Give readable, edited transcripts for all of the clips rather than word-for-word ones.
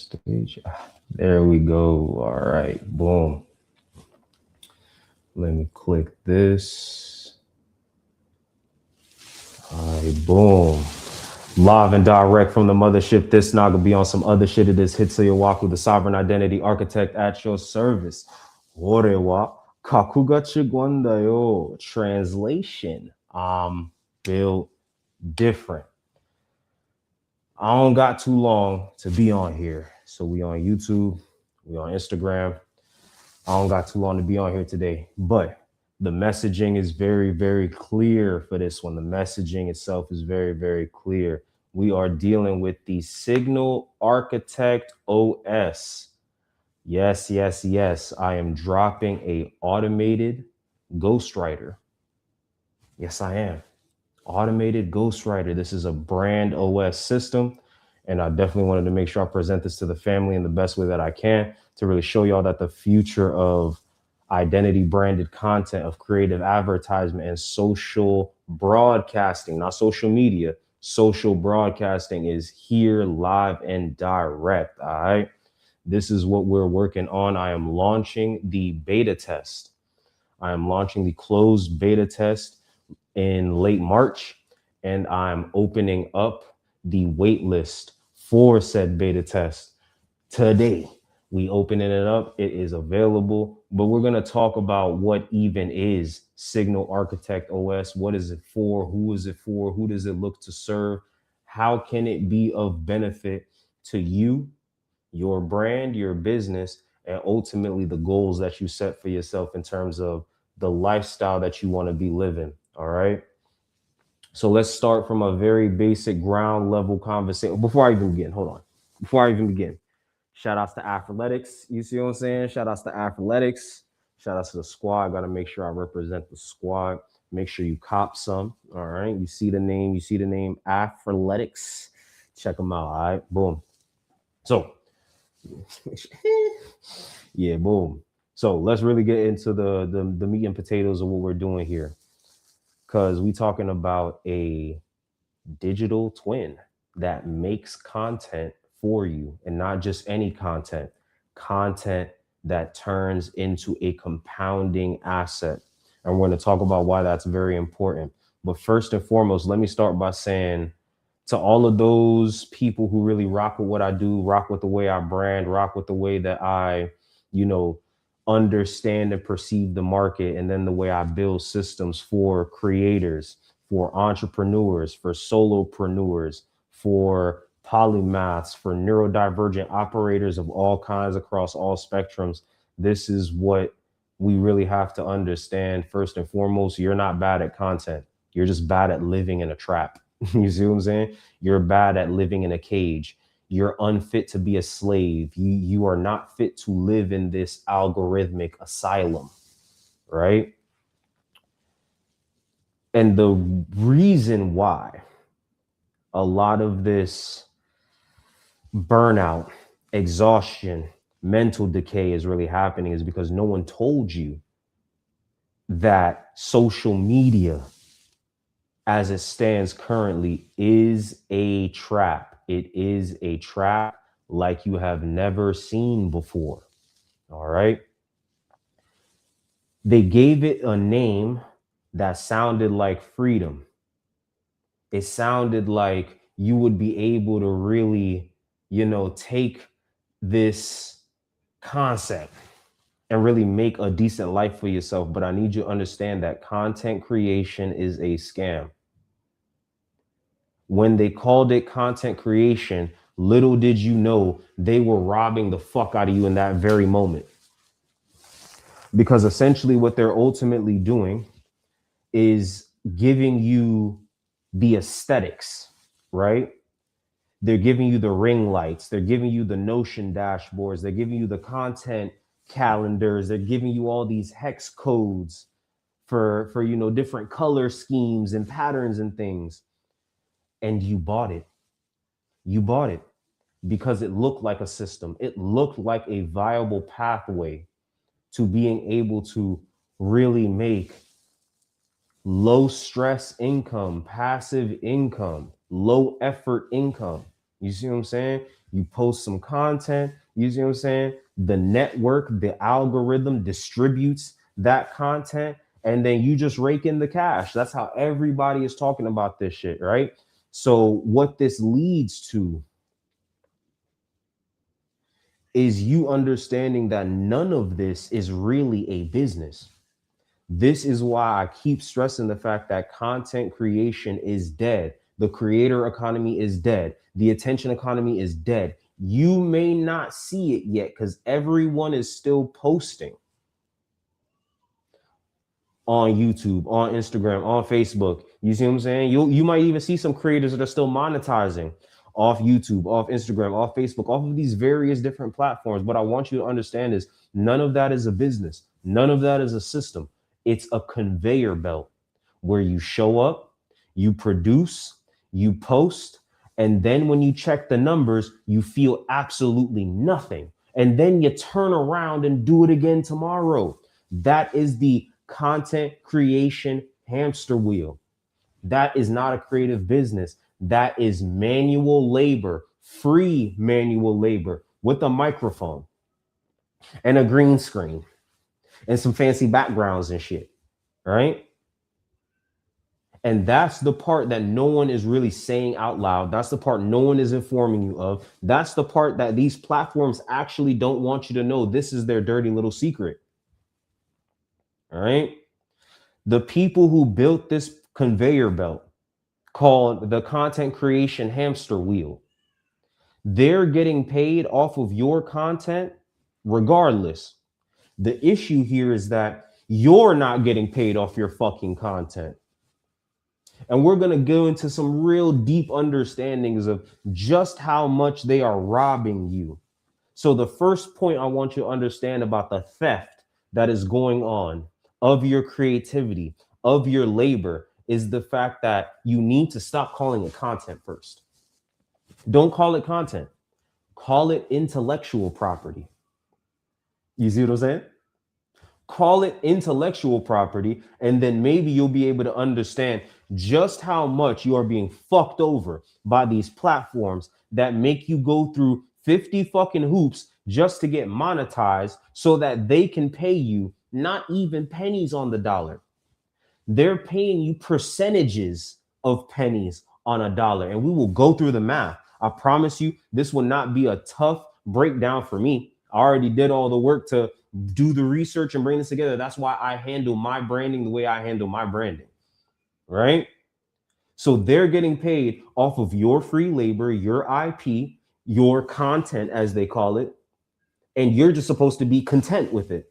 Stage. There we go. All right. Boom. Let me click this. All right. Boom. Live and direct from the mothership. This not gonna be on some other shit. It is Hitsuyawaku, the sovereign identity architect at your service. Orewa kakuga chigwanda yo. Translation. Built different. I don't got too long to be on here. So we on YouTube, we on Instagram. I don't got too long to be on here today, but the messaging is very, very clear for this one. The messaging itself is very, very clear. We are dealing with the Signal Architect OS. Yes, yes, yes. I am dropping a automated ghostwriter. Yes, I am. Automated ghostwriter. This is a brand OS system. And I definitely wanted to make sure I present this to the family in the best way that I can to really show y'all that the future of identity branded content, of creative advertisement and social broadcasting, not social media, social broadcasting is here live and direct. All right. This is what we're working on. I am launching the beta test. I am launching the closed beta test in late March, and I'm opening up the wait list for said beta test today. We opening it up. It is available, but we're going to talk about what even is Signal Architect OS. What is it for? Who is it for? Who does it look to serve? How can it be of benefit to you, your brand, your business, and ultimately the goals that you set for yourself in terms of the lifestyle that you want to be living? All right. So let's start from a very basic ground level conversation. Before I even begin, hold on. Before I even begin, shout outs to Athletics. You see what I'm saying? Shout outs to Athletics. Shout outs to the squad. I got to make sure I represent the squad. Make sure you cop some. All right. You see the name. You see the name Athletics. Check them out. All right. Boom. So, yeah, boom. So let's really get into the meat and potatoes of what we're doing here, because we talking about a digital twin that makes content for you, and not just any content that turns into a compounding asset. And we're going to talk about why that's very important. But first and foremost, let me start by saying to all of those people who really rock with what I do, rock with the way I brand, rock with the way that I, understand and perceive the market, and then the way I build systems for creators, for entrepreneurs, for solopreneurs, for polymaths, for neurodivergent operators of all kinds across all spectrums. This is what we really have to understand. First and foremost, you're not bad at content. You're just bad at living in a trap. You see what I'm saying? You're bad at living in a cage. You're unfit to be a slave. You are not fit to live in this algorithmic asylum, right? And the reason why a lot of this burnout, exhaustion, mental decay is really happening is because no one told you that social media, as it stands currently, is a trap. It is a trap like you have never seen before. All right. They gave it a name that sounded like freedom. It sounded like you would be able to really, take this concept and really make a decent life for yourself. But I need you to understand that content creation is a scam. When they called it content creation, little did you know they were robbing the fuck out of you in that very moment. Because essentially what they're ultimately doing is giving you the aesthetics, right? They're giving you the ring lights. They're giving you the Notion dashboards. They're giving you the content calendars. They're giving you all these hex codes for different color schemes and patterns and things. And you bought it. You bought it because it looked like a system. It looked like a viable pathway to being able to really make low stress income, passive income, low effort income. You see what I'm saying? You post some content. You see what I'm saying? The network, the algorithm distributes that content, and then you just rake in the cash. That's how everybody is talking about this shit, right? So what this leads to is you understanding that none of this is really a business. This is why I keep stressing the fact that content creation is dead. The creator economy is dead. The attention economy is dead. You may not see it yet because everyone is still posting on YouTube, on Instagram, on Facebook. You see what I'm saying? You might even see some creators that are still monetizing off YouTube, off Instagram, off Facebook, off of these various different platforms. What I want you to understand is none of that is a business. None of that is a system. It's a conveyor belt where you show up, you produce, you post, and then when you check the numbers, you feel absolutely nothing. And then you turn around and do it again tomorrow. That is the content creation hamster wheel. That is not a creative business. That is manual labor, free manual labor with a microphone and a green screen and some fancy backgrounds and shit, right? And that's the part that no one is really saying out loud. That's the part no one is informing you of. That's the part that these platforms actually don't want you to know. This is their dirty little secret. All right. The people who built this conveyor belt called the content creation hamster wheel, they're getting paid off of your content regardless. The issue here is that you're not getting paid off your fucking content. And we're going to go into some real deep understandings of just how much they are robbing you. So the first point I want you to understand about the theft that is going on of your creativity, of your labor, is the fact that you need to stop calling it content first. Don't call it content. Call it intellectual property. You see what I'm saying? Call it intellectual property, and then maybe you'll be able to understand just how much you are being fucked over by these platforms that make you go through 50 fucking hoops just to get monetized so that they can pay you not even pennies on the dollar. They're paying you percentages of pennies on a dollar, and we will go through the math. I promise you, this will not be a tough breakdown for me. I already did all the work to do the research and bring this together. That's why I handle my branding the way I handle my branding, right? So they're getting paid off of your free labor, your IP, your content, as they call it, and you're just supposed to be content with it.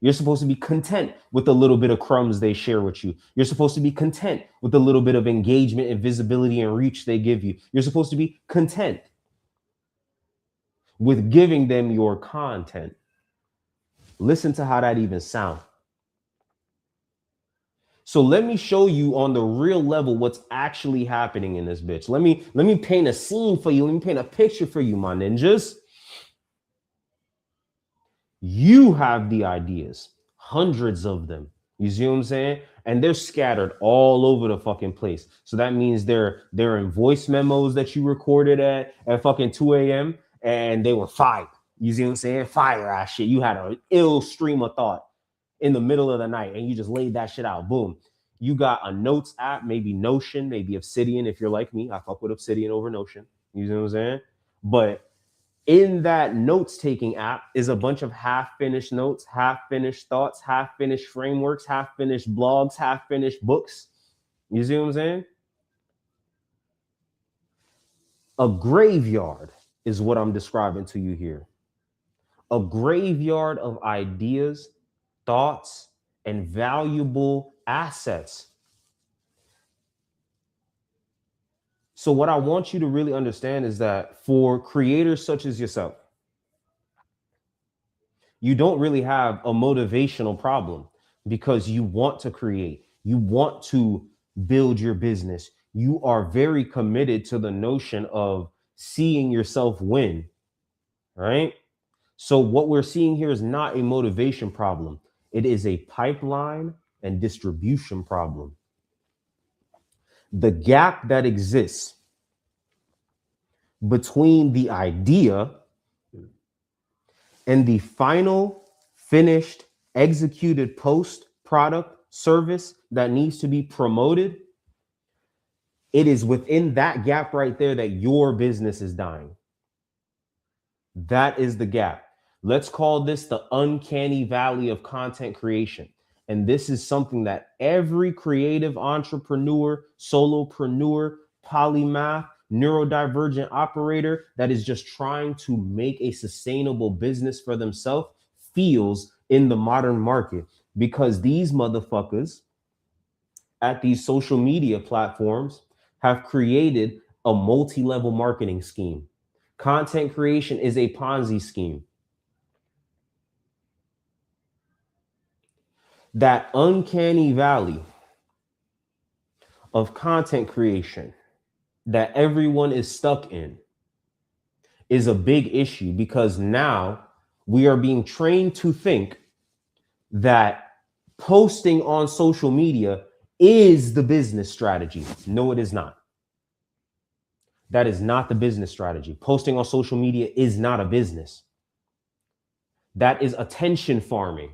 You're supposed to be content with the little bit of crumbs they share with you. You're supposed to be content with the little bit of engagement and visibility and reach they give you. You're supposed to be content with giving them your content. Listen to how that even sounds. So let me show you on the real level what's actually happening in this bitch. Let me paint a scene for you. Let me paint a picture for you, my ninjas. You have the ideas, hundreds of them. You see what I'm saying? And they're scattered all over the fucking place. So that means they're in voice memos that you recorded at fucking 2 a.m. and they were fire. You see what I'm saying? Fire ass shit. You had an ill stream of thought in the middle of the night and you just laid that shit out. Boom. You got a notes app, maybe Notion, maybe Obsidian. If you're like me, I fuck with Obsidian over Notion. You see what I'm saying? But in that notes taking app is a bunch of half finished notes, half finished thoughts, half finished frameworks, half finished blogs, half finished books. You see what I'm saying? A graveyard is what I'm describing to you here. A graveyard of ideas, thoughts, and valuable assets. So what I want you to really understand is that for creators such as yourself, you don't really have a motivational problem because you want to create, you want to build your business. You are very committed to the notion of seeing yourself win, right? So what we're seeing here is not a motivation problem. It is a pipeline and distribution problem. The gap that exists between the idea and the final finished executed post product service that needs to be promoted, it is within that gap right there that your business is dying. That is the gap. Let's call this the uncanny valley of content creation. And this is something that every creative entrepreneur, solopreneur, polymath, neurodivergent operator that is just trying to make a sustainable business for themselves feels in the modern market, because these motherfuckers at these social media platforms have created a multi-level marketing scheme. Content creation is a Ponzi scheme. That uncanny valley of content creation that everyone is stuck in is a big issue, because now we are being trained to think that posting on social media is the business strategy. No, it is not. That is not the business strategy. Posting on social media is not a business. That is attention farming.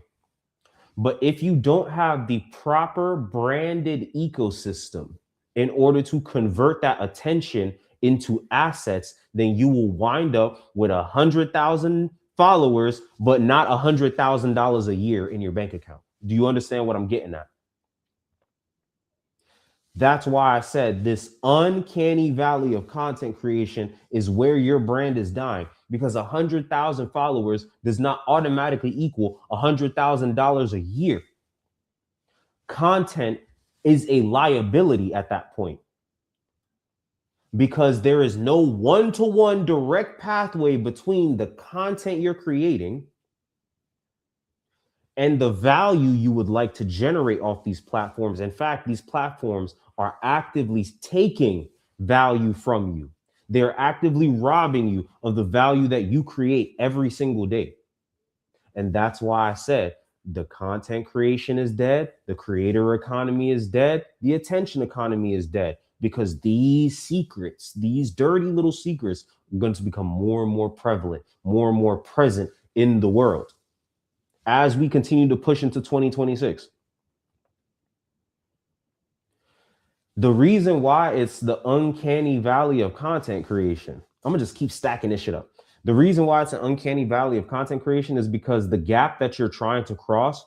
But if you don't have the proper branded ecosystem in order to convert that attention into assets, then you will wind up with 100,000 followers, but not $100,000 a year in your bank account. Do you understand what I'm getting at? That's why I said this uncanny valley of content creation is where your brand is dying, because 100,000 followers does not automatically equal $100,000 a year. Content is a liability at that point, because there is no one-to-one direct pathway between the content you're creating and the value you would like to generate off these platforms. In fact, these platforms are actively taking value from you. They're actively robbing you of the value that you create every single day. And that's why I said the content creation is dead, the creator economy is dead, the attention economy is dead, because these secrets, these dirty little secrets, are going to become more and more prevalent, more and more present in the world as we continue to push into 2026. The reason why it's the uncanny valley of content creation, I'm gonna just keep stacking this shit up. The reason why it's an uncanny valley of content creation is because the gap that you're trying to cross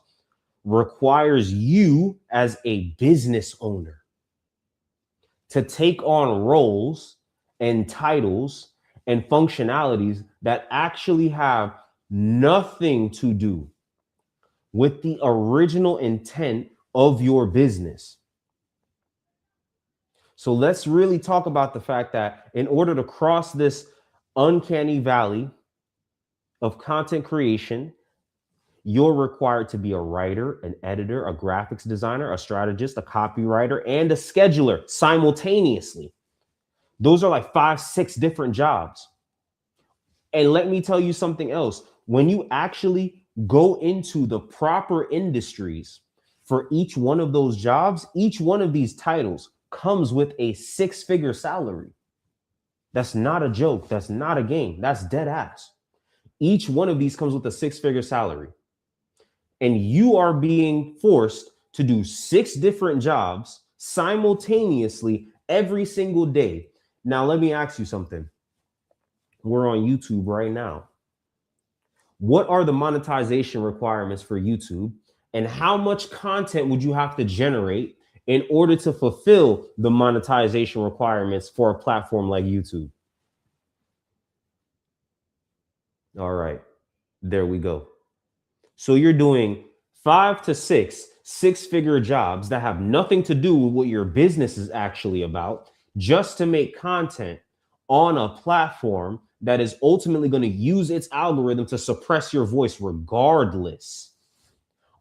requires you as a business owner to take on roles and titles and functionalities that actually have nothing to do with the original intent of your business. So let's really talk about the fact that in order to cross this uncanny valley of content creation, you're required to be a writer, an editor, a graphics designer, a strategist, a copywriter, and a scheduler simultaneously. Those are like 5, 6 different jobs. And let me tell you something else. When you actually go into the proper industries for each one of those jobs, each one of these titles comes with a 6-figure salary. That's not a joke. That's not a game. That's dead ass. Each one of these comes with a 6-figure salary. And you are being forced to do 6 different jobs simultaneously every single day. Now, let me ask you something. We're on YouTube right now. What are the monetization requirements for YouTube? And how much content would you have to generate in order to fulfill the monetization requirements for a platform like YouTube? All right, there we go. So you're doing 5 to 6 6-figure jobs that have nothing to do with what your business is actually about, just to make content on a platform that is ultimately going to use its algorithm to suppress your voice regardless,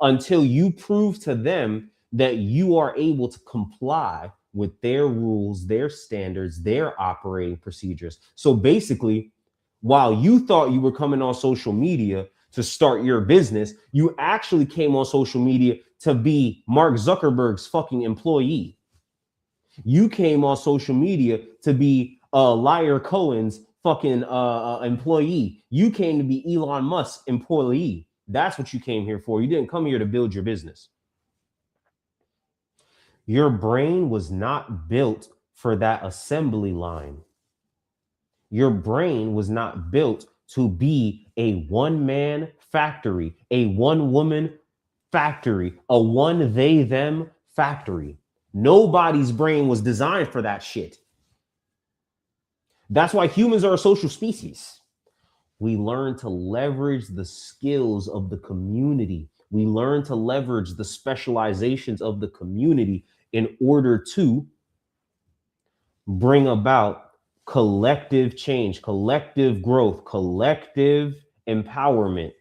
until you prove to them that you are able to comply with their rules, their standards, their operating procedures. So basically, while you thought you were coming on social media to start your business, you actually came on social media to be Mark Zuckerberg's fucking employee. You came on social media to be Liar Cohen's fucking employee. You came to be Elon Musk's employee. That's what you came here for. You didn't come here to build your business. Your brain was not built for that assembly line. Your brain was not built to be a one-man factory, a one-woman factory, a one they them factory. Nobody's brain was designed for that shit. That's why humans are a social species. We learn to leverage the skills of the community. We learn to leverage the specializations of the community in order to bring about collective change, collective growth, collective empowerment.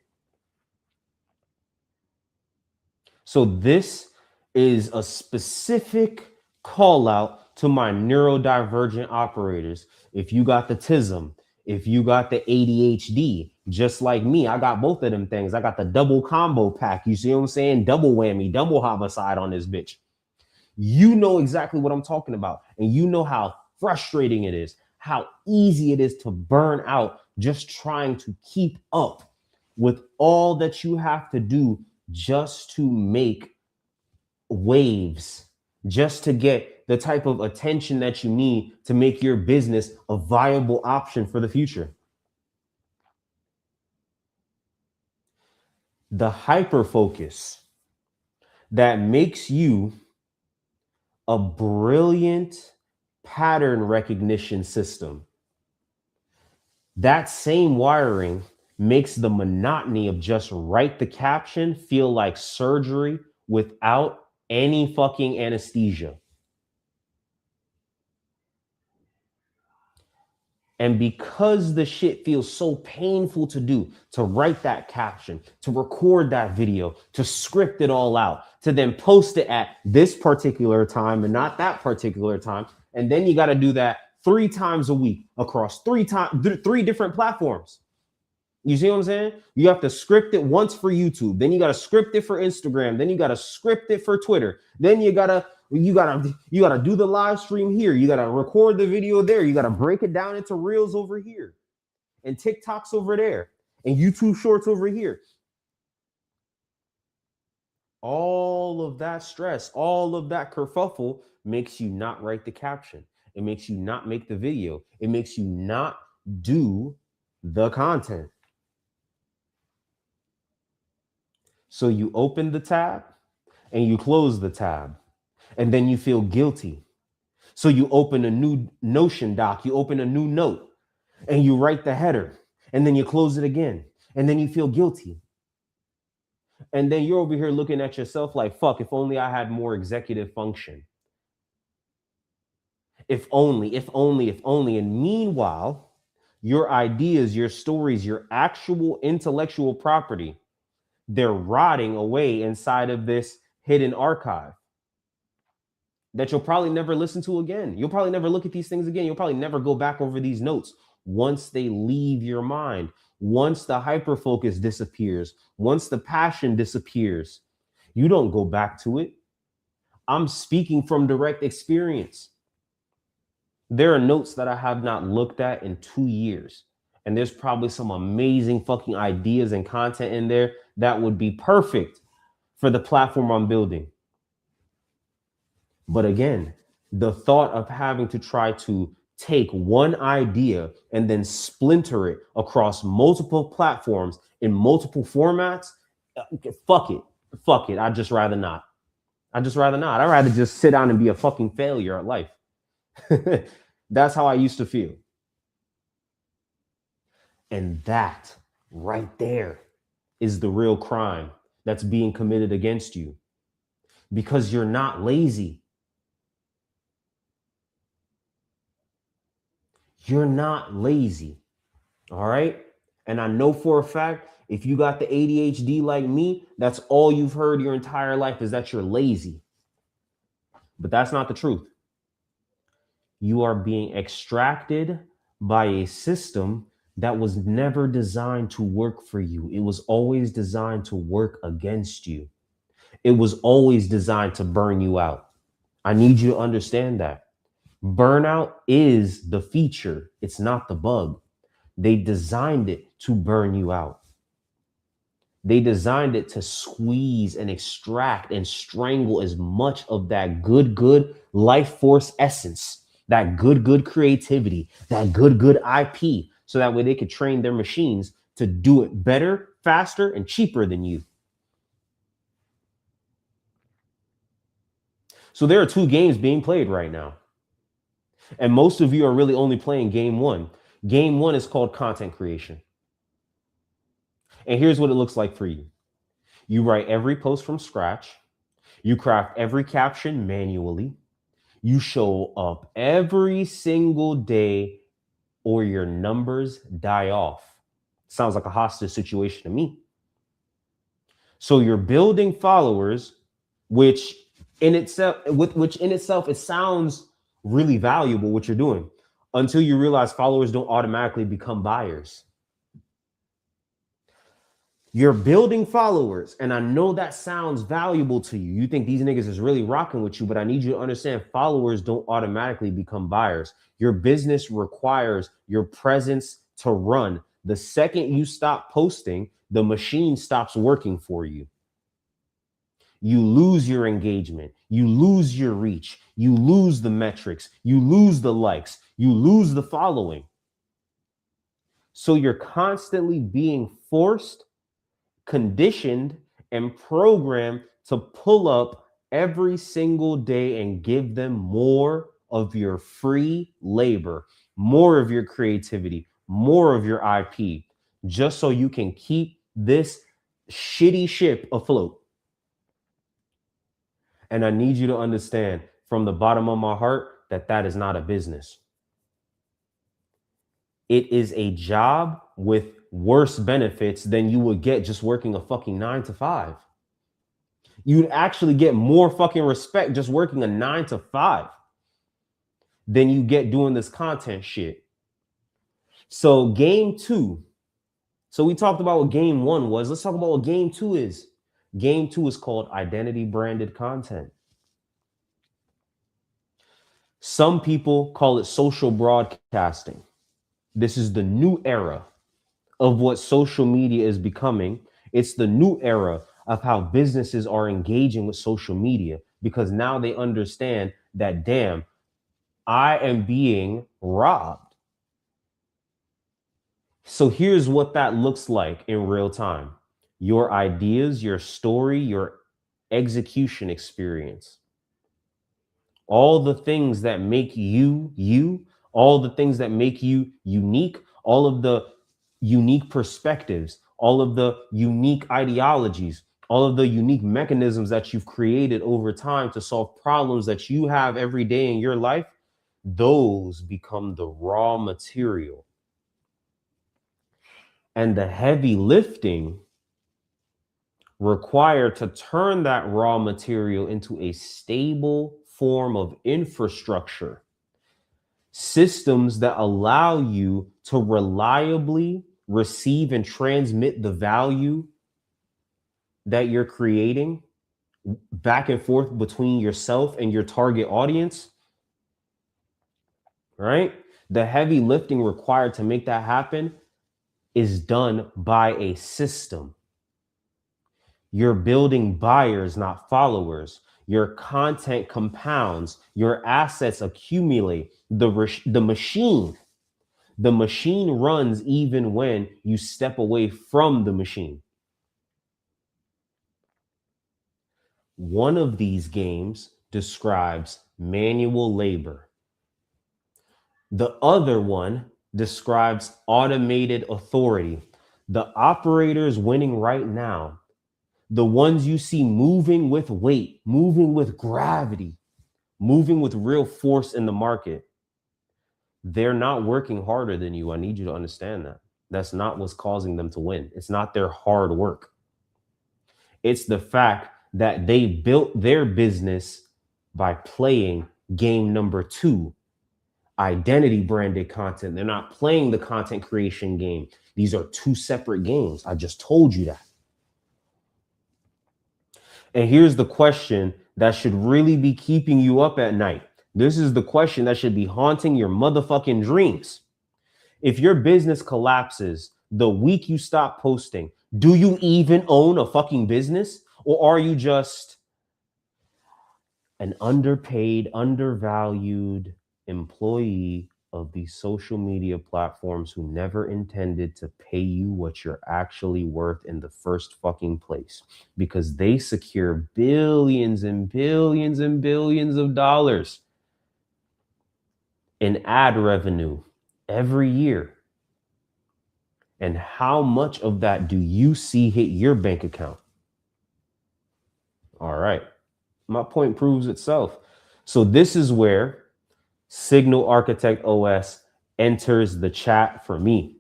So this is a specific call out to my neurodivergent operators. If you got the TISM, if you got the ADHD, just like me, I got both of them things. I got the double combo pack. You see what I'm saying? Double whammy, double homicide on this bitch. You know exactly what I'm talking about. And you know how frustrating it is, how easy it is to burn out just trying to keep up with all that you have to do just to make waves, just to get the type of attention that you need to make your business a viable option for the future. The hyper focus that makes you a brilliant pattern recognition system. That same wiring makes the monotony of just write the caption feel like surgery without any fucking anesthesia. And because the shit feels so painful to do, to write that caption, to record that video, to script it all out, to then post it at this particular time and not that particular time. And then you got to do that 3 times a week across 3 different platforms. You see what I'm saying? You have to script it once for YouTube. Then you got to script it for Instagram. Then you got to script it for Twitter. Then you gotta do the live stream here. You gotta record the video there. You gotta break it down into reels over here, and TikToks over there, and YouTube shorts over here. All of that stress, all of that kerfuffle makes you not write the caption. It makes you not make the video. It makes you not do the content. So you open the tab and you close the tab, and then you feel guilty. So you open a new Notion doc, you open a new note, and you write the header, and then you close it again, and then you feel guilty. And then you're over here looking at yourself like, fuck, if only I had more executive function. If only. And meanwhile, your ideas, your stories, your actual intellectual property, they're rotting away inside of this hidden archive that you'll probably never listen to again. You'll probably never look at these things again. You'll probably never go back over these notes once they leave your mind. Once the hyperfocus disappears, once the passion disappears, you don't go back to it. I'm speaking from direct experience. There are notes that I have not looked at in 2 years. And there's probably some amazing fucking ideas and content in there that would be perfect for the platform I'm building. But again, the thought of having to try to take one idea and then splinter it across multiple platforms in multiple formats, fuck it. I'd just rather not. I'd rather just sit down and be a fucking failure at life. That's how I used to feel. And that right there is the real crime that's being committed against you, because you're not lazy. You're not lazy. All right. And I know for a fact, if you got the ADHD like me, that's all you've heard your entire life is that you're lazy. But that's not the truth. You are being extracted by a system that was never designed to work for you. It was always designed to work against you. It was always designed to burn you out. I need you to understand that. Burnout is the feature. It's not the bug. They designed it to burn you out. They designed it to squeeze and extract and strangle as much of that good life force essence, that good creativity, that good IP, so that way they could train their machines to do it better, faster, and cheaper than you. So there are two games being played right now. And most of you are really only playing game one. Game one is called content creation. And here's what it looks like for you. You write every post from scratch. You craft every caption manually. You show up every single day or your numbers die off. Sounds like a hostage situation to me. So you're building followers, which in itself, it sounds really valuable what you're doing, until you realize followers don't automatically become buyers. You're building followers, and I know that sounds valuable to you. You think these niggas is really rocking with you, but I need you to understand followers don't automatically become buyers. Your business requires your presence to run. The second you stop posting, the machine stops working for you. You lose your engagement. You lose your reach. You lose the metrics. You lose the likes. You lose the following. So you're constantly being forced, conditioned, and programmed to pull up every single day and give them more of your free labor, more of your creativity, more of your IP, just so you can keep this shitty ship afloat. And I need you to understand from the bottom of my heart that that is not a business. It is a job with worse benefits than you would get just working a fucking 9 to 5. You'd actually get more fucking respect just working a 9 to 5 than you get doing this content shit. So game two. So we talked about what game one was. Let's talk about what game two is. Game two is called identity branded content. Some people call it social broadcasting. This is the new era of what social media is becoming. It's the new era of how businesses are engaging with social media, because now they understand that, damn, I am being robbed. So here's what that looks like in real time. Your ideas, your story, your execution experience. All the things that make you, you, all the things that make you unique, all of the unique perspectives, all of the unique ideologies, all of the unique mechanisms that you've created over time to solve problems that you have every day in your life, those become the raw material. And the heavy lifting required to turn that raw material into a stable form of infrastructure, systems that allow you to reliably receive and transmit the value that you're creating back and forth between yourself and your target audience, right? The heavy lifting required to make that happen is done by a system. You're building buyers, not followers. Your content compounds, your assets accumulate. The machine runs even when you step away from the machine. One of these games describes manual labor. The other one describes automated authority. The operators winning right now, the ones you see moving with weight, moving with gravity, moving with real force in the market, they're not working harder than you. I need you to understand that. That's not what's causing them to win. It's not their hard work. It's the fact that they built their business by playing game number two, identity branded content. They're not playing the content creation game. These are two separate games. I just told you that. And here's the question that should really be keeping you up at night. This is the question that should be haunting your motherfucking dreams. If your business collapses the week you stop posting, do you even own a fucking business? Or are you just an underpaid, undervalued employee of these social media platforms who never intended to pay you what you're actually worth in the first fucking place? Because they secure billions and billions and billions of dollars in ad revenue every year. And how much of that do you see hit your bank account? All right. My point proves itself. So this is where Signal Architect OS enters the chat for me.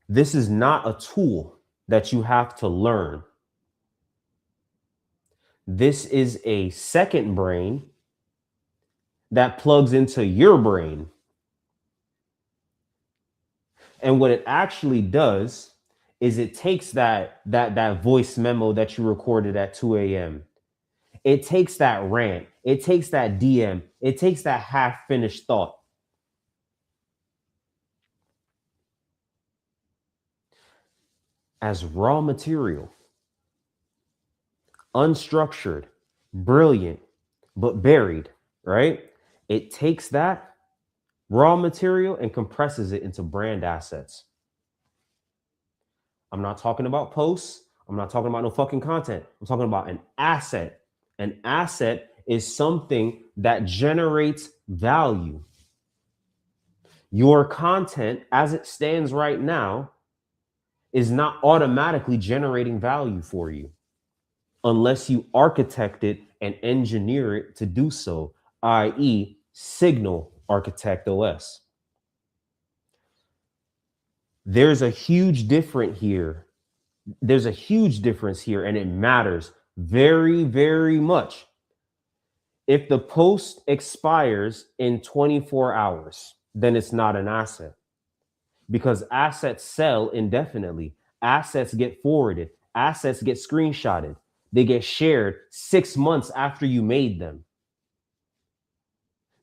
This is not a tool that you have to learn. This is a second brain that plugs into your brain. And what it actually does is it takes that voice memo that you recorded at 2 a.m. It takes that rant. It takes that DM. It takes that half-finished thought. As raw material, unstructured, brilliant, but buried, right? It takes that raw material and compresses it into brand assets. I'm not talking about posts. I'm not talking about no fucking content. I'm talking about an asset. An asset is something that generates value. Your content, as it stands right now, is not automatically generating value for you unless you architect it and engineer it to do so, i.e., Signal Architect OS. There's a huge difference here. There's a huge difference here, and it matters very, very much. If the post expires in 24 hours, then it's not an asset, because assets sell indefinitely. Assets get forwarded. Assets get screenshotted. They get shared 6 months after you made them.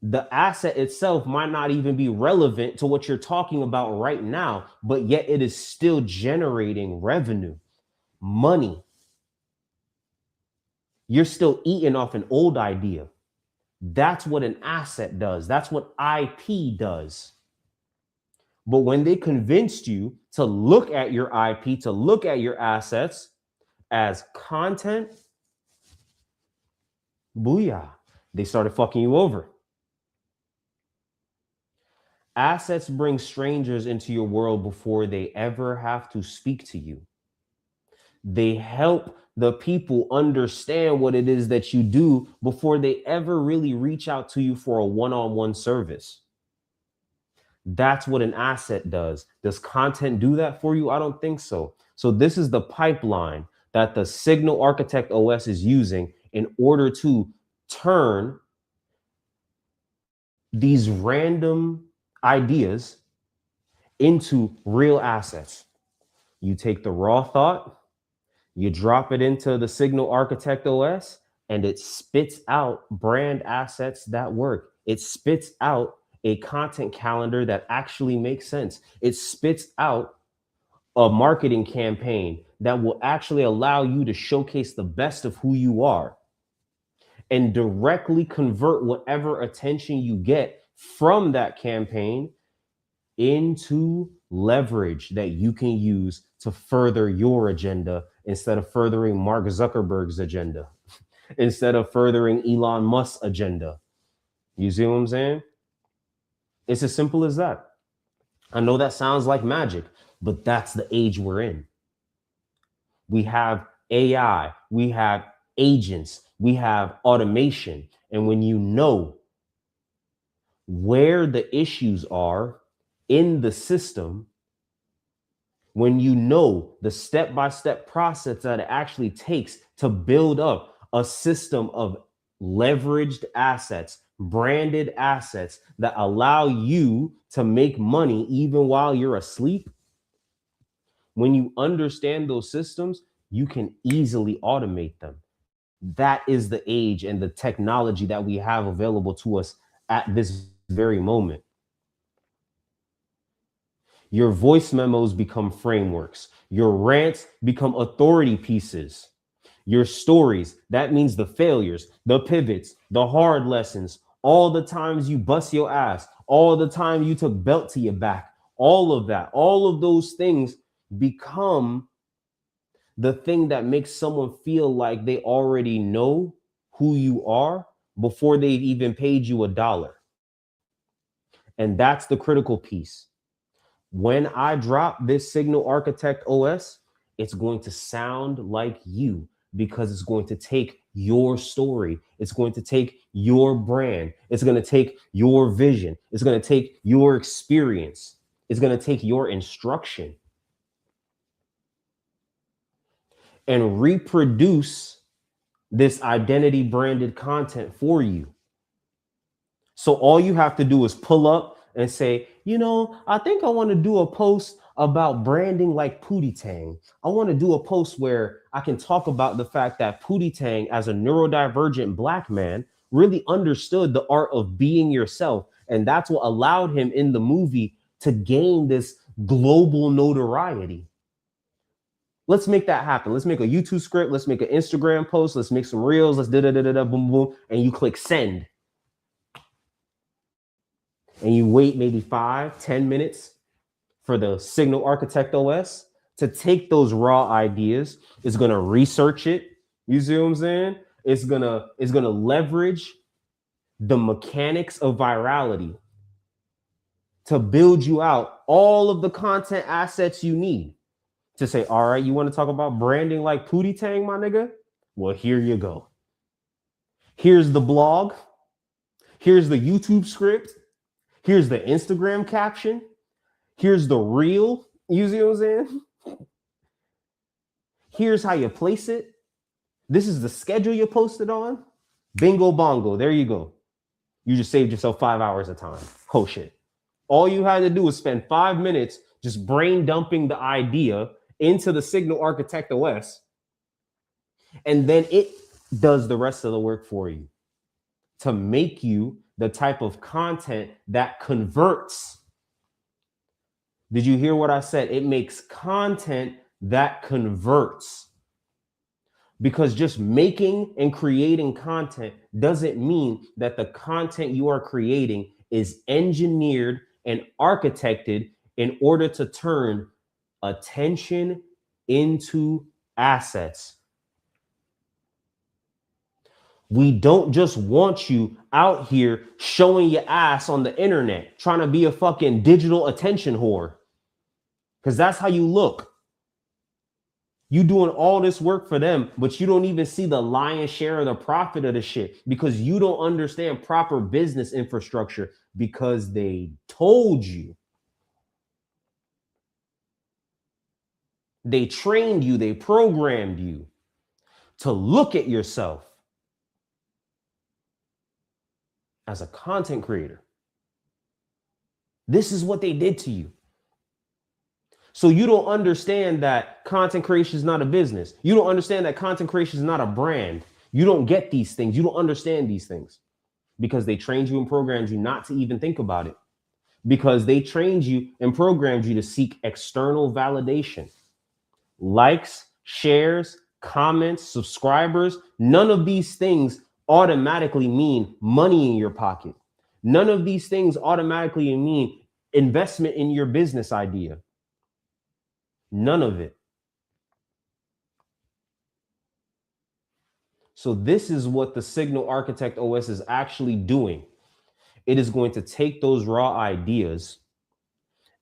The asset itself might not even be relevant to what you're talking about right now, but yet it is still generating revenue, money. You're still eating off an old idea. That's what an asset does. That's what IP does. But when they convinced you to look at your IP, to look at your assets as content, booyah, they started fucking you over. Assets bring strangers into your world before they ever have to speak to you. They help the people understand what it is that you do before they ever really reach out to you for a one-on-one service. That's what an asset does. Does content do that for you? I don't think so. So this is the pipeline that the Signal Architect OS is using in order to turn these random ideas into real assets. You take the raw thought, you drop it into the Signal Architect OS, and it spits out brand assets that work. It spits out a content calendar that actually makes sense. It spits out a marketing campaign that will actually allow you to showcase the best of who you are and directly convert whatever attention you get from that campaign into leverage that you can use to further your agenda instead of furthering Mark Zuckerberg's agenda, instead of furthering Elon Musk's agenda. You see what I'm saying? It's as simple as that. I know that sounds like magic, but that's the age we're in. We have AI, we have agents, we have automation. And when you know where the issues are in the system, when you know the step-by-step process that it actually takes to build up a system of leveraged assets, branded assets that allow you to make money even while you're asleep, when you understand those systems, you can easily automate them. That is the age and the technology that we have available to us at this very moment. Your voice memos become frameworks. Your rants become authority pieces. Your stories, that means the failures, the pivots, the hard lessons, all the times you bust your ass, all the time you took belt to your back, all of that, all of those things become the thing that makes someone feel like they already know who you are before they've even paid you $1. And that's the critical piece. When I drop this Signal Architect OS, it's going to sound like you because it's going to take your story. It's going to take your brand. It's going to take your vision. It's going to take your experience. It's going to take your instruction and reproduce this identity branded content for you. So all you have to do is pull up and say, I think I want to do a post about branding like Pootie Tang. I want to do a post where I can talk about the fact that Pootie Tang, as a neurodivergent Black man, really understood the art of being yourself. And that's what allowed him in the movie to gain this global notoriety. Let's make that happen. Let's make a YouTube script. Let's make an Instagram post. Let's make some reels. Let's boom, boom. And you click send. And you wait maybe 5-10 minutes for the Signal Architect OS to take those raw ideas. It's going to research it. You see what I'm saying? It's gonna leverage the mechanics of virality to build you out all of the content assets you need to say, all right, you want to talk about branding like Pootie Tang, my nigga? Well, here you go. Here's the blog. Here's the YouTube script. Here's the Instagram caption. Here's the reel. You see what I'm saying? Here's how you place it. This is the schedule you posted on. Bingo bongo. There you go. You just saved yourself 5 hours of time. Oh shit. All you had to do was spend 5 minutes just brain dumping the idea into the Signal Architect OS. And then it does the rest of the work for you to make you the type of content that converts. Did you hear what I said? It makes content that converts. Because just making and creating content doesn't mean that the content you are creating is engineered and architected in order to turn attention into assets. We don't just want you out here showing your ass on the internet, trying to be a fucking digital attention whore. Because that's how you look. You doing all this work for them, but you don't even see the lion's share of the profit of the shit because you don't understand proper business infrastructure because they told you. They trained you, they programmed you to look at yourself as a content creator. This is what they did to you. So you don't understand that content creation is not a business. You don't understand that content creation is not a brand. You don't get these things. You don't understand these things because they trained you and programmed you not to even think about it. Because they trained you and programmed you to seek external validation. Likes, shares, comments, subscribers, none of these things automatically mean money in your pocket. None of these things automatically mean investment in your business idea. None of it. So this is what the Signal Architect OS is actually doing. It is going to take those raw ideas,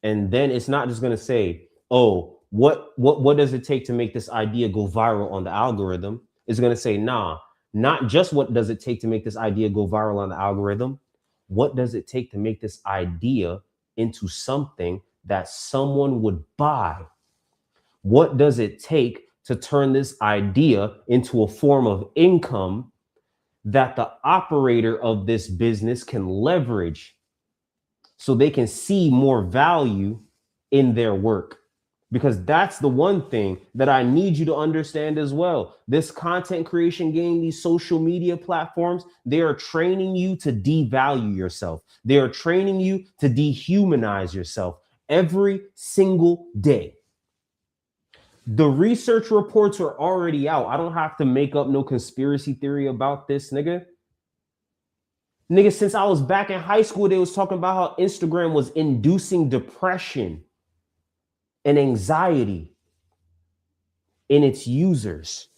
and then it's not just going to say, oh, what does it take to make this idea go viral on the algorithm? It's going to say, nah, not just what does it take to make this idea go viral on the algorithm. What does it take to make this idea into something that someone would buy? What does it take to turn this idea into a form of income that the operator of this business can leverage so they can see more value in their work? Because that's the one thing that I need you to understand as well. This content creation game, these social media platforms, they are training you to devalue yourself. They are training you to dehumanize yourself every single day. The research reports are already out. I don't have to make up no conspiracy theory about this, nigga. Nigga, since I was back in high school, they was talking about how Instagram was inducing depression and anxiety in its users.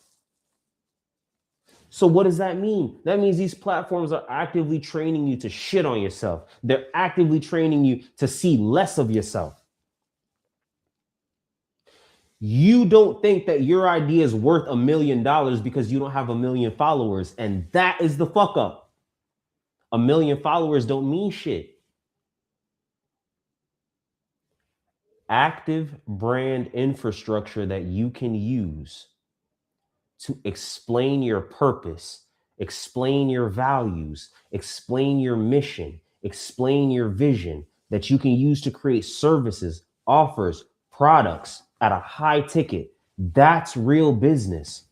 So what does that mean? That means these platforms are actively training you to shit on yourself. They're actively training you to see less of yourself. You don't think that your idea is worth $1 million because you don't have 1 million followers. And that is the fuck up. 1 million followers don't mean shit. Active brand infrastructure that you can use to explain your purpose, explain your values, explain your mission, explain your vision that you can use to create services, offers, products at a high ticket. That's real business.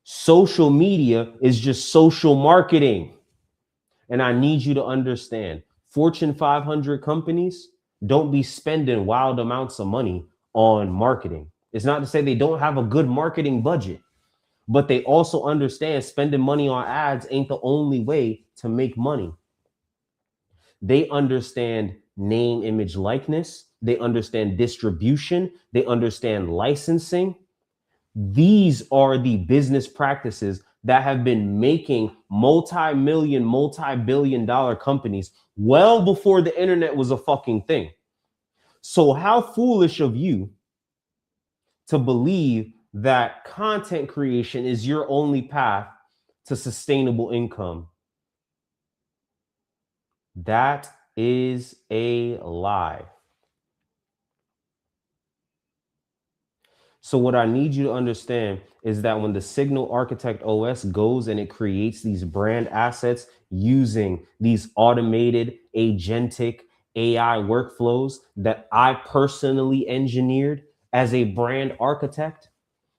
Social media is just social marketing. And I need you to understand, Fortune 500 companies don't be spending wild amounts of money on marketing. It's not to say they don't have a good marketing budget, but they also understand spending money on ads ain't the only way to make money. They understand name, image, likeness. They understand distribution. They understand licensing. These are the business practices that have been making multi-million, multi-billion dollar companies well before the internet was a fucking thing. So how foolish of you to believe that content creation is your only path to sustainable income. That is a lie. So what I need you to understand is that when the Signal Architect OS goes and it creates these brand assets using these automated agentic AI workflows that I personally engineered as a brand architect,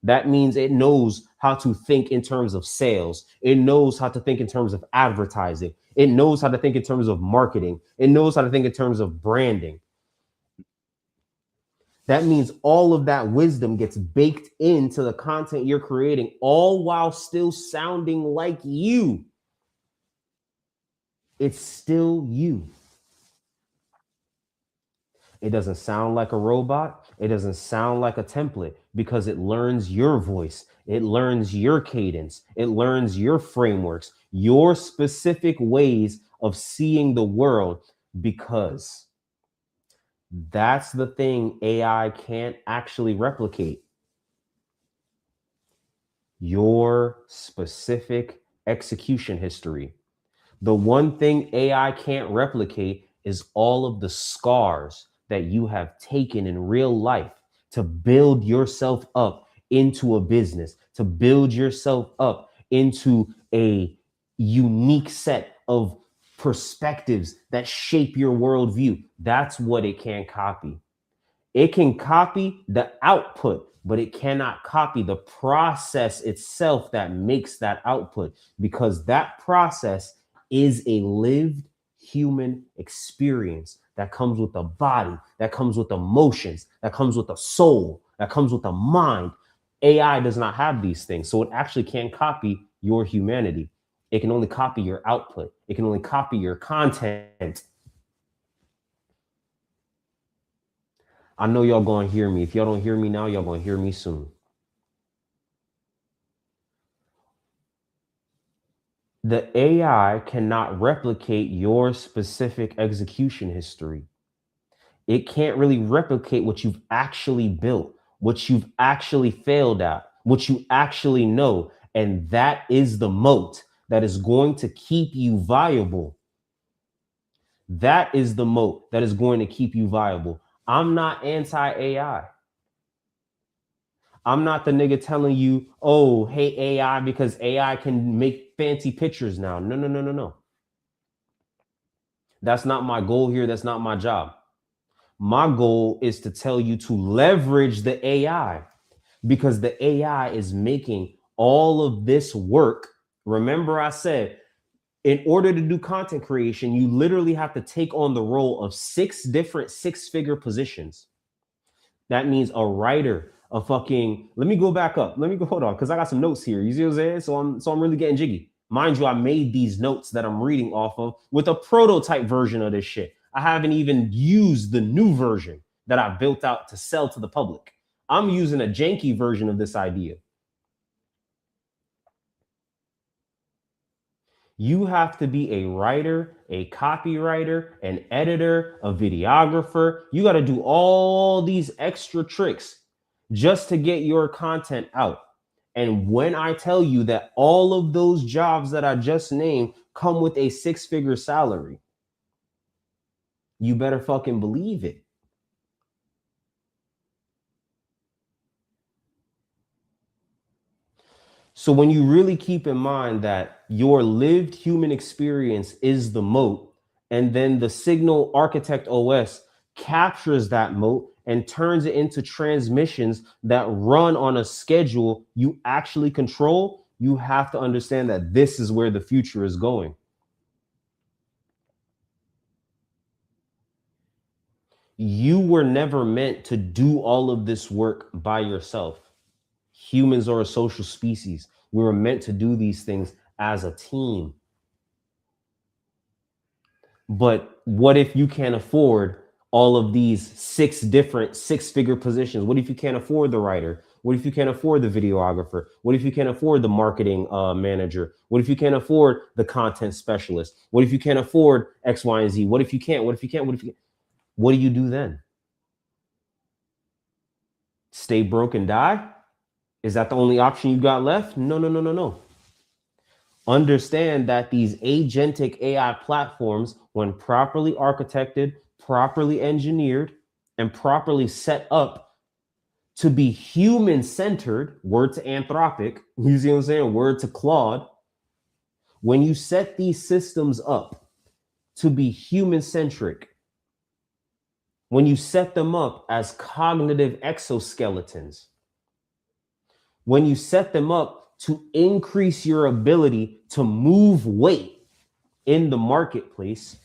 that means it knows how to think in terms of sales. It knows how to think in terms of advertising. It knows how to think in terms of marketing. It knows how to think in terms of branding. That means all of that wisdom gets baked into the content you're creating, all while still sounding like you. It's still you. It doesn't sound like a robot. It doesn't sound like a template because it learns your voice. It learns your cadence. It learns your frameworks, your specific ways of seeing the world, because that's the thing AI can't actually replicate. Your specific execution history. The one thing AI can't replicate is all of the scars that you have taken in real life to build yourself up into a business, to build yourself up into a unique set of perspectives that shape your worldview. That's what it can't copy. It can copy the output, but it cannot copy the process itself that makes that output, because that process is a lived human experience that comes with a body, that comes with emotions, that comes with a soul, that comes with a mind. AI does not have these things, so it actually can't copy your humanity. It can only copy your output. It can only copy your content. I know y'all gonna hear me. If y'all don't hear me now, y'all gonna hear me soon. The AI cannot replicate your specific execution history. It can't really replicate what you've actually built, what you've actually failed at, what you actually know. And that is the moat that is going to keep you viable. That is the moat that is going to keep you viable. I'm not anti-AI. I'm not the nigga telling you, oh, hate AI because AI can make fancy pictures now. No, no, no, no, no. That's not my goal here. That's not my job. My goal is to tell you to leverage the AI, because the AI is making all of this work. Remember, I said, in order to do content creation, you literally have to take on the role of 6 different 6-figure positions. That means a writer, a fucking, let me go back up. Let me go, hold on, because I got some notes here. You see what I'm saying? So I'm really getting jiggy. Mind you, I made these notes that I'm reading off of with a prototype version of this shit. I haven't even used the new version that I built out to sell to the public. I'm using a janky version of this idea. You have to be a writer, a copywriter, an editor, a videographer. You got to do all these extra tricks just to get your content out. And when I tell you that all of those jobs that I just named come with a 6-figure salary, you better fucking believe it. So when you really keep in mind that your lived human experience is the moat, and then the Signal Architect OS captures that moat and turns it into transmissions that run on a schedule you actually control, you have to understand that this is where the future is going. You were never meant to do all of this work by yourself. Humans are a social species. We were meant to do these things as a team. But what if you can't afford all of these 6 different 6-figure positions? What if you can't afford the writer? What if you can't afford the videographer? What if you can't afford the marketing manager? What if you can't afford the content specialist? What if you can't afford X, Y, and Z? What if you can't? What if you can't? What if you can't? What do you do then? Stay broke and die? Is that the only option you got left? No. Understand that these agentic AI platforms, when properly architected, properly engineered, and properly set up to be human-centered, word to Anthropic, you see what I'm saying? Word to Claude. When you set these systems up to be human-centric, when you set them up as cognitive exoskeletons, when you set them up to increase your ability to move weight in the marketplace,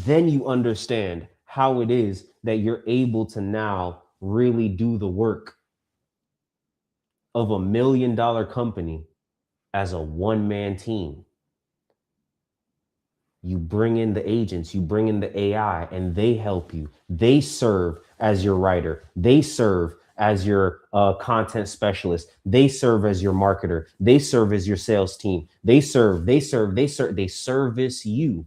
then you understand how it is that you're able to now really do the work of $1 million company as a one-man team. You bring in the agents, you bring in the AI, and they help you. They serve as your writer. They serve as your content specialist. They serve as your marketer. They serve as your sales team. They service you.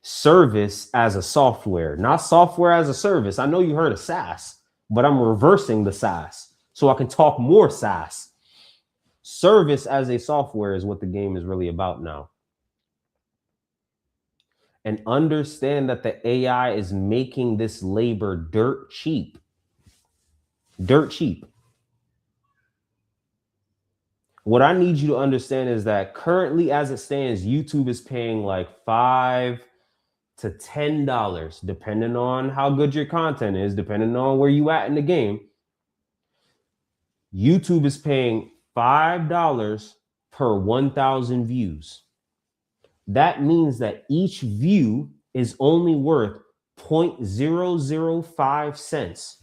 Service as a software, not software as a service. I know you heard of SaaS, but I'm reversing the SaaS so I can talk more SaaS. Service as a software is what the game is really about now. And understand that the AI is making this labor dirt cheap. Dirt cheap. What I need you to understand is that currently, as it stands, YouTube is paying like $5 to $10, depending on how good your content is, depending on where you at in the game. YouTube is paying $5 per 1,000 views. That means that each view is only worth 0.005 cents.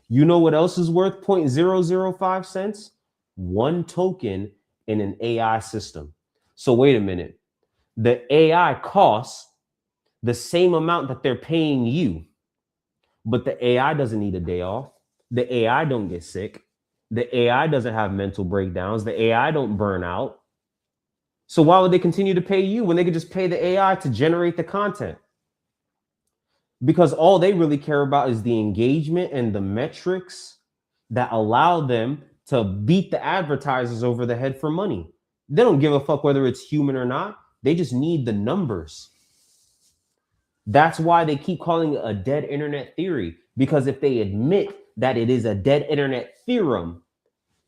You know what else is worth 0.005 cents? One token in an AI system. So wait a minute. The AI costs the same amount that they're paying you, but the AI doesn't need a day off. The AI don't get sick. The AI doesn't have mental breakdowns. The AI don't burn out. So why would they continue to pay you when they could just pay the AI to generate the content? Because all they really care about is the engagement and the metrics that allow them to beat the advertisers over the head for money. They don't give a fuck whether it's human or not. They just need the numbers. That's why they keep calling it a dead internet theory, because if they admit that it is a dead internet theorem,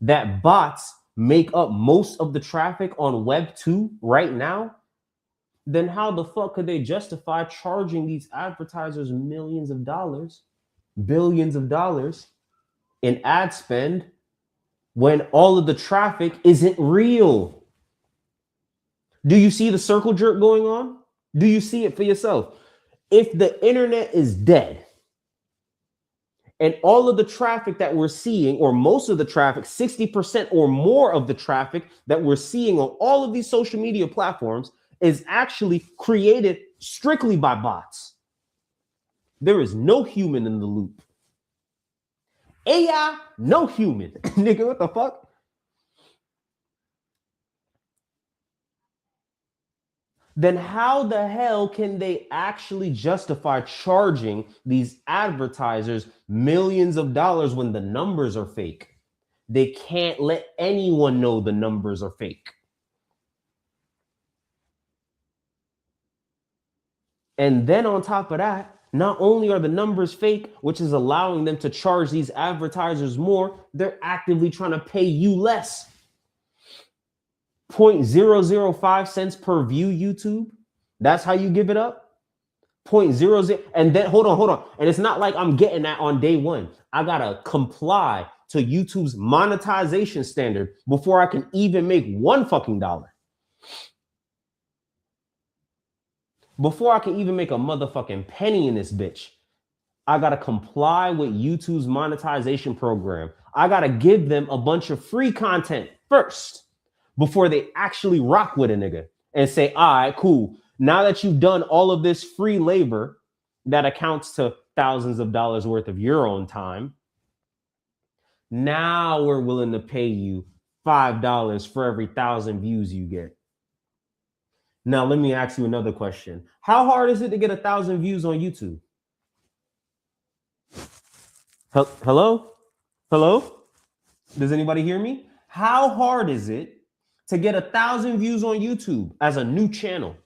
that bots make up most of the traffic on Web 2 right now, then how the fuck could they justify charging these advertisers millions of dollars, billions of dollars in ad spend when all of the traffic isn't real? Do you see the circle jerk going on? Do you see it for yourself? If the internet is dead and all of the traffic that we're seeing, or most of the traffic, 60% or more of the traffic that we're seeing on all of these social media platforms is actually created strictly by bots. There is no human in the loop. AI, no human. Nigga, what the fuck? Then how the hell can they actually justify charging these advertisers millions of dollars when the numbers are fake? They can't let anyone know the numbers are fake. And then on top of that, not only are the numbers fake, which is allowing them to charge these advertisers more, they're actively trying to pay you less. 0.005 cents per view, YouTube. That's how you give it up? 0.00. And then hold on. And it's not like I'm getting that on day one. I gotta comply to YouTube's monetization standard before I can even make one fucking dollar. Before I can even make a motherfucking penny in this bitch, I gotta comply with YouTube's monetization program. I gotta give them a bunch of free content first before they actually rock with a nigga and say, all right, cool. Now that you've done all of this free labor that accounts to thousands of dollars worth of your own time, now we're willing to pay you $5 for every 1,000 views you get. Now, let me ask you another question. How hard is it to get 1,000 views on YouTube? Hello? Does anybody hear me? How hard is it to get 1,000 views on YouTube as a new channel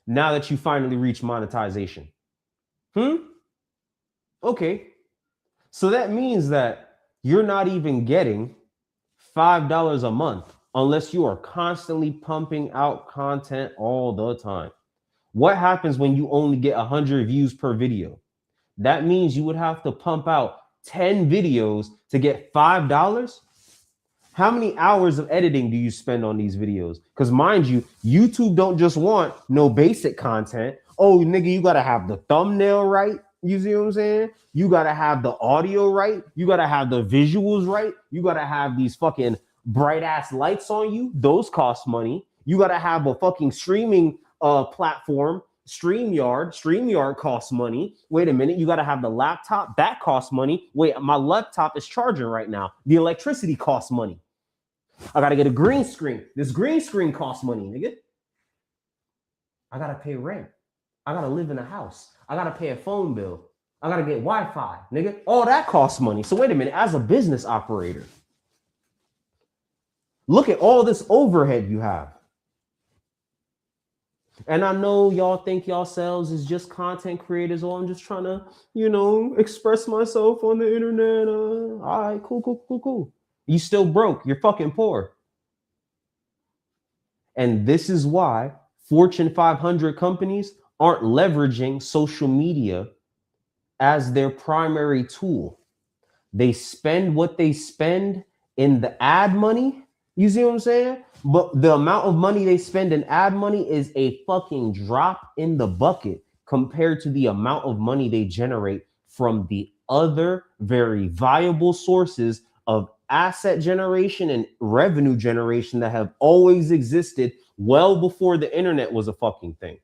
now that you finally reach monetization? Okay. So that means that you're not even getting $5 a month unless you are constantly pumping out content all the time. What happens when you only get 100 views per video? That means you would have to pump out 10 videos to get $5. How many hours of editing do you spend on these videos? Because mind you, YouTube don't just want no basic content. Oh, nigga, you gotta have the thumbnail right. You see what I'm saying? You gotta have the audio right. You gotta have the visuals right. You gotta have these fucking bright ass lights on you. Those cost money. You gotta have a fucking streaming platform. StreamYard costs money. Wait a minute, you got to have the laptop. That costs money. Wait, my laptop is charging right now. The electricity costs money. I got to get a green screen. This green screen costs money, nigga. I got to pay rent. I got to live in a house. I got to pay a phone bill. I got to get Wi-Fi, nigga. All that costs money. So wait a minute, as a business operator, look at all this overhead you have. And I know y'all think yourselves is just content creators. Oh, I'm just trying to, express myself on the internet. All right, cool. You still broke. You're fucking poor. And this is why Fortune 500 companies aren't leveraging social media as their primary tool. They spend what they spend in the ad money. You see what I'm saying? But the amount of money they spend in ad money is a fucking drop in the bucket compared to the amount of money they generate from the other very viable sources of asset generation and revenue generation that have always existed well before the internet was a fucking thing.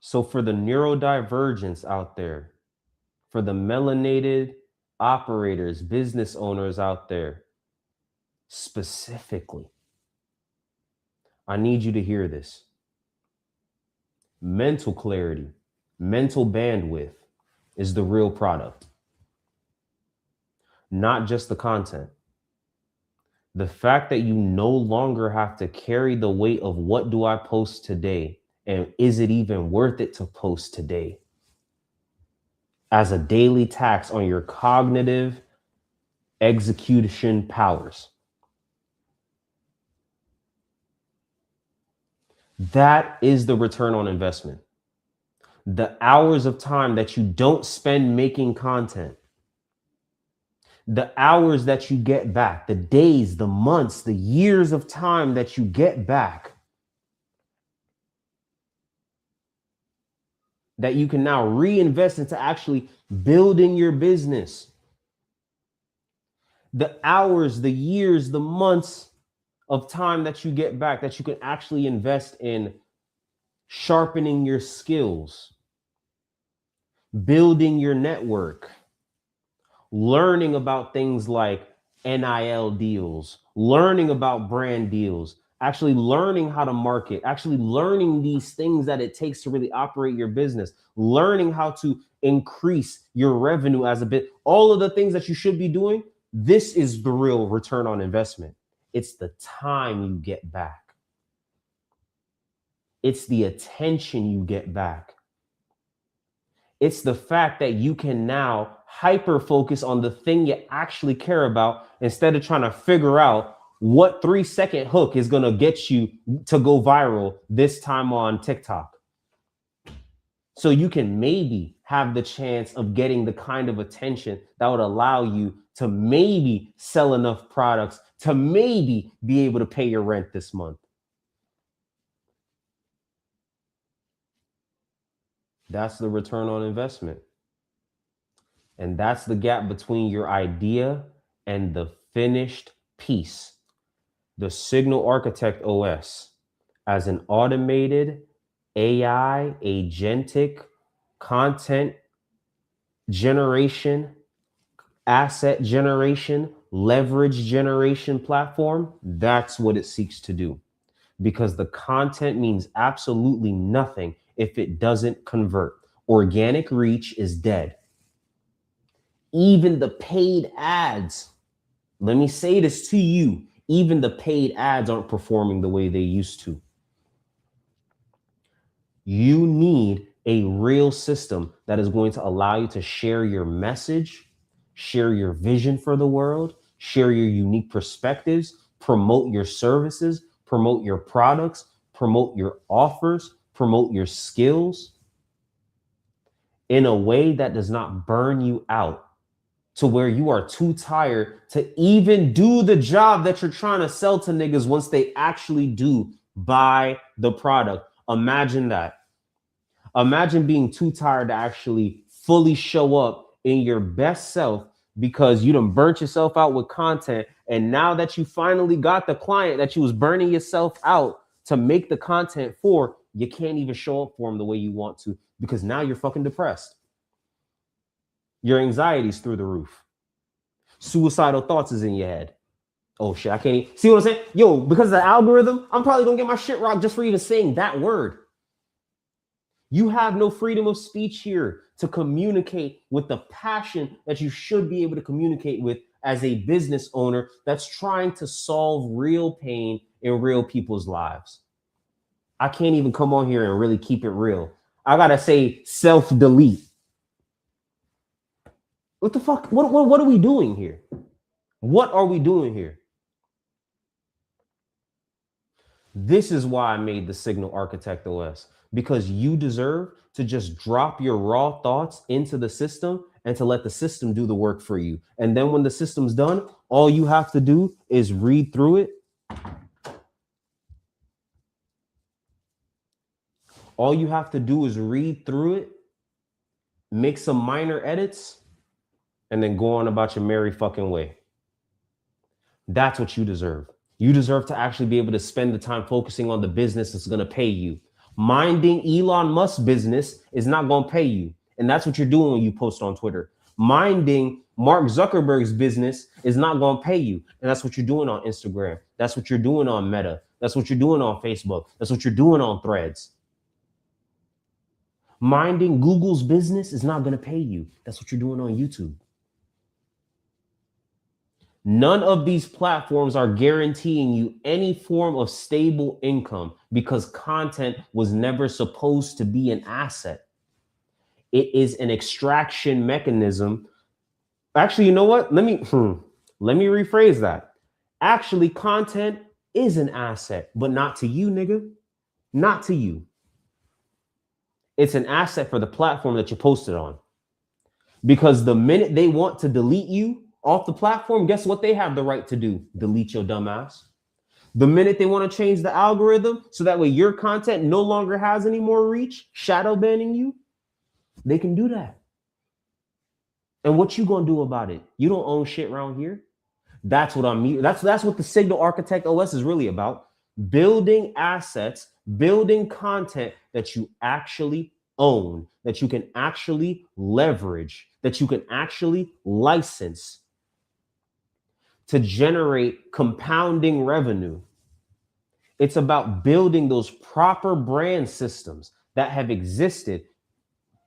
So for the neurodivergents out there, for the melanated operators, business owners out there, specifically, I need you to hear this. Mental clarity, mental bandwidth is the real product, not just the content. The fact that you no longer have to carry the weight of what do I post today and is it even worth it to post today? as a daily tax on your cognitive execution powers. That is the return on investment. The hours of time that you don't spend making content, the hours that you get back, the days, the months, the years of time that you get back, that you can now reinvest into actually building your business. The hours, the years, the months of time that you get back, that you can actually invest in sharpening your skills, building your network, learning about things like NIL deals, learning about brand deals, actually learning how to market, actually learning these things that it takes to really operate your business, learning how to increase your revenue as a bit, all of the things that you should be doing. This is the real return on investment. It's the time you get back. It's the attention you get back. It's the fact that you can now hyper focus on the thing you actually care about instead of trying to figure out what 3-second hook is going to get you to go viral this time on TikTok. So you can maybe have the chance of getting the kind of attention that would allow you to maybe sell enough products to maybe be able to pay your rent this month. That's the return on investment. And that's the gap between your idea and the finished piece. The Signal Architect OS as an automated AI, agentic content generation, asset generation, leverage generation platform, that's what it seeks to do. Because the content means absolutely nothing if it doesn't convert. Organic reach is dead. Even the paid ads, let me say this to you, even the paid ads aren't performing the way they used to. You need a real system that is going to allow you to share your message, share your vision for the world, share your unique perspectives, promote your services, promote your products, promote your offers, promote your skills in a way that does not burn you out to where you are too tired to even do the job that you're trying to sell to niggas once they actually do buy the product. Imagine that. Imagine being too tired to actually fully show up in your best self because you done burnt yourself out with content. And now that you finally got the client that you was burning yourself out to make the content for, you can't even show up for them the way you want to because now you're fucking depressed. Your anxiety's through the roof. Suicidal thoughts is in your head. Oh shit, I can't even see what I'm saying? Yo, because of the algorithm, I'm probably gonna get my shit rocked just for even saying that word. You have no freedom of speech here to communicate with the passion that you should be able to communicate with as a business owner that's trying to solve real pain in real people's lives. I can't even come on here and really keep it real. I gotta say self-delete. What the fuck? What are we doing here? What are we doing here? This is why I made the Signal Architect OS, because you deserve to just drop your raw thoughts into the system and to let the system do the work for you. And then when the system's done, all you have to do is read through it. All you have to do is read through it, make some minor edits, and then go on about your merry fucking way. That's what you deserve. You deserve to actually be able to spend the time focusing on the business that's going to pay you. Minding Elon Musk's business is not going to pay you. And that's what you're doing when you post on Twitter. Minding Mark Zuckerberg's business is not going to pay you. And that's what you're doing on Instagram. That's what you're doing on Meta. That's what you're doing on Facebook. That's what you're doing on Threads. Minding Google's business is not going to pay you. That's what you're doing on YouTube. None of these platforms are guaranteeing you any form of stable income because content was never supposed to be an asset. It is an extraction mechanism. Actually, you know what? Let me rephrase that. Actually, content is an asset, but not to you, nigga. Not to you. It's an asset for the platform that you posted on. Because the minute they want to delete you off the platform, guess what they have the right to do? Delete your dumb ass. The minute they want to change the algorithm so that way your content no longer has any more reach, shadow banning you, they can do that. And what you gonna do about it? You don't own shit around here. That's what I'm. That's what the Signal Architect OS is really about. Building assets, building content that you actually own, that you can actually leverage, that you can actually license to generate compounding revenue. It's about building those proper brand systems that have existed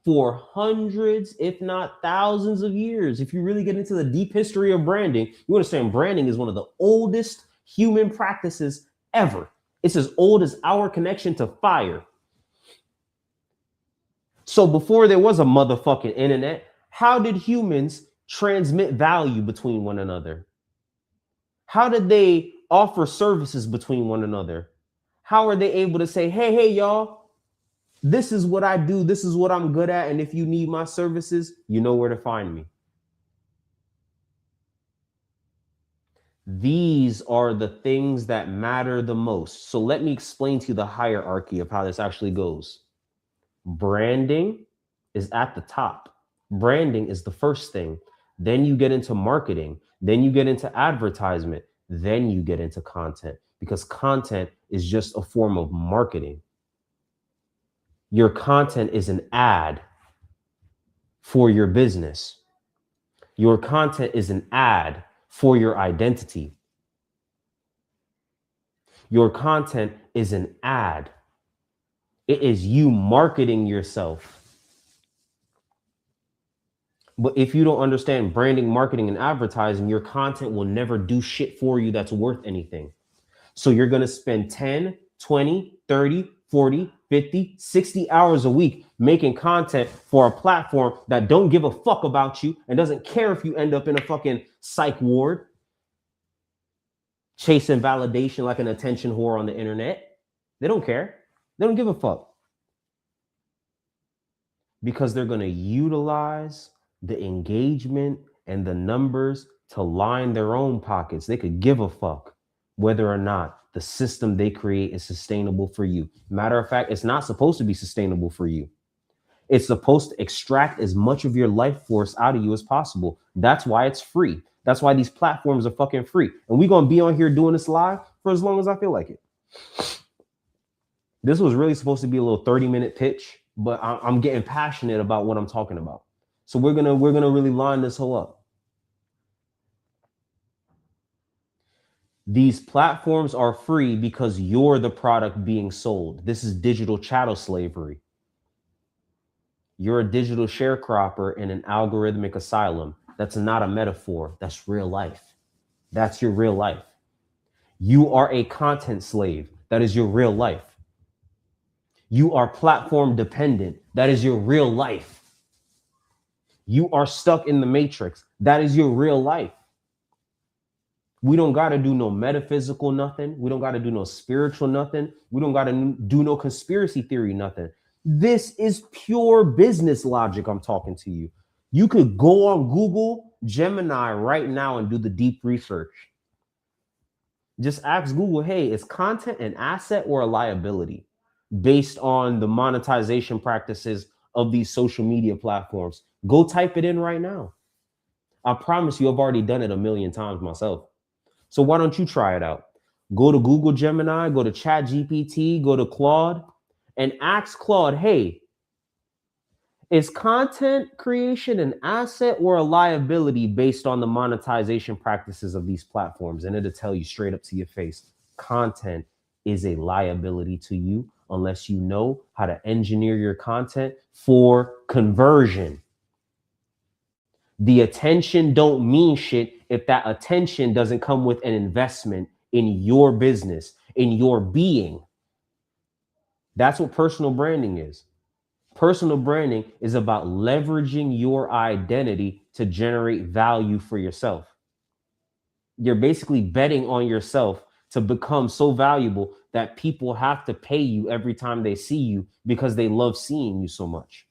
for hundreds, if not thousands of years. If you really get into the deep history of branding, you understand branding is one of the oldest human practices ever. It's as old as our connection to fire. So before there was a motherfucking internet, how did humans transmit value between one another? How did they offer services between one another? How are they able to say, hey, y'all, this is what I do. This is what I'm good at. And if you need my services, you know where to find me. These are the things that matter the most. So let me explain to you the hierarchy of how this actually goes. Branding is at the top. Branding is the first thing. Then you get into marketing. Then you get into advertisement. Then you get into content, because content is just a form of marketing. Your content is an ad for your business. Your content is an ad for your identity. Your content is an ad. It is you marketing yourself. But if you don't understand branding, marketing, and advertising, your content will never do shit for you that's worth anything. So you're going to spend 10, 20, 30, 40, 50, 60 hours a week making content for a platform that don't give a fuck about you and doesn't care if you end up in a fucking psych ward chasing validation like an attention whore on the internet. They don't care. They don't give a fuck. Because they're going to utilize the engagement and the numbers to line their own pockets. They could give a fuck whether or not the system they create is sustainable for you. Matter of fact, it's not supposed to be sustainable for you. It's supposed to extract as much of your life force out of you as possible. That's why it's free. That's why these platforms are fucking free. And we're going to be on here doing this live for as long as I feel like it. This was really supposed to be a little 30-minute pitch, but I'm getting passionate about what I'm talking about. So we're gonna really line this whole up. These platforms are free because you're the product being sold. This is digital chattel slavery. You're a digital sharecropper in an algorithmic asylum. That's not a metaphor. That's real life. That's your real life. You are a content slave. That is your real life. You are platform dependent. That is your real life. You are stuck in the matrix. That is your real life. We don't got to do no metaphysical nothing. We don't got to do no spiritual nothing. We don't got to do no conspiracy theory nothing. This is pure business logic I'm talking to you. You could go on Google Gemini right now and do the deep research. Just ask Google, hey, is content an asset or a liability based on the monetization practices of these social media platforms? Go type it in right now. I promise you, I've already done it a million times myself. So why don't you try it out? Go to Google Gemini, go to ChatGPT, go to Claude, and ask Claude, hey, is content creation an asset or a liability based on the monetization practices of these platforms? And it'll tell you straight up to your face, content is a liability to you unless you know how to engineer your content for conversion. The attention don't mean shit if that attention doesn't come with an investment in your business, in your being. That's what personal branding is. Personal branding is about leveraging your identity to generate value for yourself. You're basically betting on yourself to become so valuable that people have to pay you every time they see you because they love seeing you so much.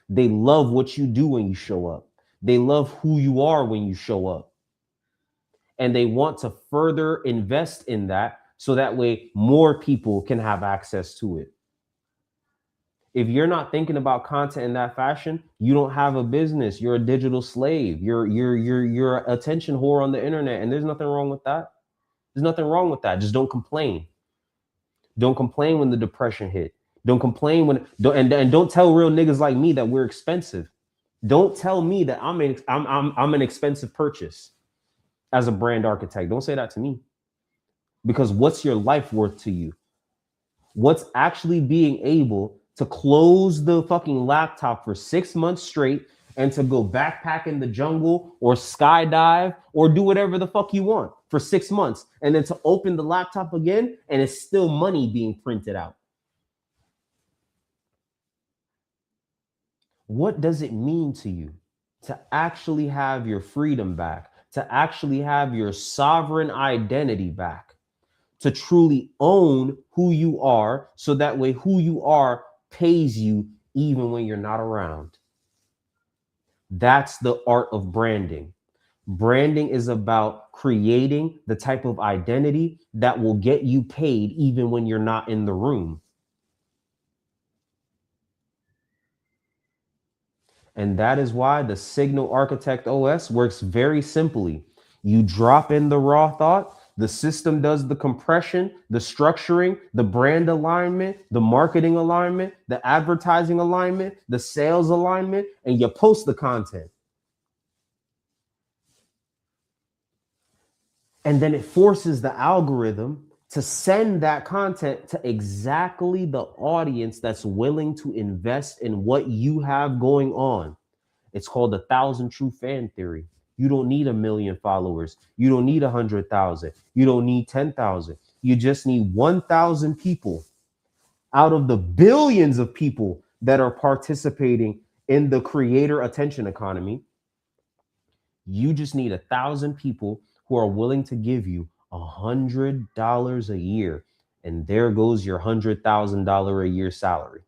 They love what you do when you show up. They love who you are when you show up. And they want to further invest in that so that way more people can have access to it. If you're not thinking about content in that fashion, you don't have a business. You're a digital slave. You're an attention whore on the internet, and there's nothing wrong with that. There's nothing wrong with that. Just don't complain. Don't complain when the depression hit. Don't complain when and don't tell real niggas like me that we're expensive. Don't tell me that I'm an expensive purchase as a brand architect. Don't say that to me. Because what's your life worth to you? What's actually being able to close the fucking laptop for 6 months straight and to go backpack in the jungle or skydive or do whatever the fuck you want for 6 months and then to open the laptop again and it's still money being printed out? What does it mean to you to actually have your freedom back, to actually have your sovereign identity back, to truly own who you are so that way who you are pays you even when you're not around? That's the art of branding. Branding is about creating the type of identity that will get you paid even when you're not in the room. And that is why the Signal Architect OS works very simply. You drop in the raw thought, the system does the compression, the structuring, the brand alignment, the marketing alignment, the advertising alignment, the sales alignment, and you post the content. And then it forces the algorithm to send that content to exactly the audience that's willing to invest in what you have going on. It's called the 1,000 true fan theory. You don't need 1 million followers. You don't need 100,000. You don't need 10,000. You just need 1,000 people out of the billions of people that are participating in the creator attention economy. You just need 1,000 people who are willing to give you $100 a year. And there goes your $100,000 a year salary.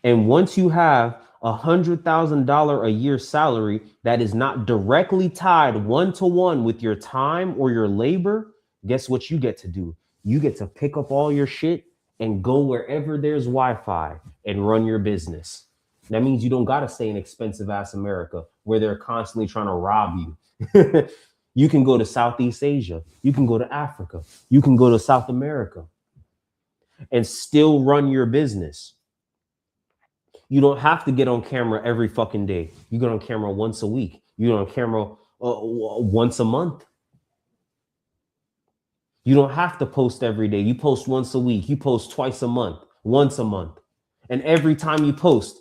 And once you have $100,000 a year salary that is not directly tied one-to-one with your time or your labor, guess what you get to do? You get to pick up all your shit and go wherever there's Wi-Fi and run your business. That means you don't got to stay in expensive ass America where they're constantly trying to rob you. You can go to Southeast Asia. You can go to Africa. You can go to South America and still run your business. You don't have to get on camera every fucking day. You get on camera once a week. You get on camera once a month. You don't have to post every day. You post once a week. You post twice a month, once a month. And every time you post,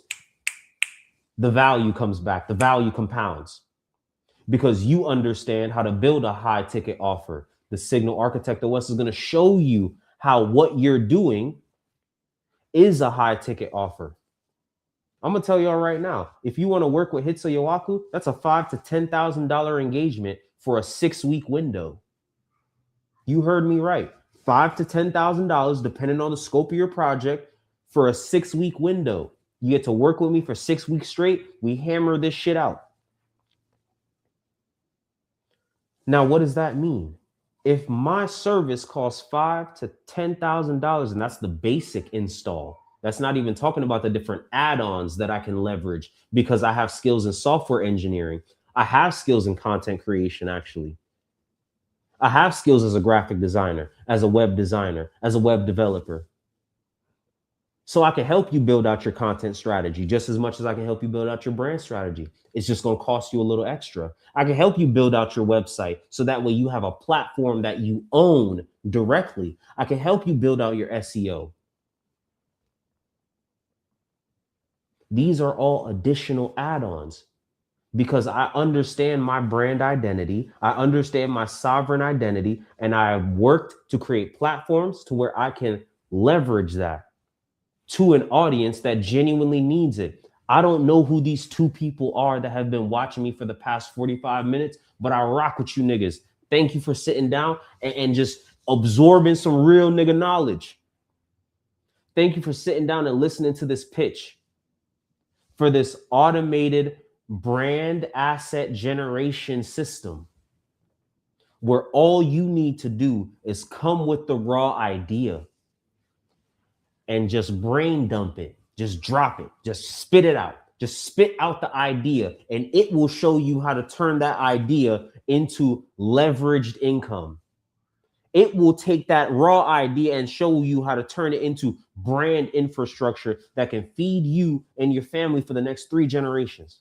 the value comes back. The value compounds because you understand how to build a high ticket offer. The Signal Architect OS is going to show you how what you're doing is a high ticket offer. I'm gonna tell y'all right now, if you want to work with Hitsa Yowaku, that's a $5,000 to $10,000 engagement for a 6-week window. You heard me right. $5,000 to $10,000, depending on the scope of your project, for a 6-week window. You get to work with me for 6 weeks straight. We hammer this shit out. Now, what does that mean? If my service costs $5,000 to $10,000, and that's the basic install, that's not even talking about the different add-ons that I can leverage because I have skills in software engineering. I have skills in content creation, actually. I have skills as a graphic designer, as a web designer, as a web developer. So I can help you build out your content strategy just as much as I can help you build out your brand strategy. It's just going to cost you a little extra. I can help you build out your website so that way you have a platform that you own directly. I can help you build out your SEO. These are all additional add-ons because I understand my brand identity. I understand my sovereign identity, and I have worked to create platforms to where I can leverage that. to an audience that genuinely needs it. I don't know who these two people are that have been watching me for the past 45 minutes, but I rock with you niggas. Thank you for sitting down and just absorbing some real nigga knowledge. Thank you for sitting down and listening to this pitch for this automated brand asset generation system where all you need to do is come with the raw idea and just brain dump it, just drop it, just spit it out, just spit out the idea, and it will show you how to turn that idea into leveraged income. It will take that raw idea and show you how to turn it into brand infrastructure that can feed you and your family for the next 3 generations.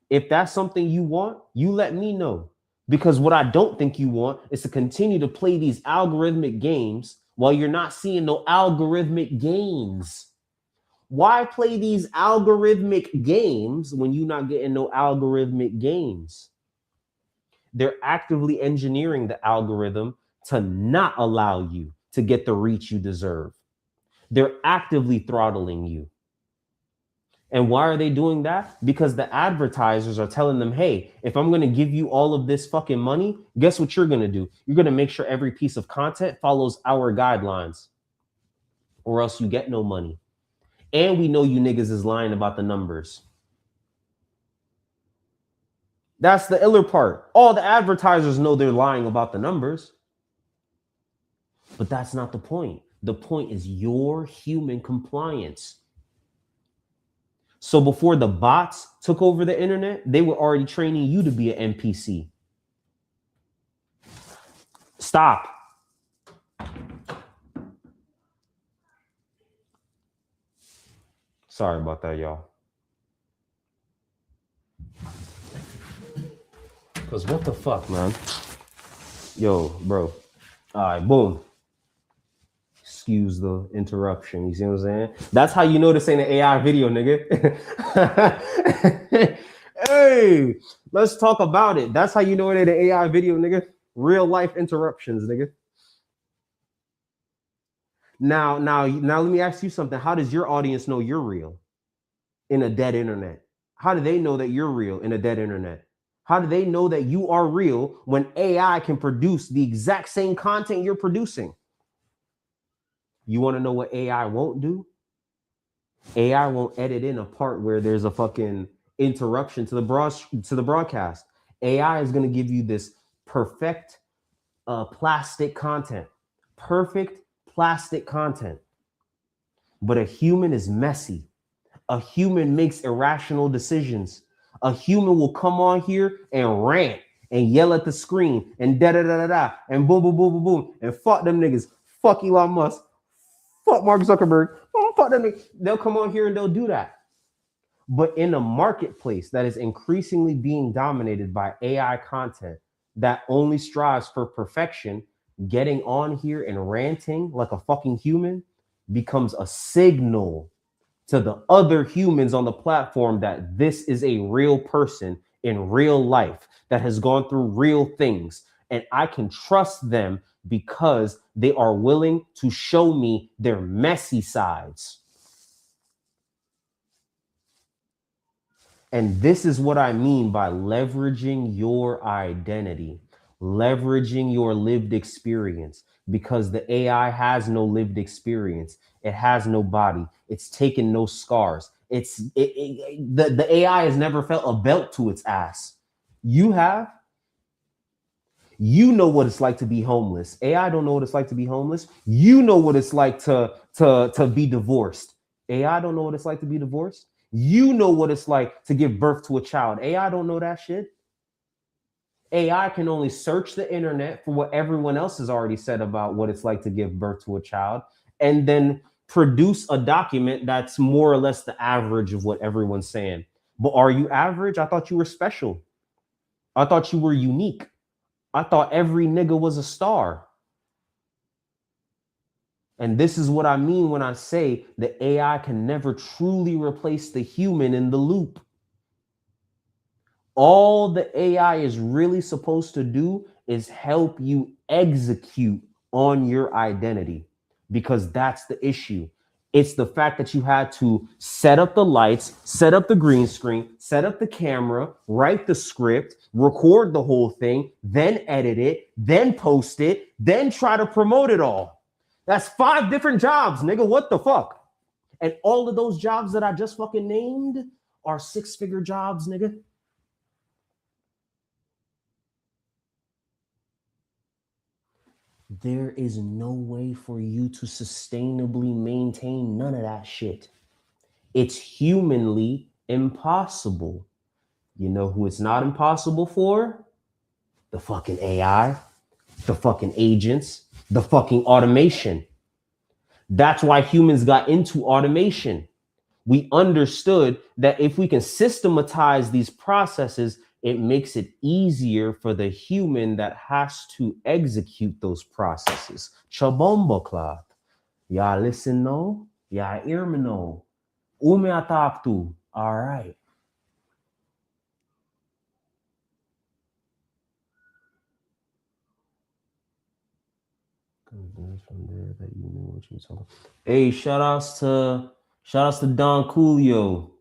If that's something you want, you let me know. Because what I don't think you want is to continue to play these algorithmic games while you're not seeing no algorithmic gains. Why play these algorithmic games when you're not getting no algorithmic gains? They're actively engineering the algorithm to not allow you to get the reach you deserve. They're actively throttling you. And why are they doing that? Because the advertisers are telling them, hey, if I'm going to give you all of this fucking money, guess what you're going to do? You're going to make sure every piece of content follows our guidelines, or else you get no money. And we know you niggas is lying about the numbers. That's the iller part. All the advertisers know they're lying about the numbers. But that's not the point. The point is your human compliance. So before the bots took over the internet, they were already training you to be an NPC. Stop. Sorry about that, y'all. Because what the fuck, man? Yo, bro. All right, boom. Excuse the interruption. You see what I'm saying? That's how you know this ain't an AI video, nigga. Hey, let's talk about it. That's how you know it ain't an AI video, nigga. Real life interruptions, nigga. Now, let me ask you something. How does your audience know you're real in a dead internet? How do they know that you're real in a dead internet? How do they know that you are real when AI can produce the exact same content you're producing? You want to know what AI won't do? AI won't edit in a part where there's a fucking interruption to the broadcast. AI is going to give you this perfect plastic content. Perfect plastic content. But a human is messy. A human makes irrational decisions. A human will come on here and rant and yell at the screen and da-da-da-da-da and boom, boom, boom, boom, boom, and fuck them niggas. Fuck Elon Musk. Fuck Mark Zuckerberg. Oh, fuck them niggas. They'll come on here and they'll do that. But in a marketplace that is increasingly being dominated by AI content that only strives for perfection, getting on here and ranting like a fucking human becomes a signal to the other humans on the platform that this is a real person in real life that has gone through real things. And I can trust them because they are willing to show me their messy sides. And this is what I mean by leveraging your identity, leveraging your lived experience, because the AI has no lived experience. It has no body. It's taken no scars. The AI has never felt a belt to its ass. You have. You know what it's like to be homeless. AI don't know what it's like to be homeless. You know what it's like to be divorced. AI don't know what it's like to be divorced. You know what it's like to give birth to a child. AI don't know that shit. AI can only search the internet for what everyone else has already said about what it's like to give birth to a child, and then produce a document that's more or less the average of what everyone's saying. But are you average? I thought you were special. I thought you were unique. I thought every nigga was a star. And this is what I mean when I say the AI can never truly replace the human in the loop. All the AI is really supposed to do is help you execute on your identity, because that's the issue. It's the fact that you had to set up the lights, set up the green screen, set up the camera, write the script, record the whole thing, then edit it, then post it, then try to promote it all. That's 5 different jobs, nigga. What the fuck? And all of those jobs that I just fucking named are 6-figure jobs, nigga. There is no way for you to sustainably maintain none of that shit. It's humanly impossible. You know who it's not impossible for? The fucking AI, the fucking agents, the fucking automation. That's why humans got into automation. We understood that if we can systematize these processes, it makes it easier for the human that has to execute those processes. Chabomba cloth. Y'all listen, no? Y'all hear me, no? Ume ataptu. All right. From there that you knew what you were talking. Hey, shout outs to Don Coolio.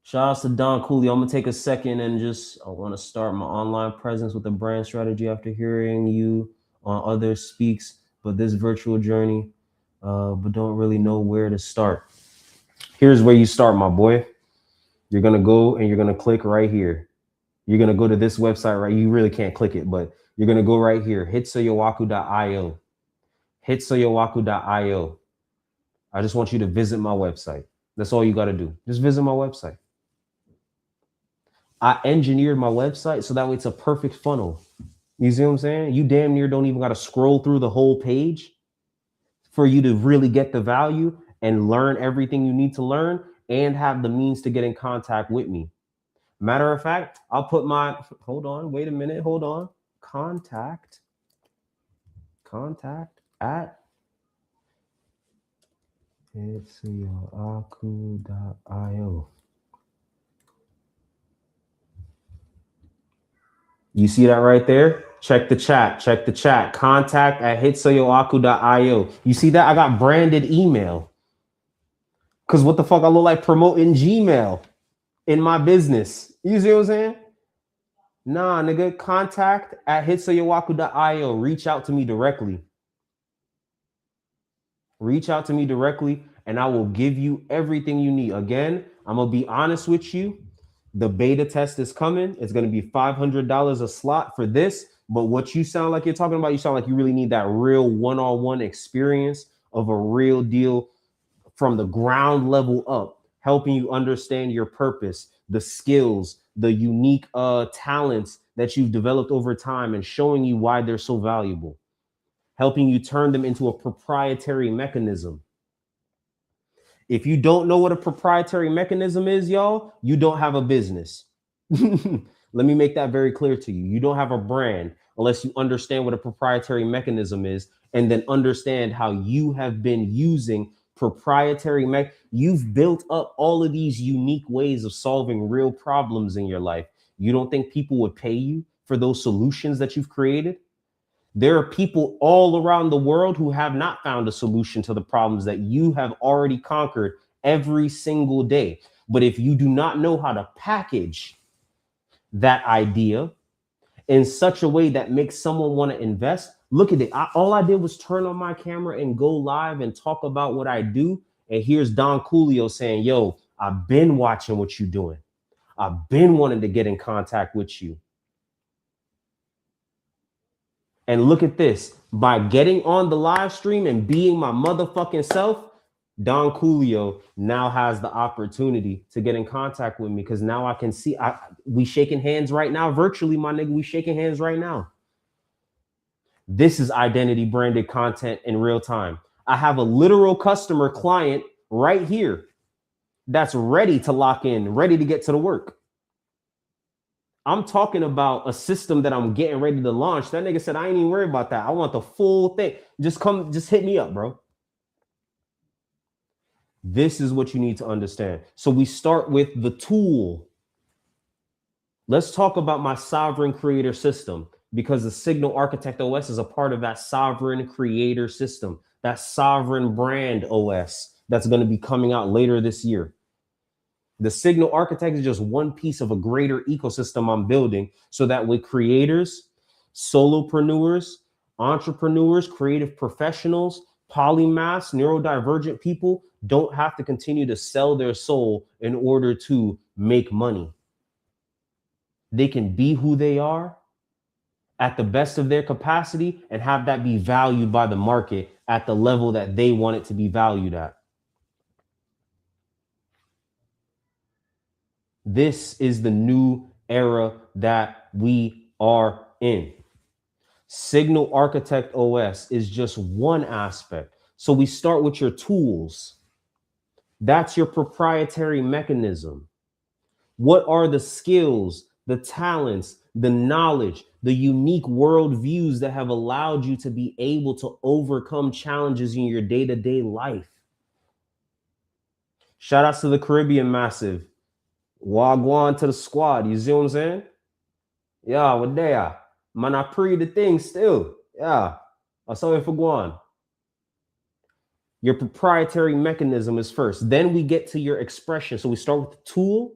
Shout outs to Don Coolio. I'm gonna take a second and I want to start my online presence with a brand strategy after hearing you on other speaks, but this virtual journey, but don't really know where to start. Here's where you start, my boy. You're gonna go and you're gonna click right here. You're gonna go to this website, right? You really can't click it, but you're gonna go right here. Hitsoyowaku.io. Hitsoyowaku.io. I just want you to visit my website. That's all you got to do. Just visit my website. I engineered my website so that way it's a perfect funnel. You see what I'm saying? You damn near don't even got to scroll through the whole page for you to really get the value and learn everything you need to learn and have the means to get in contact with me. Matter of fact, I'll put hold on, wait a minute, hold on. Contact at hitsoyowaku.io. You see that right there? Check the chat. Contact at hitsoyowaku.io. You see that? I got branded email. Because what the fuck I look like promoting Gmail in my business. You see what I'm saying? Nah, nigga. Contact at hitsoyowaku.io. Reach out to me directly. And I will give you everything you need. Again, I'm going to be honest with you. The beta test is coming. It's going to be $500 a slot for this. But what you sound like you're talking about, you sound like you really need that real one-on-one experience of a real deal from the ground level up, helping you understand your purpose, the skills, the unique talents that you've developed over time and showing you why they're so valuable, helping you turn them into a proprietary mechanism. If you don't know what a proprietary mechanism is, y'all, you don't have a business. Let me make that very clear to you. You don't have a brand unless you understand what a proprietary mechanism is and then understand how you have been using proprietary you've built up all of these unique ways of solving real problems in your life. You don't think people would pay you for those solutions that you've created? There are people all around the world who have not found a solution to the problems that you have already conquered every single day. But if you do not know how to package that idea in such a way that makes someone want to invest, look at it. All I did was turn on my camera and go live and talk about what I do. And here's Don Coolio saying, yo, I've been watching what you're doing. I've been wanting to get in contact with you. And look at this. By getting on the live stream and being my motherfucking self, Don Coolio now has the opportunity to get in contact with me because now I can see we shaking hands right now virtually, my nigga. We shaking hands right now. This is identity branded content in real time. I have a literal customer client right here that's ready to lock in, ready to get to the work. I'm talking about a system that I'm getting ready to launch. That nigga said, I ain't even worried about that. I want the full thing. Just hit me up, bro. This is what you need to understand. So we start with the tool. Let's talk about my sovereign creator system. because the Signal Architect OS is a part of that sovereign creator system, that sovereign brand OS that's going to be coming out later this year. The Signal Architect is just one piece of a greater ecosystem I'm building so that with creators, solopreneurs, entrepreneurs, creative professionals, polymaths, neurodivergent people don't have to continue to sell their soul in order to make money. They can be who they are at the best of their capacity and have that be valued by the market at the level that they want it to be valued at. This is the new era that we are in. Signal Architect OS is just one aspect. So we start with your tools. That's your proprietary mechanism. What are the skills, the talents, the knowledge, the unique worldviews that have allowed you to be able to overcome challenges in your day-to-day life? Shout outs to the Caribbean Massive. Wagwan to the squad. You see what I'm saying? Yeah, what they are. Man, I pre the thing still. Yeah. I saw it for Guan. Your proprietary mechanism is first. Then we get to your expression. So we start with the tool.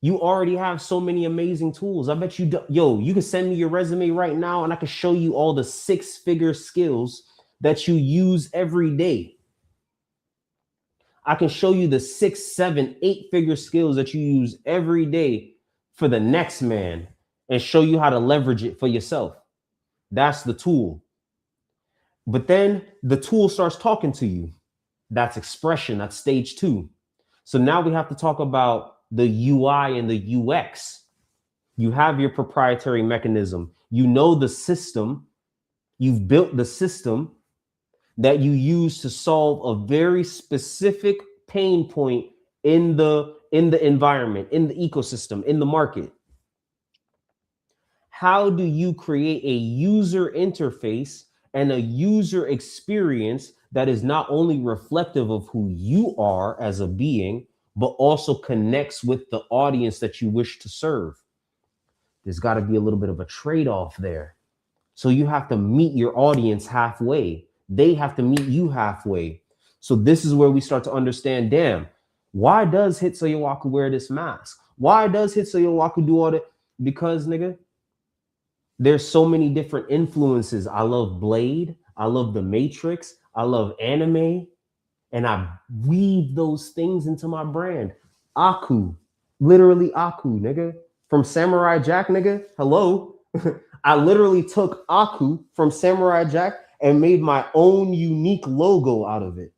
You already have so many amazing tools. I bet you do. Yo, you can send me your resume right now and I can show you all the 6-figure skills that you use every day. I can show you the 6, 7, 8-figure skills that you use every day for the next man and show you how to leverage it for yourself. That's the tool. But then the tool starts talking to you. That's expression. That's stage 2. So now we have to talk about the UI and the UX. You have your proprietary mechanism. You know the system. You've built the system that you use to solve a very specific pain point in the environment, in the ecosystem, in the market. How do you create a user interface and a user experience that is not only reflective of who you are as a being, but also connects with the audience that you wish to serve? There's got to be a little bit of a trade-off there. So you have to meet your audience halfway. They have to meet you halfway. So this is where we start to understand, damn, why does Hitsuyawaku wear this mask? Why does Hitsuyawaku do all that? Because, nigga, there's so many different influences. I love Blade. I love The Matrix. I love anime. And I weave those things into my brand. Aku, literally Aku, nigga. From Samurai Jack, nigga. Hello. I literally took Aku from Samurai Jack and made my own unique logo out of it.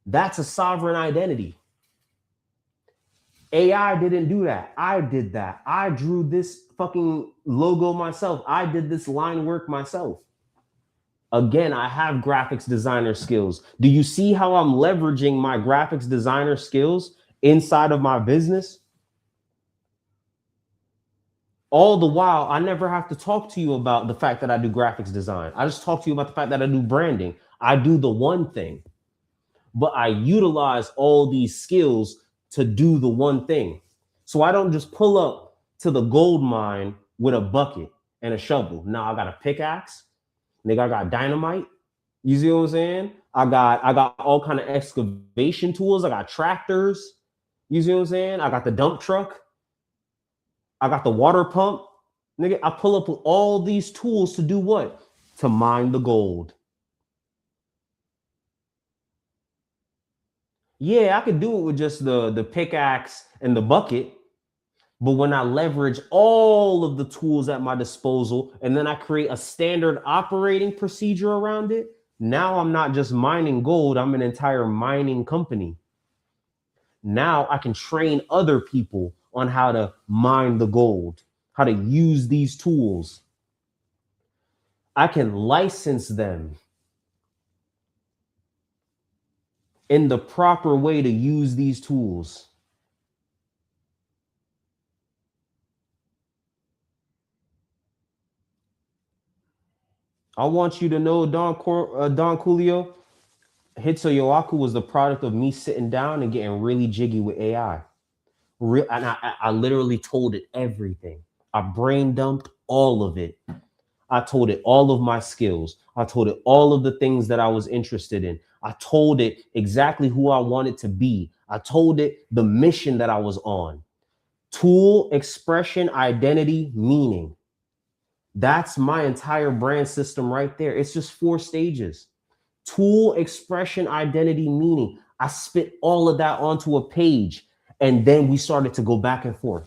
That's a sovereign identity. AI didn't do that. I did that. I drew this fucking logo myself. I did this line work myself. Again, I have graphics designer skills. Do you see how I'm leveraging my graphics designer skills inside of my business? All the while, I never have to talk to you about the fact that I do graphics design. I just talk to you about the fact that I do branding. I do the one thing, but I utilize all these skills to do the one thing. So I don't just pull up to the gold mine with a bucket and a shovel. Now I got a pickaxe. Nigga, I got dynamite. You see what I'm saying? I got all kind of excavation tools. I got tractors. You see what I'm saying? I got the dump truck. I got the water pump. Nigga, I pull up with all these tools to do what? To mine the gold. Yeah, I could do it with just the pickaxe and the bucket. But when I leverage all of the tools at my disposal and then I create a standard operating procedure around it, now I'm not just mining gold, I'm an entire mining company. Now I can train other people on how to mine the gold, how to use these tools. I can license them in the proper way to use these tools. I want you to know, Don Coolio, Hitsuyawaku was the product of me sitting down and getting really jiggy with AI. And I literally told it everything. I brain dumped all of it. I told it all of my skills. I told it all of the things that I was interested in. I told it exactly who I wanted to be. I told it the mission that I was on. Tool, expression, identity, meaning. That's my entire brand system right there. It's just 4 stages. Tool, expression, identity, meaning. I spit all of that onto a page, and then we started to go back and forth.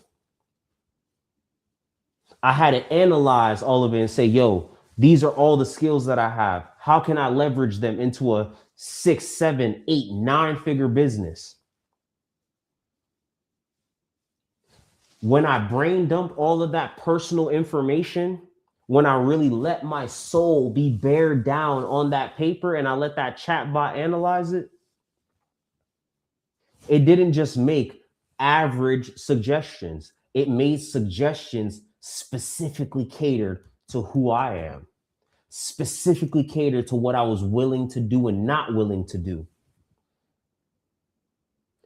I had to analyze all of it and say, yo, these are all the skills that I have. How can I leverage them into a 6, 7, 8, 9-figure business? When I brain dump all of that personal information, when I really let my soul be bared down on that paper and I let that chatbot analyze it, it didn't just make average suggestions. It made suggestions specifically catered to who I am, specifically catered to what I was willing to do and not willing to do.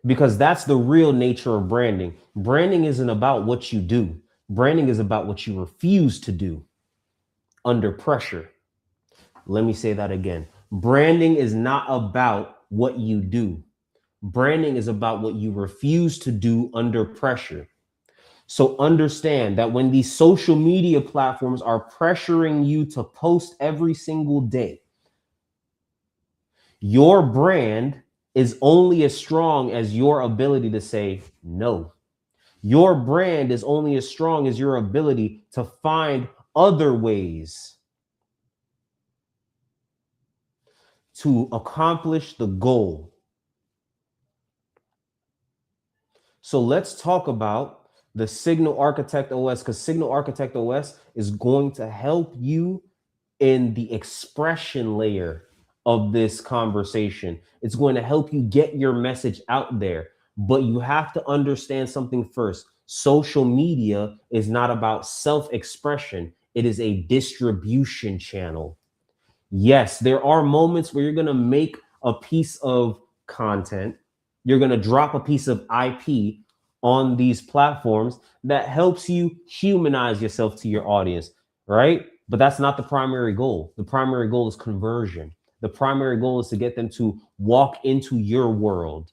Because that's the real nature of branding. Branding isn't about what you do. Branding is about what you refuse to do under pressure. Let me say that again. Branding is not about what you do. Branding is about what you refuse to do under pressure. So understand that when these social media platforms are pressuring you to post every single day, your brand is only as strong as your ability to say no. Your brand is only as strong as your ability to find other ways to accomplish the goal. So let's talk about the Signal Architect OS, because Signal Architect OS is going to help you in the expression layer of this conversation. It's going to help you get your message out there, but you have to understand something first. Social media is not about self-expression. It is a distribution channel. Yes, there are moments where you're going to make a piece of content. You're going to drop a piece of IP on these platforms that helps you humanize yourself to your audience, right? But that's not the primary goal. The primary goal is conversion. The primary goal is to get them to walk into your world.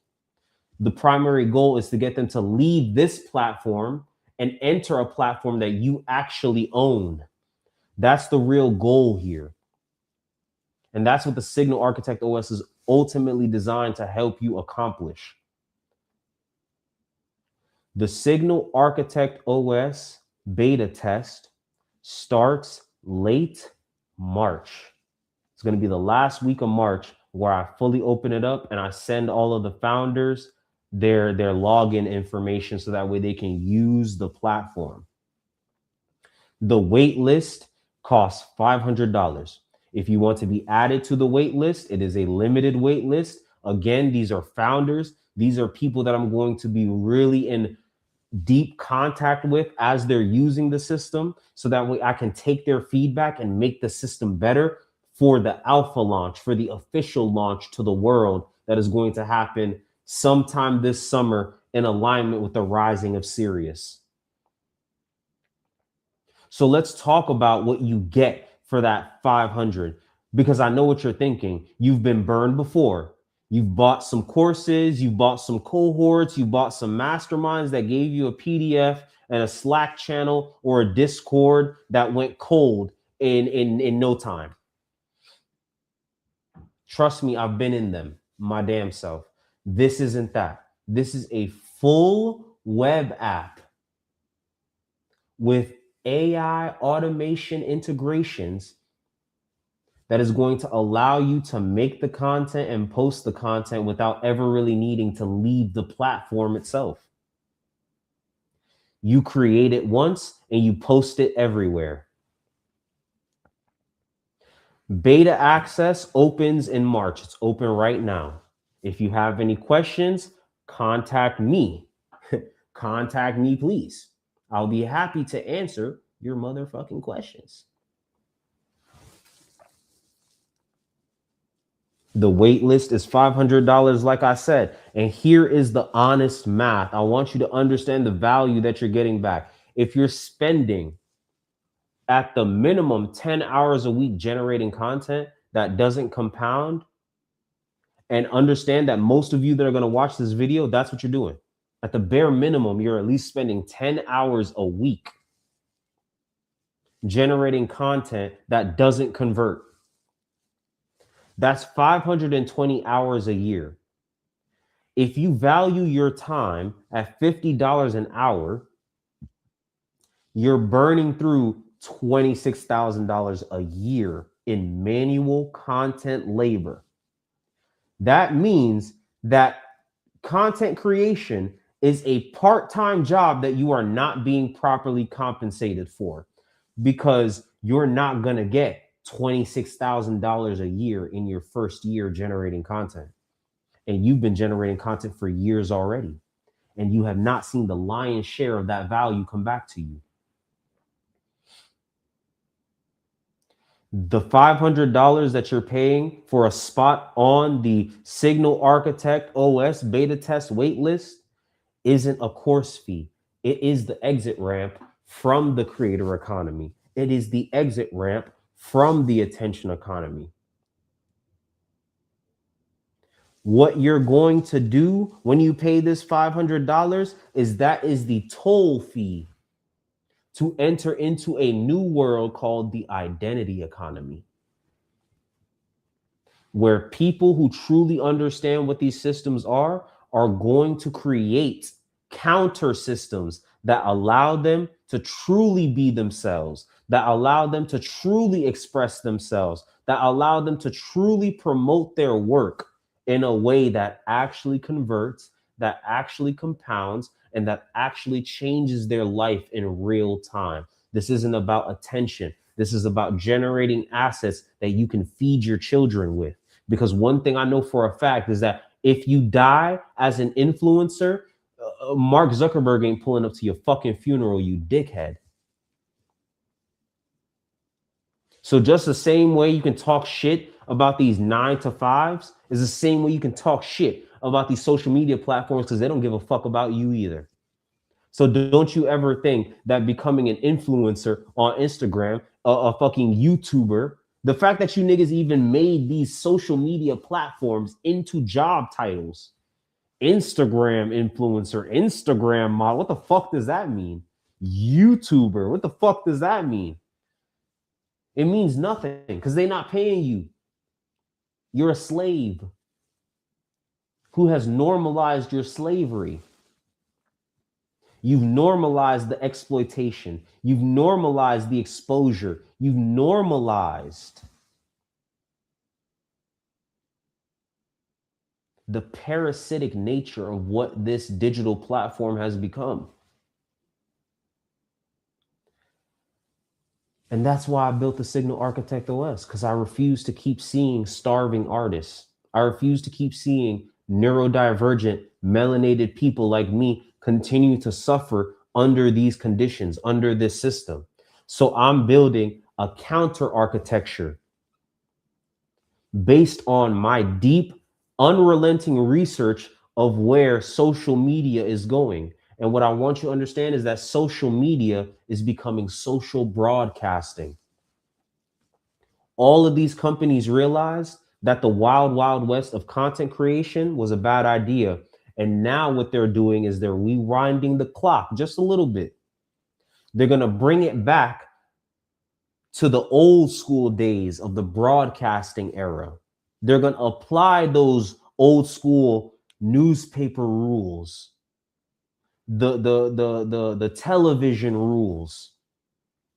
The primary goal is to get them to leave this platform and enter a platform that you actually own. That's the real goal here. And that's what the Signal Architect OS is ultimately designed to help you accomplish. The Signal Architect OS beta test starts late March. It's going to be the last week of March where I fully open it up and I send all of the founders their login information so that way they can use the platform. The wait list costs $500. If you want to be added to the wait list, it is a limited wait list. Again, these are founders. These are people that I'm going to be really in deep contact with as they're using the system, so that way I can take their feedback and make the system better for the alpha launch, for the official launch to the world that is going to happen sometime this summer in alignment with the rising of Sirius. So let's talk about what you get for that 500, because I know what you're thinking. You've been burned before. You've bought some courses, you've bought some cohorts, you bought some masterminds that gave you a PDF and a Slack channel or a Discord that went cold in no time. Trust me, I've been in them, my damn self. This isn't that. This is a full web app with AI automation integrations that is going to allow you to make the content and post the content without ever really needing to leave the platform itself. You create it once and you post it everywhere. Beta access opens in March. It's open right now. If you have any questions, contact me. Contact me, please. I'll be happy to answer your motherfucking questions. The wait list is $500, like I said. And here is the honest math. I want you to understand the value that you're getting back. if you're spending at the minimum 10 hours a week generating content that doesn't compound, and understand that most of you that are going to watch this video, that's what you're doing. At the bare minimum, you're at least spending 10 hours a week generating content that doesn't convert. That's 520 hours a year. If you value your time at $50 an hour, you're burning through $26,000 a year in manual content labor. That means that content creation is a part-time job that you are not being properly compensated for, because you're not going to get $26,000 a year in your first year generating content. And you've been generating content for years already, and you have not seen the lion's share of that value come back to you. The $500 that you're paying for a spot on the Signal Architect OS beta test waitlist isn't a course fee. It is the exit ramp from the creator economy. It is the exit ramp from the attention economy. What you're going to do when you pay this $500 is that is the toll fee to enter into a new world called the identity economy, where people who truly understand what these systems are going to create counter systems that allow them to truly be themselves, that allow them to truly express themselves, that allow them to truly promote their work in a way that actually converts, that actually compounds, and that actually changes their life in real time. This isn't about attention. This is about generating assets that you can feed your children with. Because one thing I know for a fact is that if you die as an influencer, Mark Zuckerberg ain't pulling up to your fucking funeral, you dickhead. So just the same way you can talk shit about these 9-to-5s is the same way you can talk shit about these social media platforms, because they don't give a fuck about you either. So don't you ever think that becoming an influencer on Instagram, a fucking YouTuber, the fact that you niggas even made these social media platforms into job titles, Instagram influencer, Instagram model, what the fuck does that mean? YouTuber, what the fuck does that mean? It means nothing, because they're not paying you. You're a slave who has normalized your slavery. You've normalized the exploitation. You've normalized the exposure. You've normalized the parasitic nature of what this digital platform has become. And that's why I built the Signal Architect OS, because I refuse to keep seeing starving artists. I refuse to keep seeing neurodivergent, melanated people like me continue to suffer under these conditions, under this system. So I'm building a counter architecture based on my deep, unrelenting research of where social media is going. And what I want you to understand is that social media is becoming social broadcasting. All of these companies realized that the wild, wild west of content creation was a bad idea. And now what they're doing is they're rewinding the clock just a little bit. They're going to bring it back to the old school days of the broadcasting era. They're going to apply those old school newspaper rules, the television rules,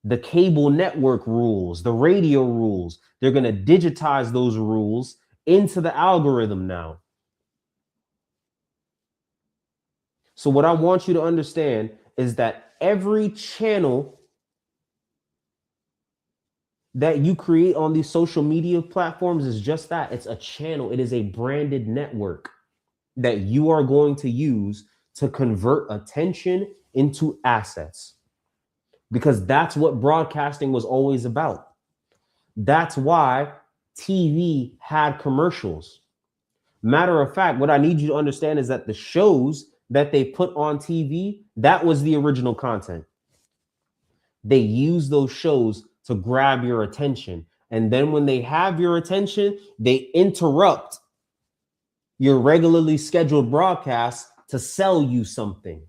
the cable network rules, the radio rules. They're going to digitize those rules into the algorithm now. So what I want you to understand is that every channel that you create on these social media platforms is just that. It's a channel. It is a branded network that you are going to use to convert attention into assets, because that's what broadcasting was always about. That's why TV had commercials. Matter of fact, what I need you to understand is that the shows that they put on TV, that was the original content. They use those shows to grab your attention. And then when they have your attention, they interrupt your regularly scheduled broadcasts to sell you something.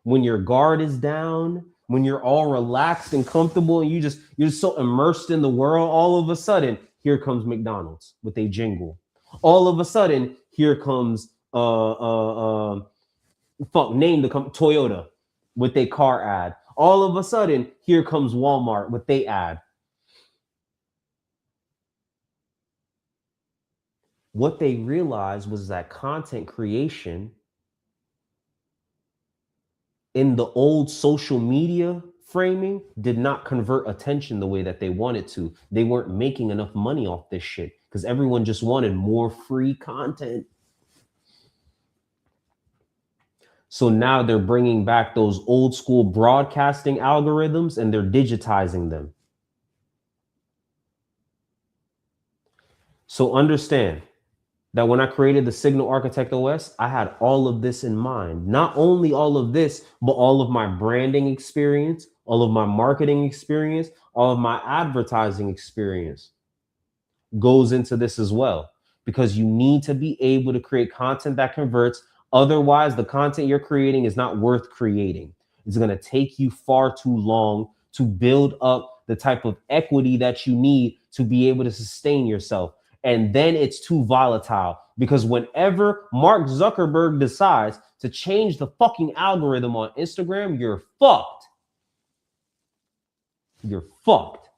When your guard is down, when you're all relaxed and comfortable and you're so immersed in the world, all of a sudden, here comes McDonald's with a jingle. All of a sudden, here comes Toyota with a car ad. All of a sudden, here comes Walmart with their ad. What they realized was that content creation in the old social media framing did not convert attention the way that they wanted to. They weren't making enough money off this shit because everyone just wanted more free content. So now they're bringing back those old school broadcasting algorithms and they're digitizing them. So understand that when I created the Signal Architect OS, I had all of this in mind. Not only all of this, but all of my branding experience, all of my marketing experience, all of my advertising experience goes into this as well, because you need to be able to create content that converts. Otherwise, the content you're creating is not worth creating. It's going to take you far too long to build up the type of equity that you need to be able to sustain yourself. And then it's too volatile, because whenever Mark Zuckerberg decides to change the fucking algorithm on Instagram, you're fucked. You're fucked.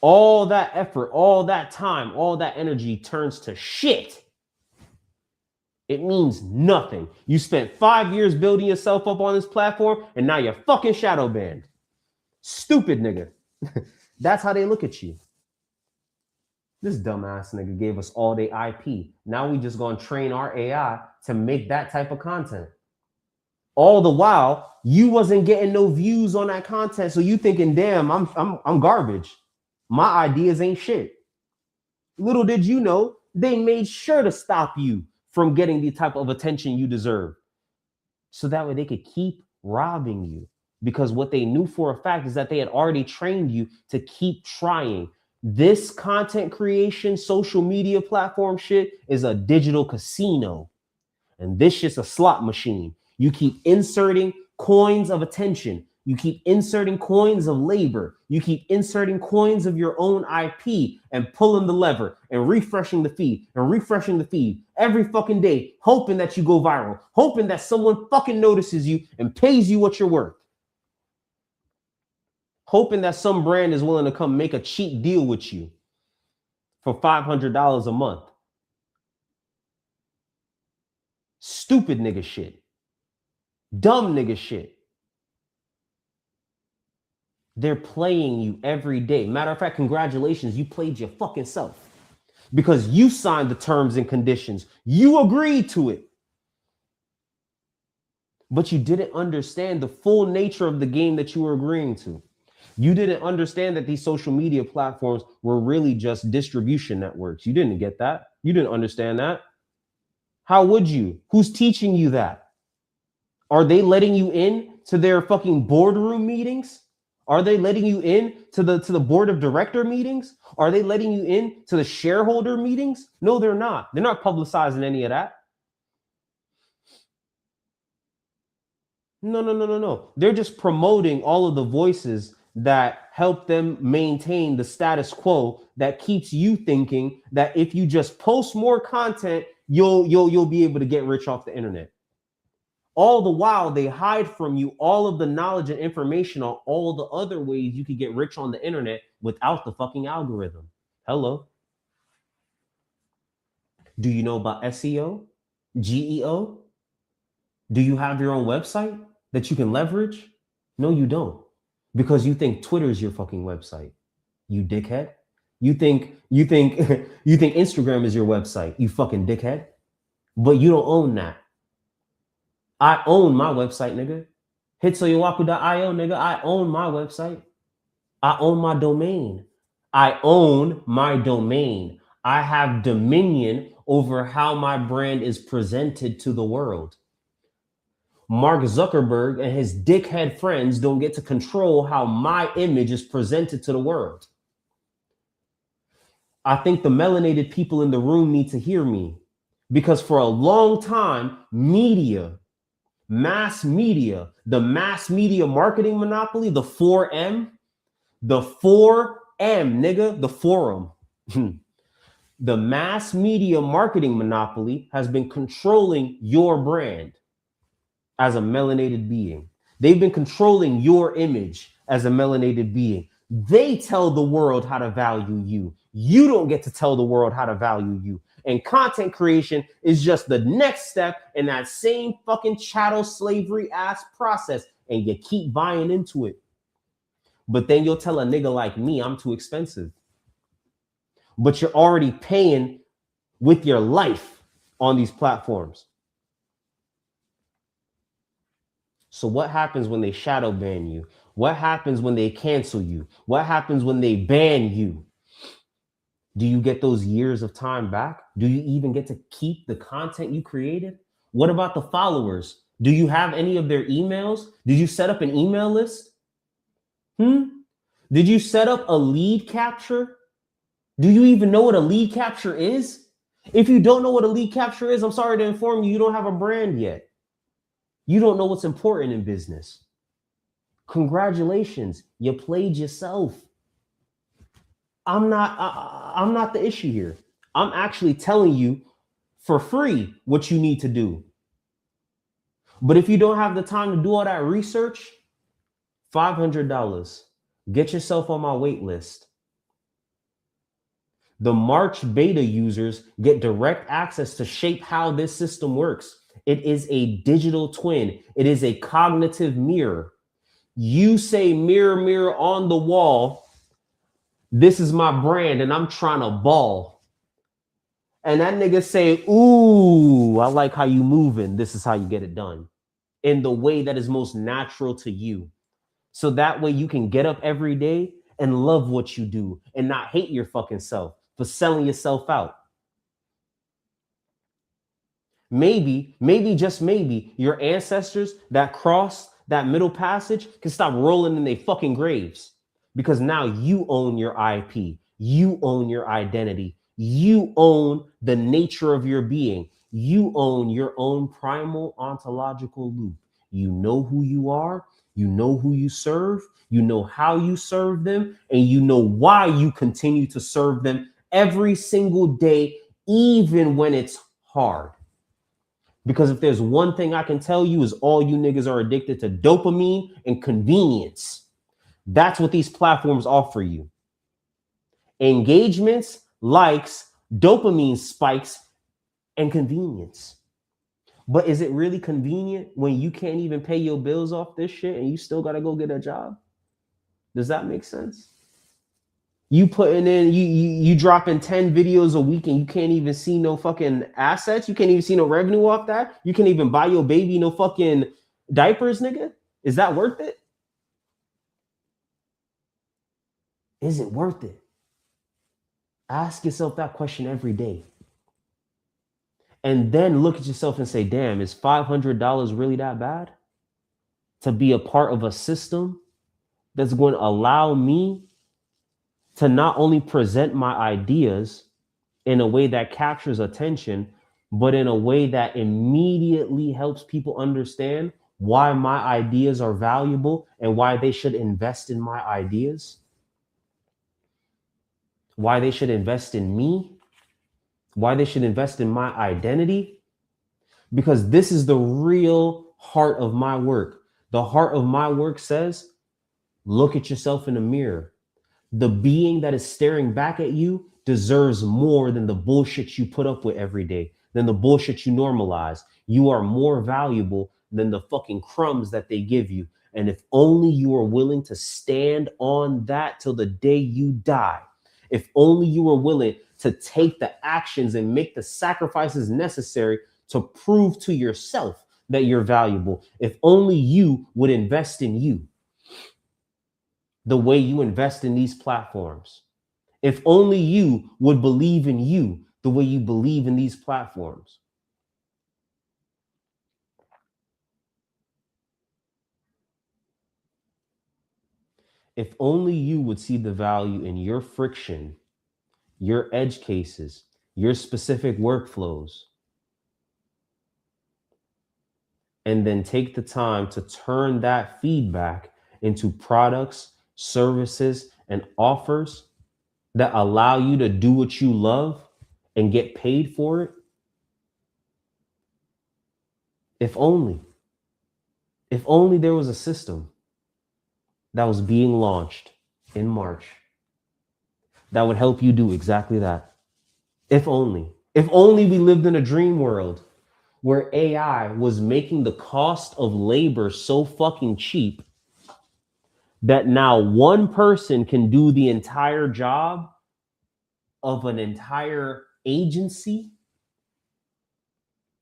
All that effort, all that time, all that energy turns to shit. It means nothing. You spent 5 years building yourself up on this platform, and now you're fucking shadow banned. Stupid nigga. That's how they look at you. This dumbass nigga gave us all day IP. Now we just gonna train our AI to make that type of content. All the while, you wasn't getting no views on that content, so you thinking, damn, I'm garbage. My ideas ain't shit. Little did you know, they made sure to stop you from getting the type of attention you deserve, so that way they could keep robbing you. Because what they knew for a fact is that they had already trained you to keep trying. This content creation, social media platform shit is a digital casino. And this shit's a slot machine. You keep inserting coins of attention. You keep inserting coins of labor. You keep inserting coins of your own IP and pulling the lever and refreshing the feed every fucking day, hoping that you go viral, hoping that someone fucking notices you and pays you what you're worth. Hoping that some brand is willing to come make a cheap deal with you for $500 a month. Stupid nigga shit. Dumb nigga shit. They're playing you every day. Matter of fact, congratulations, you played your fucking self. Because you signed the terms and conditions. You agreed to it. But you didn't understand the full nature of the game that you were agreeing to. You didn't understand that these social media platforms were really just distribution networks. You didn't get that. You didn't understand that. How would you? Who's teaching you that? Are they letting you in to their fucking boardroom meetings? Are they letting you in to the board of director meetings? Are they letting you in to the shareholder meetings? No, they're not. They're not publicizing any of that. No. They're just promoting all of the voices that help them maintain the status quo that keeps you thinking that if you just post more content, you'll be able to get rich off the internet. All the while, they hide from you all of the knowledge and information on all the other ways you could get rich on the internet without the fucking algorithm. Hello. Do you know about SEO? GEO? Do you have your own website that you can leverage? No, you don't. Because you think Twitter is your fucking website. You dickhead. You think Instagram is your website. You fucking dickhead. But you don't own that. I own my website, nigga. Hitsoyowaku.io, nigga. I own my website. I own my domain. I own my domain. I have dominion over how my brand is presented to the world. Mark Zuckerberg and his dickhead friends don't get to control how my image is presented to the world. I think the melanated people in the room need to hear me, because for a long time, media, mass media, the mass media marketing monopoly, the 4M, nigga, the forum. The mass media marketing monopoly has been controlling your brand as a melanated being. They've been controlling your image as a melanated being. They tell the world how to value you. You don't get to tell the world how to value you. And content creation is just the next step in that same fucking chattel slavery ass process. And you keep buying into it. But then you'll tell a nigga like me, I'm too expensive. But you're already paying with your life on these platforms. So what happens when they shadow ban you? What happens when they cancel you? What happens when they ban you? Do you get those years of time back? Do you even get to keep the content you created? What about the followers? Do you have any of their emails? Did you set up an email list? Did you set up a lead capture? Do you even know what a lead capture is? If you don't know what a lead capture is, I'm sorry to inform you, you don't have a brand yet. You don't know what's important in business. Congratulations, you played yourself. I'm not the issue here. I'm actually telling you for free what you need to do. But if you don't have the time to do all that research, $500. Get yourself on my wait list. The March beta users get direct access to shape how this system works. It is a digital twin. It is a cognitive mirror. You say, mirror, mirror on the wall, this is my brand and I'm trying to ball. And that nigga say, ooh, I like how you moving. This is how you get it done in the way that is most natural to you. So that way you can get up every day and love what you do and not hate your fucking self for selling yourself out. Maybe, just maybe, your ancestors that crossed that middle passage can stop rolling in their fucking graves, because now you own your IP. You own your identity. You own the nature of your being. You own your own primal ontological loop. You know who you are. You know who you serve. You know how you serve them. And you know why you continue to serve them every single day, even when it's hard. Because if there's one thing I can tell you is all you niggas are addicted to dopamine and convenience. That's what these platforms offer you. Engagements, likes, dopamine spikes, and convenience. But is it really convenient when you can't even pay your bills off this shit and you still got to go get a job? Does that make sense? You putting in, you dropping 10 videos a week and you can't even see no fucking assets. You can't even see no revenue off that. You can't even buy your baby no fucking diapers, nigga. Is that worth it? Is it worth it? Ask yourself that question every day. And then look at yourself and say, damn, is $500 really that bad? To be a part of a system that's going to allow me to not only present my ideas in a way that captures attention, but in a way that immediately helps people understand why my ideas are valuable and why they should invest in my ideas, why they should invest in me, why they should invest in my identity. Because this is the real heart of my work. The heart of my work says, look at yourself in the mirror. The being that is staring back at you deserves more than the bullshit you put up with every day, than the bullshit you normalize. You are more valuable than the fucking crumbs that they give you. And if only you are willing to stand on that till the day you die, if only you are willing to take the actions and make the sacrifices necessary to prove to yourself that you're valuable, if only you would invest in you the way you invest in these platforms. If only you would believe in you the way you believe in these platforms. If only you would see the value in your friction, your edge cases, your specific workflows, and then take the time to turn that feedback into products, services, and offers that allow you to do what you love and get paid for it. If only, if only there was a system that was being launched in March that would help you do exactly that. If only we lived in a dream world where AI was making the cost of labor so fucking cheap that now one person can do the entire job of an entire agency.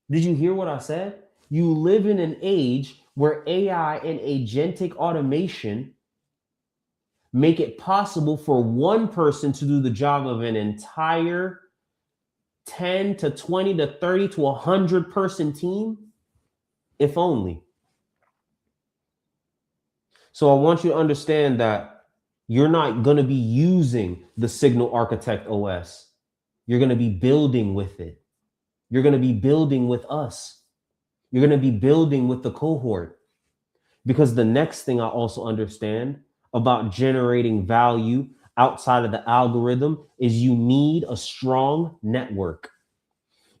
Did you hear what I said? You live in an age where AI and agentic automation make it possible for one person to do the job of an entire 10 to 20 to 30 to 100 person team. If only. So I want you to understand that you're not going to be using the Signal Architect OS. You're going to be building with it. You're going to be building with us. You're going to be building with the cohort. Because the next thing I also understand about generating value outside of the algorithm is you need a strong network.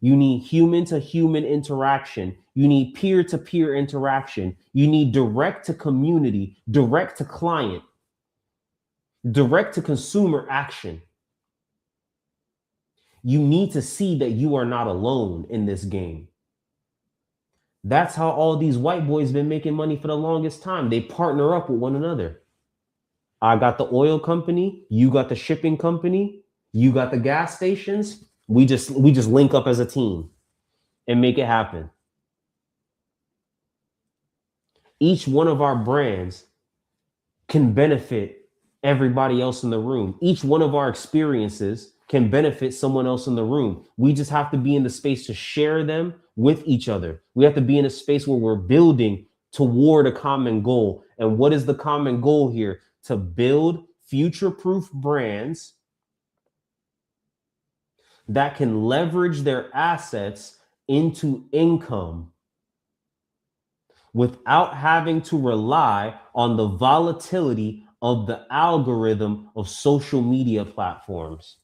You need human to human interaction. You need peer to peer interaction. You need direct to community, direct to client, direct to consumer action. You need to see that you are not alone in this game. That's how all these white boys been making money for the longest time. They partner up with one another. I got the oil company, you got the shipping company, you got the gas stations. We just link up as a team and make it happen. Each one of our brands can benefit everybody else in the room. Each one of our experiences can benefit someone else in the room. We just have to be in the space to share them with each other. We have to be in a space where we're building toward a common goal. And what is the common goal here? To build future-proof brands that can leverage their assets into income without having to rely on the volatility of the algorithm of social media platforms.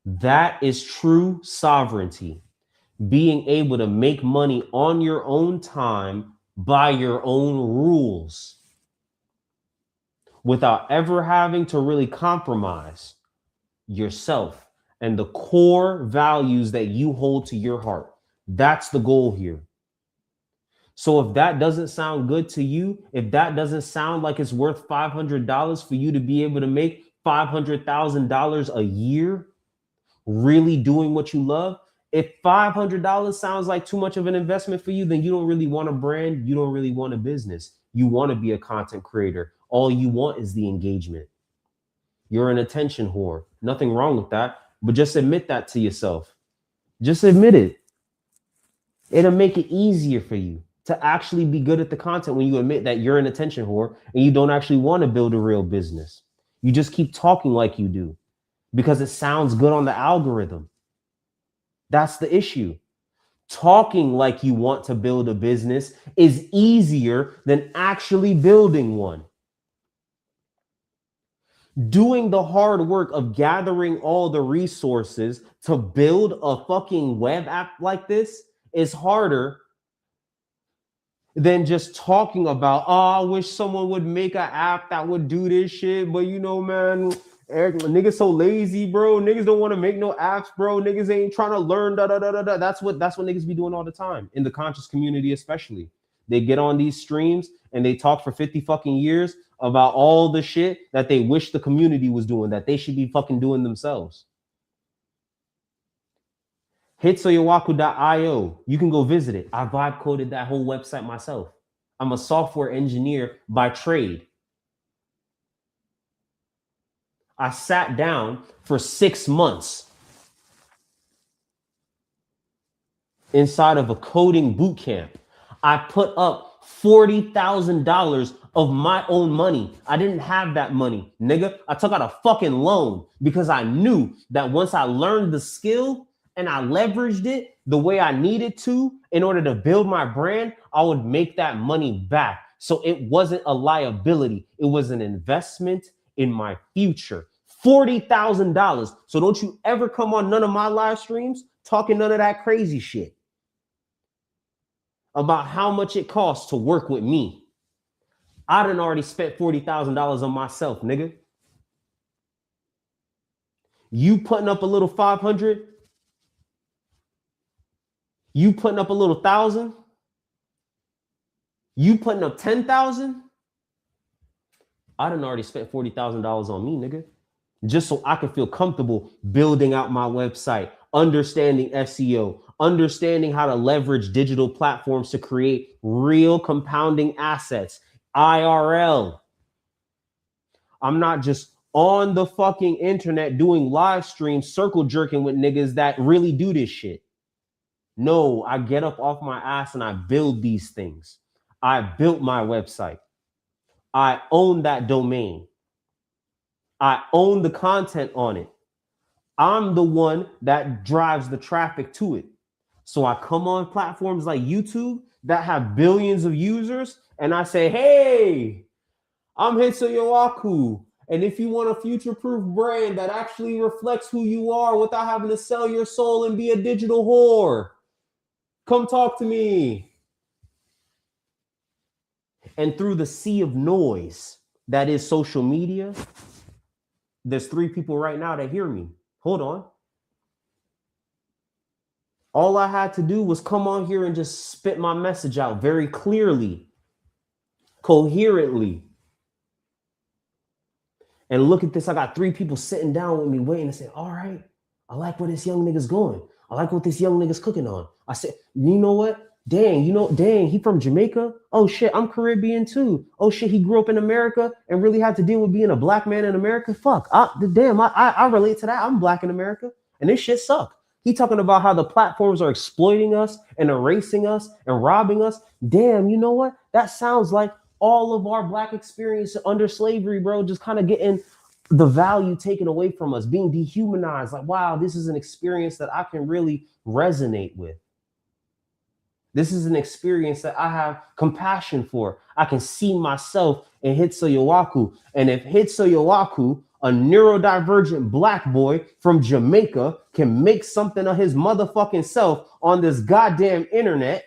That is true sovereignty. Being able to make money on your own time by your own rules without ever having to really compromise yourself and the core values that you hold to your heart. That's the goal here. So if that doesn't sound good to you, if that doesn't sound like it's worth $500 for you to be able to make $500,000 a year, really doing what you love, if $500 sounds like too much of an investment for you, then you don't really want a brand. You don't really want a business. You want to be a content creator. All you want is the engagement. You're an attention whore. Nothing wrong with that, but just admit that to yourself. Just admit it. It'll make it easier for you to actually be good at the content when you admit that you're an attention whore and you don't actually want to build a real business. You just keep talking like you do because it sounds good on the algorithm. That's the issue. Talking like you want to build a business is easier than actually building one. Doing the hard work of gathering all the resources to build a fucking web app like this is harder than just talking about, oh, I wish someone would make an app that would do this shit. But you know, man, Eric, niggas so lazy, bro. Niggas don't want to make no apps, bro. Niggas ain't trying to learn. That's what niggas be doing all the time in the conscious community, especially. They get on these streams and they talk for 50 fucking years about all the shit that they wish the community was doing, that they should be fucking doing themselves. hitsoyowaku.io. You can go visit it. I vibe coded that whole website myself. I'm a software engineer by trade. I sat down for 6 months inside of a coding boot camp. I put up $40,000 of my own money. I didn't have that money, nigga. I took out a fucking loan because I knew that once I learned the skill and I leveraged it the way I needed to in order to build my brand, I would make that money back. So it wasn't a liability. It was an investment in my future. $40,000. So don't you ever come on none of my live streams talking none of that crazy shit about how much it costs to work with me. I done already spent $40,000 on myself, nigga. You putting up a little 500, you putting up a little 1,000, you putting up 10,000. I done already spent $40,000 on me, nigga, just so I can feel comfortable building out my website, understanding SEO, understanding how to leverage digital platforms to create real compounding assets, IRL. I'm not just on the fucking internet doing live streams, circle jerking with niggas that really do this shit. No, I get up off my ass and I build these things. I built my website. I own that domain. I own the content on it. I'm the one that drives the traffic to it. So I come on platforms like YouTube that have billions of users and I say, hey, I'm Hitsu Yowaku. And if you want a future-proof brand that actually reflects who you are without having to sell your soul and be a digital whore, come talk to me. And through the sea of noise that is social media, there's 3 people right now that hear me. Hold on. All I had to do was come on here and just spit my message out very clearly, coherently. And look at this. I got 3 people sitting down with me waiting to say, all right, I like where this young nigga's going. I like what this young nigga's cooking on. I said, you know what? Dang, he from Jamaica? Oh shit, I'm Caribbean too. Oh shit, he grew up in America and really had to deal with being a black man in America? Fuck, I relate to that. I'm black in America and this shit suck. He talking about how the platforms are exploiting us and erasing us and robbing us. Damn, you know what? That sounds like all of our black experience under slavery, bro, just kind of getting the value taken away from us, being dehumanized. Like, wow, this is an experience that I can really resonate with. This is an experience that I have compassion for. I can see myself in Hitsu Yowaku. And if Hitsu Yowaku, a neurodivergent black boy from Jamaica, can make something of his motherfucking self on this goddamn internet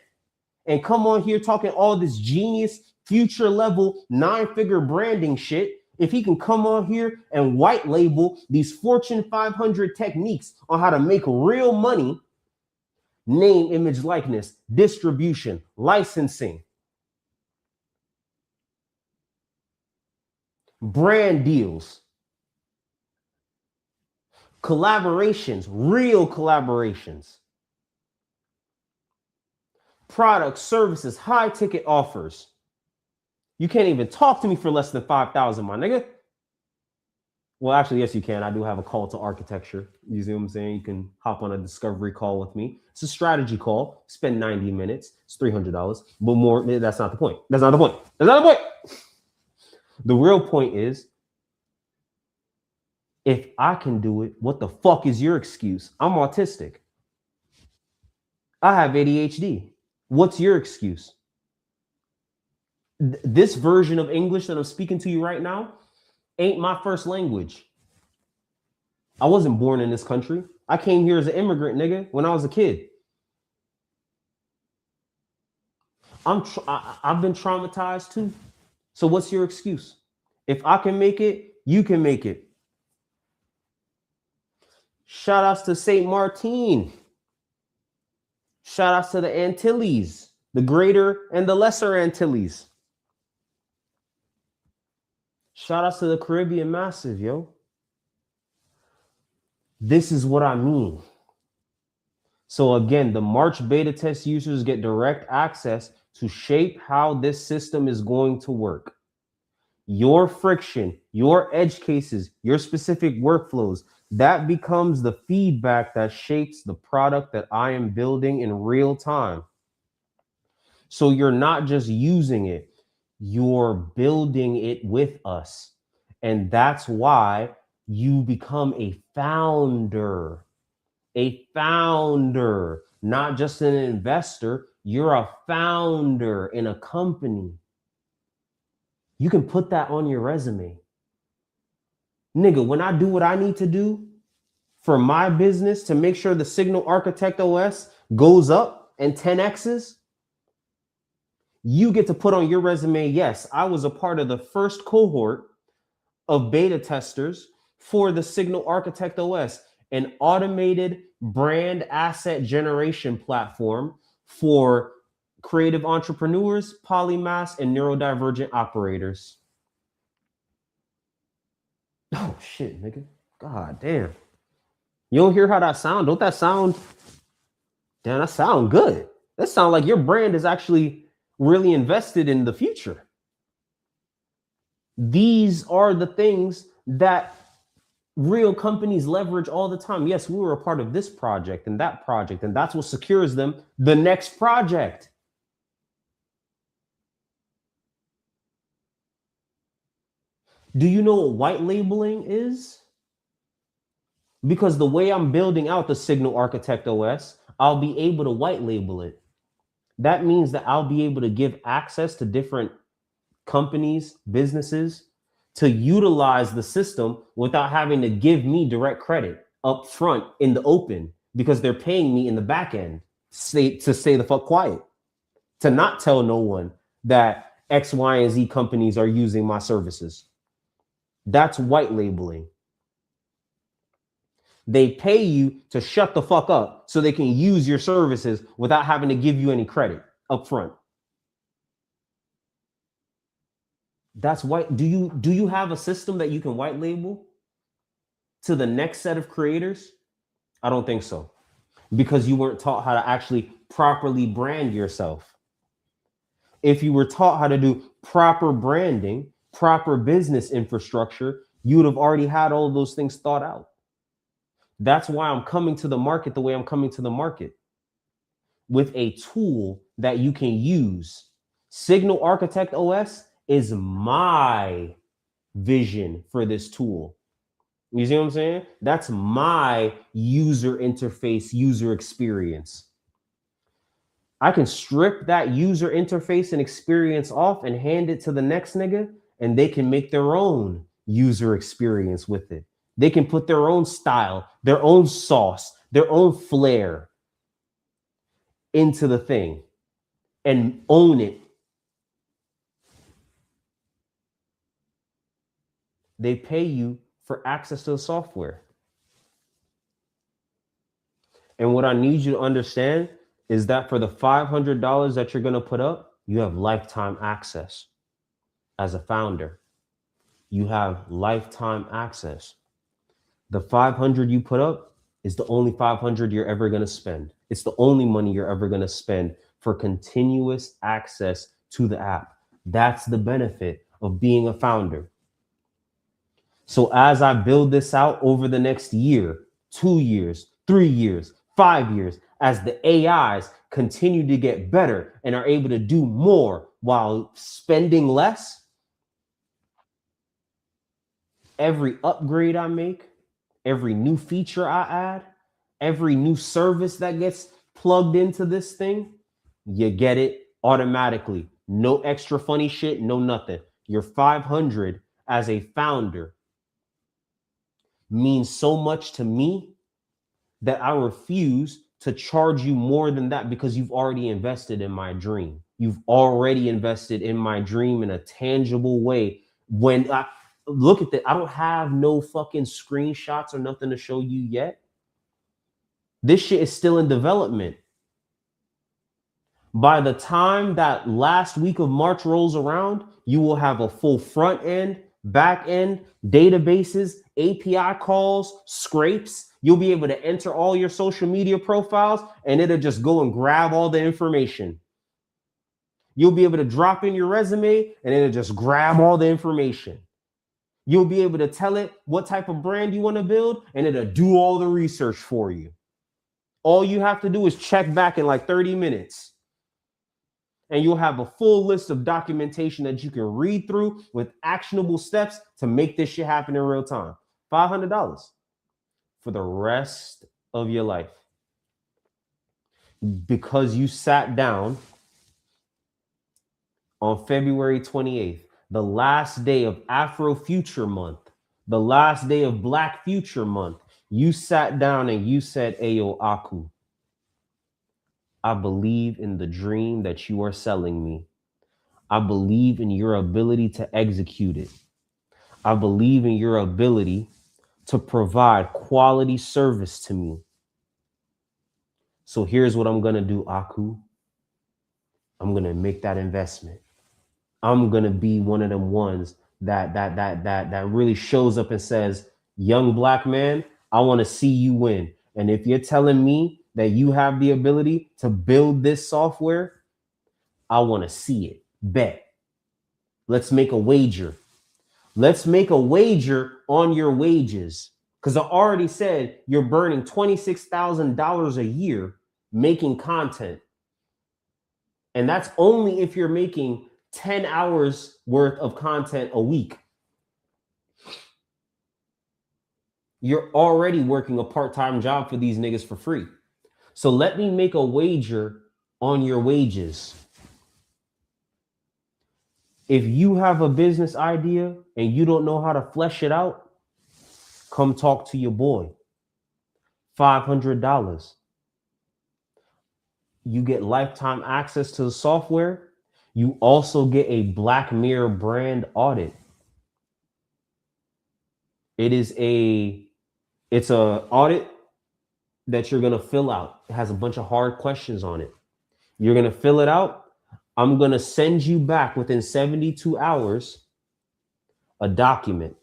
and come on here talking all this genius, future level, 9-figure branding shit, if he can come on here and white label these Fortune 500 techniques on how to make real money, name, image, likeness, distribution, licensing, brand deals, collaborations, real collaborations, products, services, high ticket offers. You can't even talk to me for less than 5,000, my nigga. Well, actually, yes, you can. I do have a call to architecture. You see what I'm saying? You can hop on a discovery call with me. It's a strategy call. Spend 90 minutes. It's $300. But more, that's not the point. That's not the point. That's not the point. The real point is, if I can do it, what the fuck is your excuse? I'm autistic. I have ADHD. What's your excuse? This version of English that I'm speaking to you right now ain't my first language. I wasn't born in this country. I came here as an immigrant, nigga, when I was a kid. I've been traumatized too. So what's your excuse? If I can make it, you can make it. Shout outs to St. Martin. Shout outs to the Antilles, the Greater and the Lesser Antilles. Shout outs to the Caribbean Massive, yo. This is what I mean. So again, the March beta test users get direct access to shape how this system is going to work. Your friction, your edge cases, your specific workflows, that becomes the feedback that shapes the product that I am building in real time. So you're not just using it, you're building it with us. And that's why you become a founder, not just an investor. You're a founder in a company. You can put that on your resume. Nigga, when I do what I need to do for my business to make sure the Signal Architect OS goes up and 10x's, you get to put on your resume, yes, I was a part of the first cohort of beta testers for the Signal Architect OS, an automated brand asset generation platform for creative entrepreneurs, polymaths, and neurodivergent operators. Oh shit, nigga. God damn. You don't hear how that sound? Don't that sound? Damn, that sound good. That sound like your brand is actually really invested in the future. These are the things that real companies leverage all the time. Yes, we were a part of this project, and that's what secures them the next project. Do you know what white labeling is? Because the way I'm building out the Signal Architect OS, I'll be able to white label it. That means that I'll be able to give access to different companies, businesses, to utilize the system without having to give me direct credit up front in the open, because they're paying me in the back end to stay the fuck quiet, to not tell no one that X, Y, and Z companies are using my services. That's white labeling. They pay you to shut the fuck up so they can use your services without having to give you any credit up front. That's white. Do you have a system that you can white label to the next set of creators? I don't think so, because you weren't taught how to actually properly brand yourself. If you were taught how to do proper branding, proper business infrastructure, you would have already had all of those things thought out. That's why I'm coming to the market the way I'm coming to the market, with a tool that you can use. Signal Architect OS is my vision for this tool. You see what I'm saying? That's my user interface, user experience. I can strip that user interface and experience off and hand it to the next nigga, and they can make their own user experience with it. They can put their own style, their own sauce, their own flair into the thing and own it. They pay you for access to the software. And what I need you to understand is that for the $500 that you're going to put up, you have lifetime access. As a founder, you have lifetime access. The 500 you put up is the only 500 you're ever going to spend. It's the only money you're ever going to spend for continuous access to the app. That's the benefit of being a founder. So as I build this out over the next year, 2 years, 3 years, 5 years, as the AIs continue to get better and are able to do more while spending less, every upgrade I make, every new feature I add, every new service that gets plugged into this thing, you get it automatically. No extra funny shit, no nothing. Your 500 as a founder means so much to me that I refuse to charge you more than that, because you've already invested in my dream. You've already invested in my dream in a tangible way. When I look at that, I don't have no fucking screenshots or nothing to show you yet. This shit is still in development. By the time that last week of March rolls around, you will have a full front end, back end, databases, API calls, scrapes. You'll be able to enter all your social media profiles and it'll just go and grab all the information. You'll be able to drop in your resume and it'll just grab all the information. You'll be able to tell it what type of brand you want to build and it'll do all the research for you. All you have to do is check back in like 30 minutes. And you'll have a full list of documentation that you can read through with actionable steps to make this shit happen in real time. $500 for the rest of your life. Because you sat down on February 28th, the last day of Afro Future Month, the last day of Black Future Month, you sat down and you said, Ayo, Aku, I believe in the dream that you are selling me. I believe in your ability to execute it. I believe in your ability to provide quality service to me. So here's what I'm going to do, Aku. I'm going to make that investment. I'm going to be one of them ones that really shows up and says, young Black man, I want to see you win. And if you're telling me that you have the ability to build this software, I want to see it. Bet. Let's make a wager. Let's make a wager on your wages. Because I already said you're burning $26,000 a year making content. And that's only if you're making 10 hours worth of content a week. You're already working a part-time job for these niggas for free. So let me make a wager on your wages. If you have a business idea and you don't know how to flesh it out, come talk to your boy. $500. You get lifetime access to the software. You also get a Black Mirror brand audit. It's a audit that you're going to fill out. It has a bunch of hard questions on it. You're going to fill it out. I'm going to send you back within 72 hours a document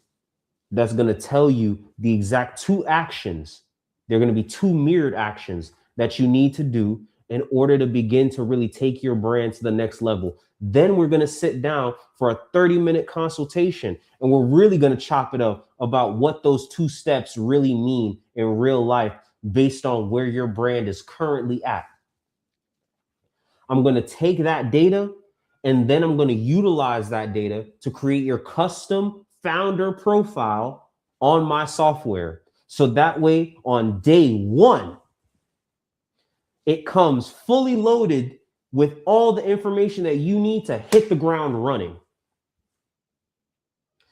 that's going to tell you the exact 2 actions. They're going to be 2 mirrored actions that you need to do in order to begin to really take your brand to the next level. Then we're going to sit down for a 30-minute consultation, and we're really going to chop it up about what those 2 steps really mean in real life based on where your brand is currently at. I'm going to take that data, and then I'm going to utilize that data to create your custom founder profile on my software. So that way, on day 1, it comes fully loaded with all the information that you need to hit the ground running.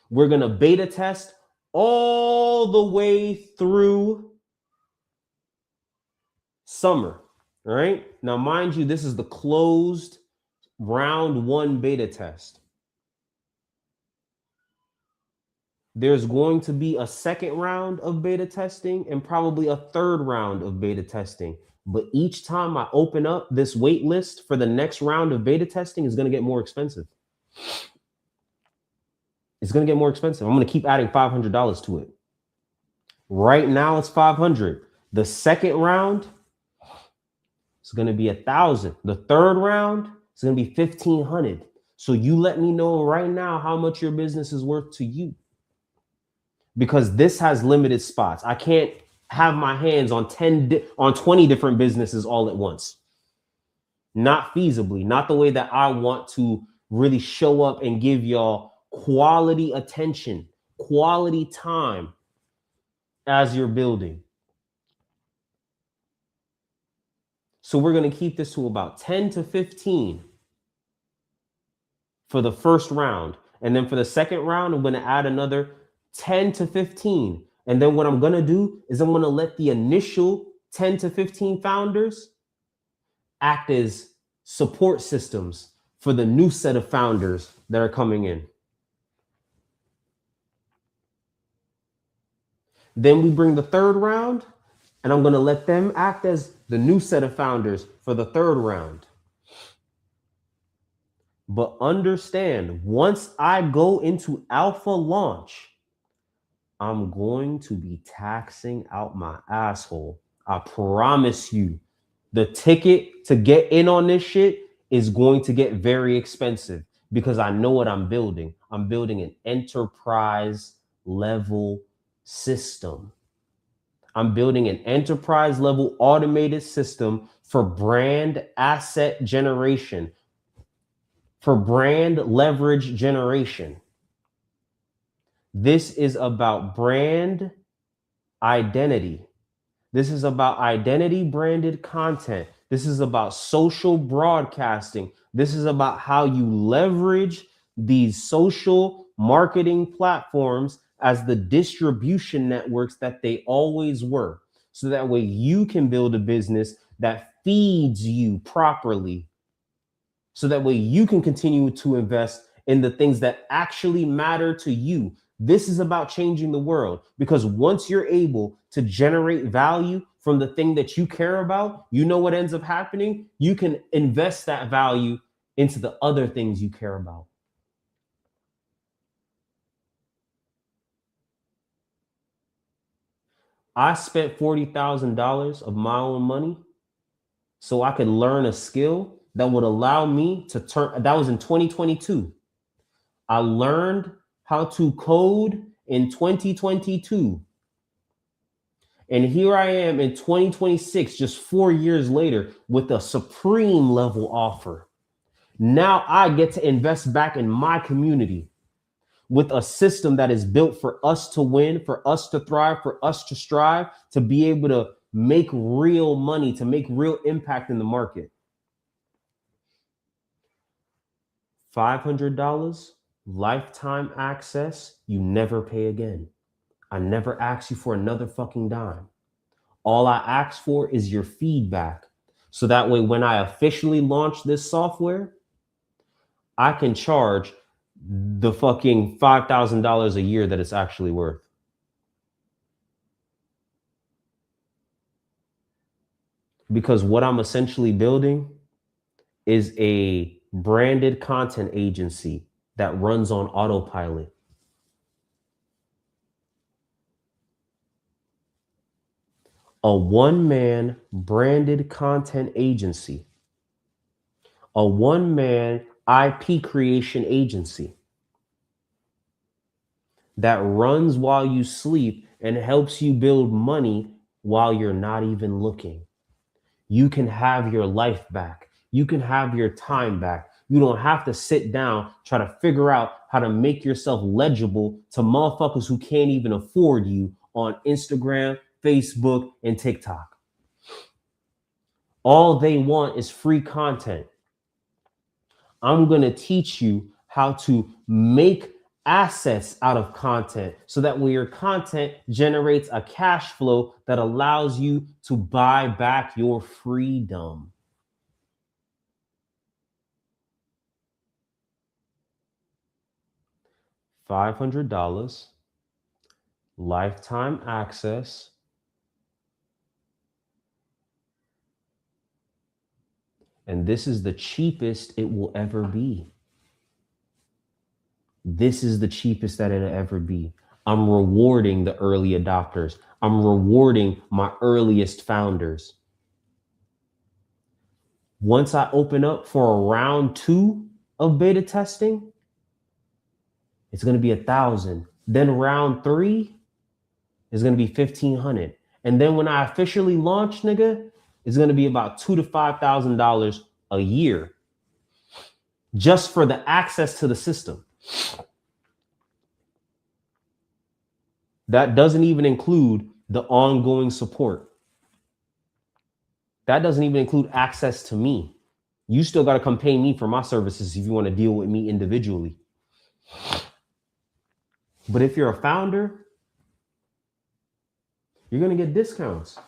We're going to beta test all the way through summer. All right. Now, mind you, this is the closed round 1 beta test. There's going to be a second round of beta testing and probably a third round of beta testing. But each time I open up this wait list for the next round of beta testing is going to get more expensive. It's going to get more expensive. I'm going to keep adding $500 to it. Right now it's $500. The second round, it's going to be $1,000. The third round, it's going to be $1,500. So you let me know right now how much your business is worth to you. Because this has limited spots. I can't have my hands on 20 different businesses all at once. Not feasibly, not the way that I want to really show up and give y'all quality attention, quality time as you're building. So we're going to keep this to about 10 to 15 for the first round. And then for the second round, I'm going to add another 10 to 15. And then what I'm going to do is I'm going to let the initial 10 to 15 founders act as support systems for the new set of founders that are coming in. Then we bring the third round, and I'm going to let them act as the new set of founders for the third round. But understand, once I go into alpha launch, I'm going to be taxing out my asshole. I promise you, the ticket to get in on this shit is going to get very expensive because I know what I'm building. I'm building an enterprise level system. I'm building an enterprise level automated system for brand asset generation. for brand leverage generation. This is about brand identity. This is about identity branded content. This is about social broadcasting. This is about how you leverage these social marketing platforms as the distribution networks that they always were. So that way you can build a business that feeds you properly. So that way you can continue to invest in the things that actually matter to you. This is about changing the world, because once you're able to generate value from the thing that you care about, you know what ends up happening? You can invest that value into the other things you care about. I spent $40,000 of my own money so I could learn a skill that would allow me to turn, that was in 2022. I learned how to code in 2022. And here I am in 2026, just 4 years later, with a supreme level offer. Now I get to invest back in my community with a system that is built for us to win, for us to thrive, for us to strive, to be able to make real money, to make real impact in the market. $500, lifetime access, you never pay again. I never ask you for another fucking dime. All I ask for is your feedback. So that way, when I officially launch this software, I can charge the fucking $5,000 a year that it's actually worth. Because what I'm essentially building is a branded content agency that runs on autopilot. A one-man branded content agency. A one-man IP creation agency that runs while you sleep and helps you build money while you're not even looking. You can have your life back. You can have your time back. You don't have to sit down, try to figure out how to make yourself legible to motherfuckers who can't even afford you on Instagram, Facebook, and TikTok. All they want is free content. I'm going to teach you how to make assets out of content so that way your content generates a cash flow that allows you to buy back your freedom. $500, lifetime access, and this is the cheapest it will ever be. This is the cheapest that it'll ever be. I'm rewarding the early adopters. I'm rewarding my earliest founders. Once I open up for a round 2 of beta testing, it's going to be 1,000. Then round 3 is going to be 1,500. And then when I officially launch, nigga, it's going to be about $2,000 to $5,000 a year just for the access to the system. That doesn't even include the ongoing support. That doesn't even include access to me. You still got to come pay me for my services if you want to deal with me individually. But if you're a founder, you're going to get discounts,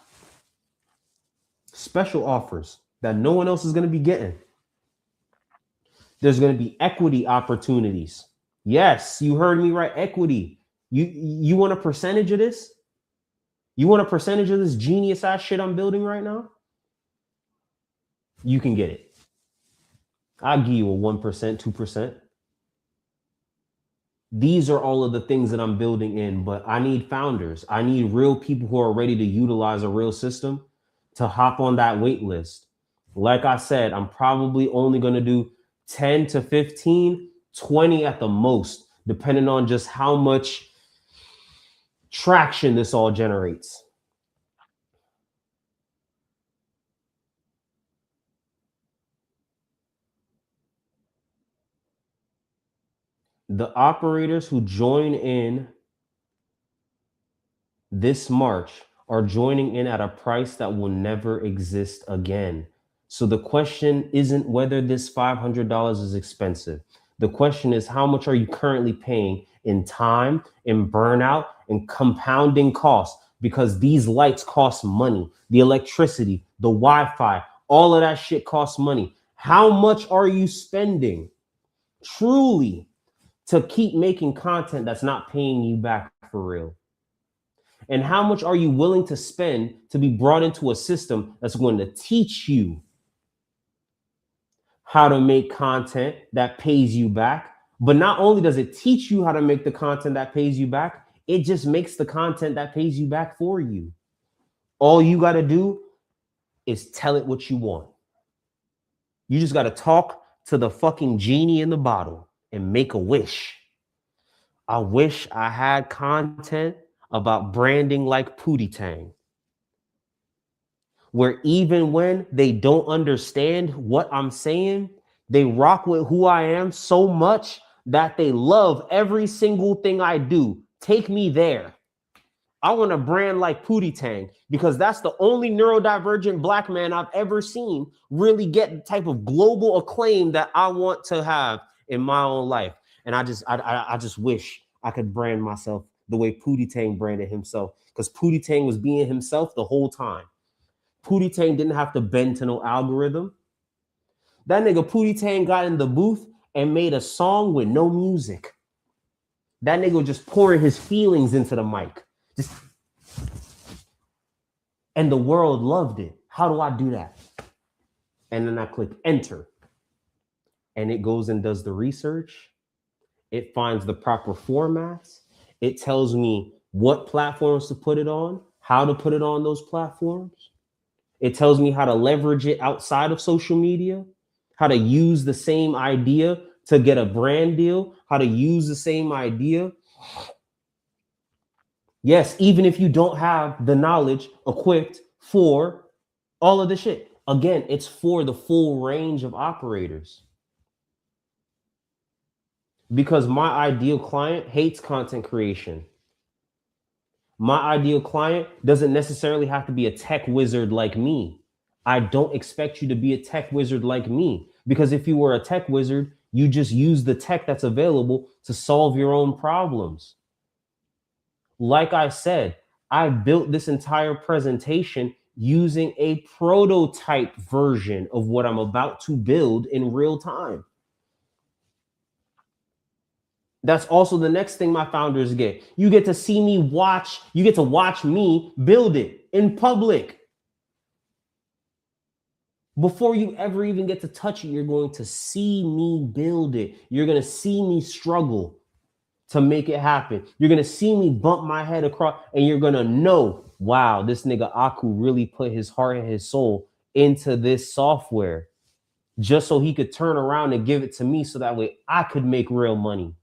special offers that no one else is going to be getting. There's going to be equity opportunities. Yes, you heard me right. Equity. You want a percentage of this? You want a percentage of this genius ass shit I'm building right now? You can get it. I'll give you a 1%, 2%. These are all of the things that I'm building in, but I need founders. I need real people who are ready to utilize a real system to hop on that wait list. Like I said, I'm probably only going to do 10 to 15, 20 at the most, depending on just how much traction this all generates. The operators who join in this March are joining in at a price that will never exist again. So the question isn't whether this $500 is expensive. The question is, how much are you currently paying in time, in burnout, and compounding costs? Because these lights cost money. The electricity, the Wi-Fi, all of that shit costs money. How much are you spending truly to keep making content that's not paying you back for real? And how much are you willing to spend to be brought into a system that's going to teach you how to make content that pays you back? But not only does it teach you how to make the content that pays you back, it just makes the content that pays you back for you. All you got to do is tell it what you want. You just got to talk to the fucking genie in the bottle and make a wish. I wish I had content about branding like Pootie Tang, where even when they don't understand what I'm saying, they rock with who I am so much that they love every single thing I do. Take me there. I want to brand like Pootie Tang because that's the only neurodivergent black man I've ever seen really get the type of global acclaim that I want to have in my own life. And I just wish I could brand myself the way Pootie Tang branded himself, because Pootie Tang was being himself the whole time. Pootie Tang didn't have to bend to no algorithm. That nigga Pootie Tang got in the booth and made a song with no music. That nigga was just pouring his feelings into the mic. And the world loved it. How do I do that? And then I click enter. And it goes and does the research. It finds the proper formats. It tells me what platforms to put it on, how to put it on those platforms. It tells me how to leverage it outside of social media, how to use the same idea to get a brand deal, how to use the same idea. Yes, even if you don't have the knowledge equipped for all of the shit. Again, it's for the full range of operators. Because my ideal client hates content creation. My ideal client doesn't necessarily have to be a tech wizard like me. I don't expect you to be a tech wizard like me, because if you were a tech wizard, you just use the tech that's available to solve your own problems. Like I said, I built this entire presentation using a prototype version of what I'm about to build in real time. That's also the next thing my founders get. You get to see me watch, you get to watch me build it in public. Before you ever even get to touch it, you're going to see me build it. You're going to see me struggle to make it happen. You're going to see me bump my head across, and you're going to know, wow, this nigga Aku really put his heart and his soul into this software just so he could turn around and give it to me so that way I could make real money.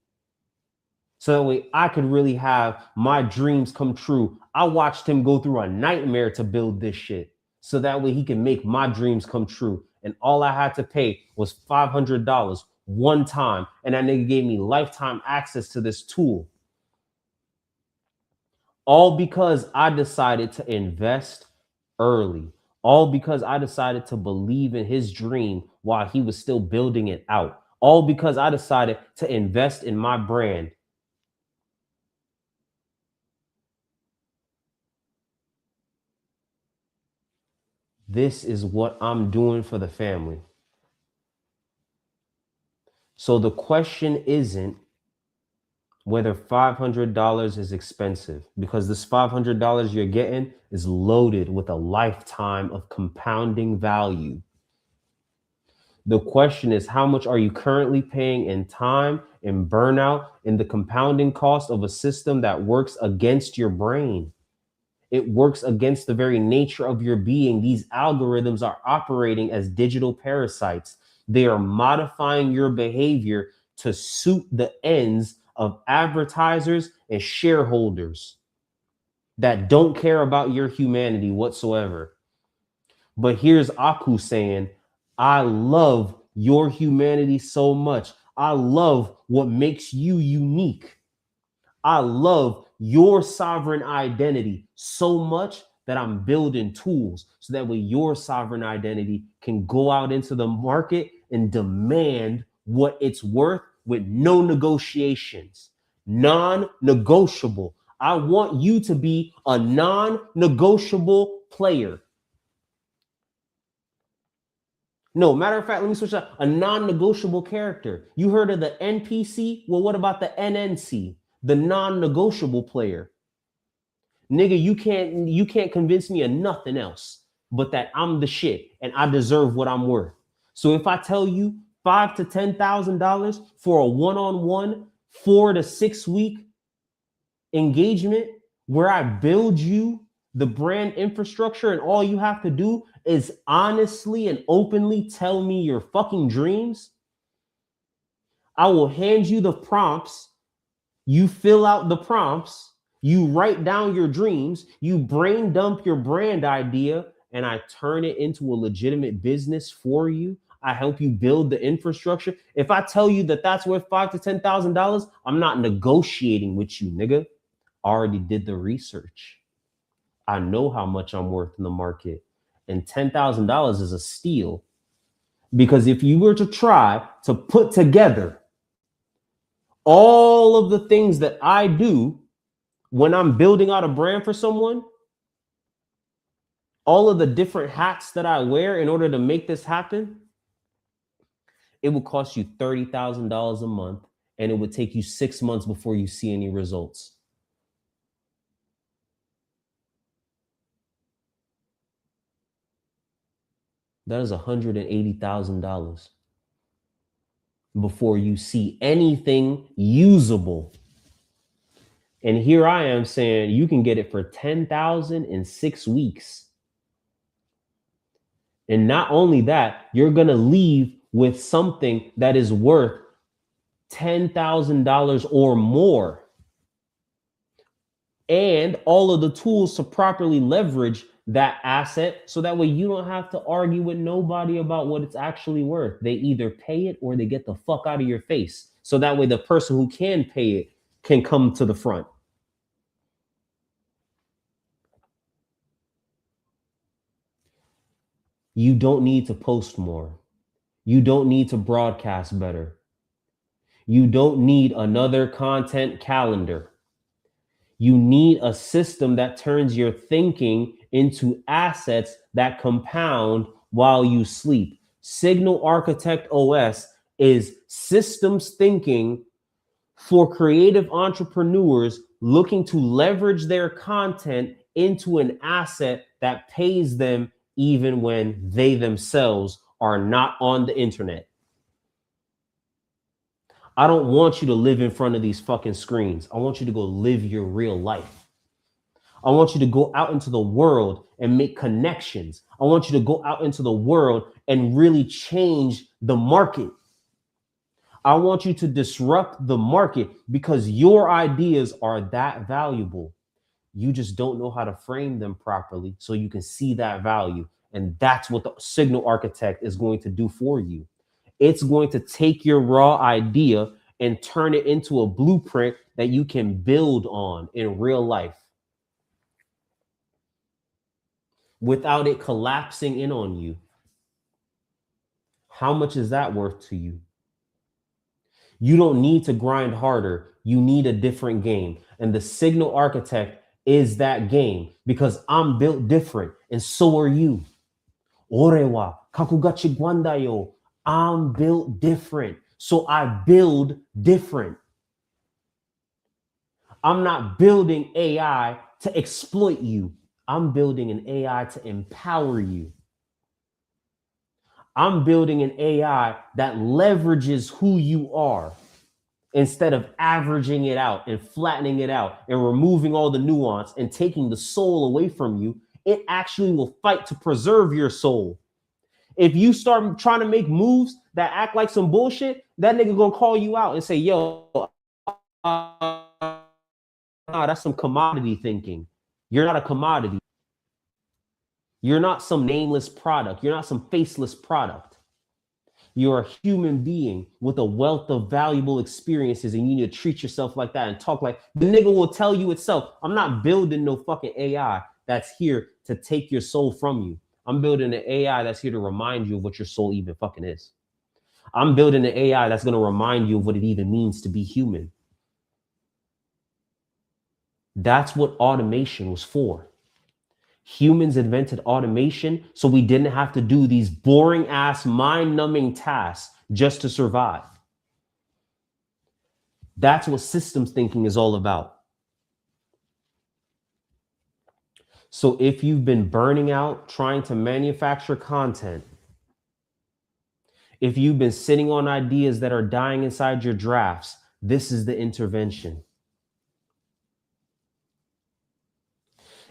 So that way I could really have my dreams come true. I watched him go through a nightmare to build this shit so that way he can make my dreams come true. And all I had to pay was $500 one time. And that nigga gave me lifetime access to this tool. All because I decided to invest early. All because I decided to believe in his dream while he was still building it out. All because I decided to invest in my brand. This is what I'm doing for the family. So the question isn't whether $500 is expensive, because this $500 you're getting is loaded with a lifetime of compounding value. The question is, how much are you currently paying in time, in burnout, in the compounding cost of a system that works against your brain? It works against the very nature of your being. These algorithms are operating as digital parasites. They are modifying your behavior to suit the ends of advertisers and shareholders that don't care about your humanity whatsoever. But here's Aku saying, I love your humanity so much. I love what makes you unique. I love your sovereign identity so much that I'm building tools so that way your sovereign identity can go out into the market and demand what it's worth with no negotiations, non-negotiable. I want you to be a non-negotiable player. No, matter of fact, let me switch up. A non-negotiable character. You heard of the NPC? Well, what about the NNC? The non-negotiable player. Nigga, you can't convince me of nothing else but that I'm the shit and I deserve what I'm worth. So if I tell you $5,000 to $10,000 for a one-on-one 4 to 6 week engagement where I build you the brand infrastructure and all you have to do is honestly and openly tell me your fucking dreams, I will hand you the prompts. You fill out the prompts, you write down your dreams, you brain dump your brand idea, and I turn it into a legitimate business for you. I help you build the infrastructure. If I tell you that that's worth $5,000 to $10,000, I'm not negotiating with you, nigga. I already did the research. I know how much I'm worth in the market, and $10,000 is a steal. Because if you were to try to put together all of the things that I do when I'm building out a brand for someone, all of the different hats that I wear in order to make this happen, it will cost you $30,000 a month, and it would take you 6 months before you see any results. That is $180,000 before you see anything usable. And here I am saying you can get it for $10,000 in 6 weeks. And not only that, you're going to leave with something that is worth $10,000 or more. And all of the tools to properly leverage that asset so that way you don't have to argue with nobody about what it's actually worth. They either pay it or they get the fuck out of your face. So that way the person who can pay it can come to the front. You don't need to post more. You don't need to broadcast better. You don't need another content calendar. You need a system that turns your thinking into assets that compound while you sleep. Signal Architect OS is systems thinking for creative entrepreneurs looking to leverage their content into an asset that pays them even when they themselves are not on the internet. I don't want you to live in front of these fucking screens. I want you to go live your real life. I want you to go out into the world and make connections. I want you to go out into the world and really change the market. I want you to disrupt the market because your ideas are that valuable. You just don't know how to frame them properly so you can see that value. And that's what the Signal Architect is going to do for you. It's going to take your raw idea and turn it into a blueprint that you can build on in real life without it collapsing in on you. How much is that worth to you? You don't need to grind harder. You need a different game. And the Signal Architect is that game because I'm built different and so are you. Orewa kakugachi gwandayo. I'm built different. So I build different. I'm not building AI to exploit you. I'm building an AI to empower you. I'm building an AI that leverages who you are instead of averaging it out and flattening it out and removing all the nuance and taking the soul away from you. It actually will fight to preserve your soul. If you start trying to make moves that act like some bullshit, that nigga gonna call you out and say, yo, that's some commodity thinking. You're not a commodity. You're not some nameless product. You're not some faceless product. You're a human being with a wealth of valuable experiences, and you need to treat yourself like that and talk like the nigga will tell you itself. I'm not building no fucking AI that's here to take your soul from you. I'm building an AI that's here to remind you of what your soul even fucking is. I'm building an AI that's going to remind you of what it even means to be human. That's what automation was for. Humans invented automation so we didn't have to do these boring ass, mind numbing tasks just to survive. That's what systems thinking is all about. So if you've been burning out trying to manufacture content, if you've been sitting on ideas that are dying inside your drafts, this is the intervention.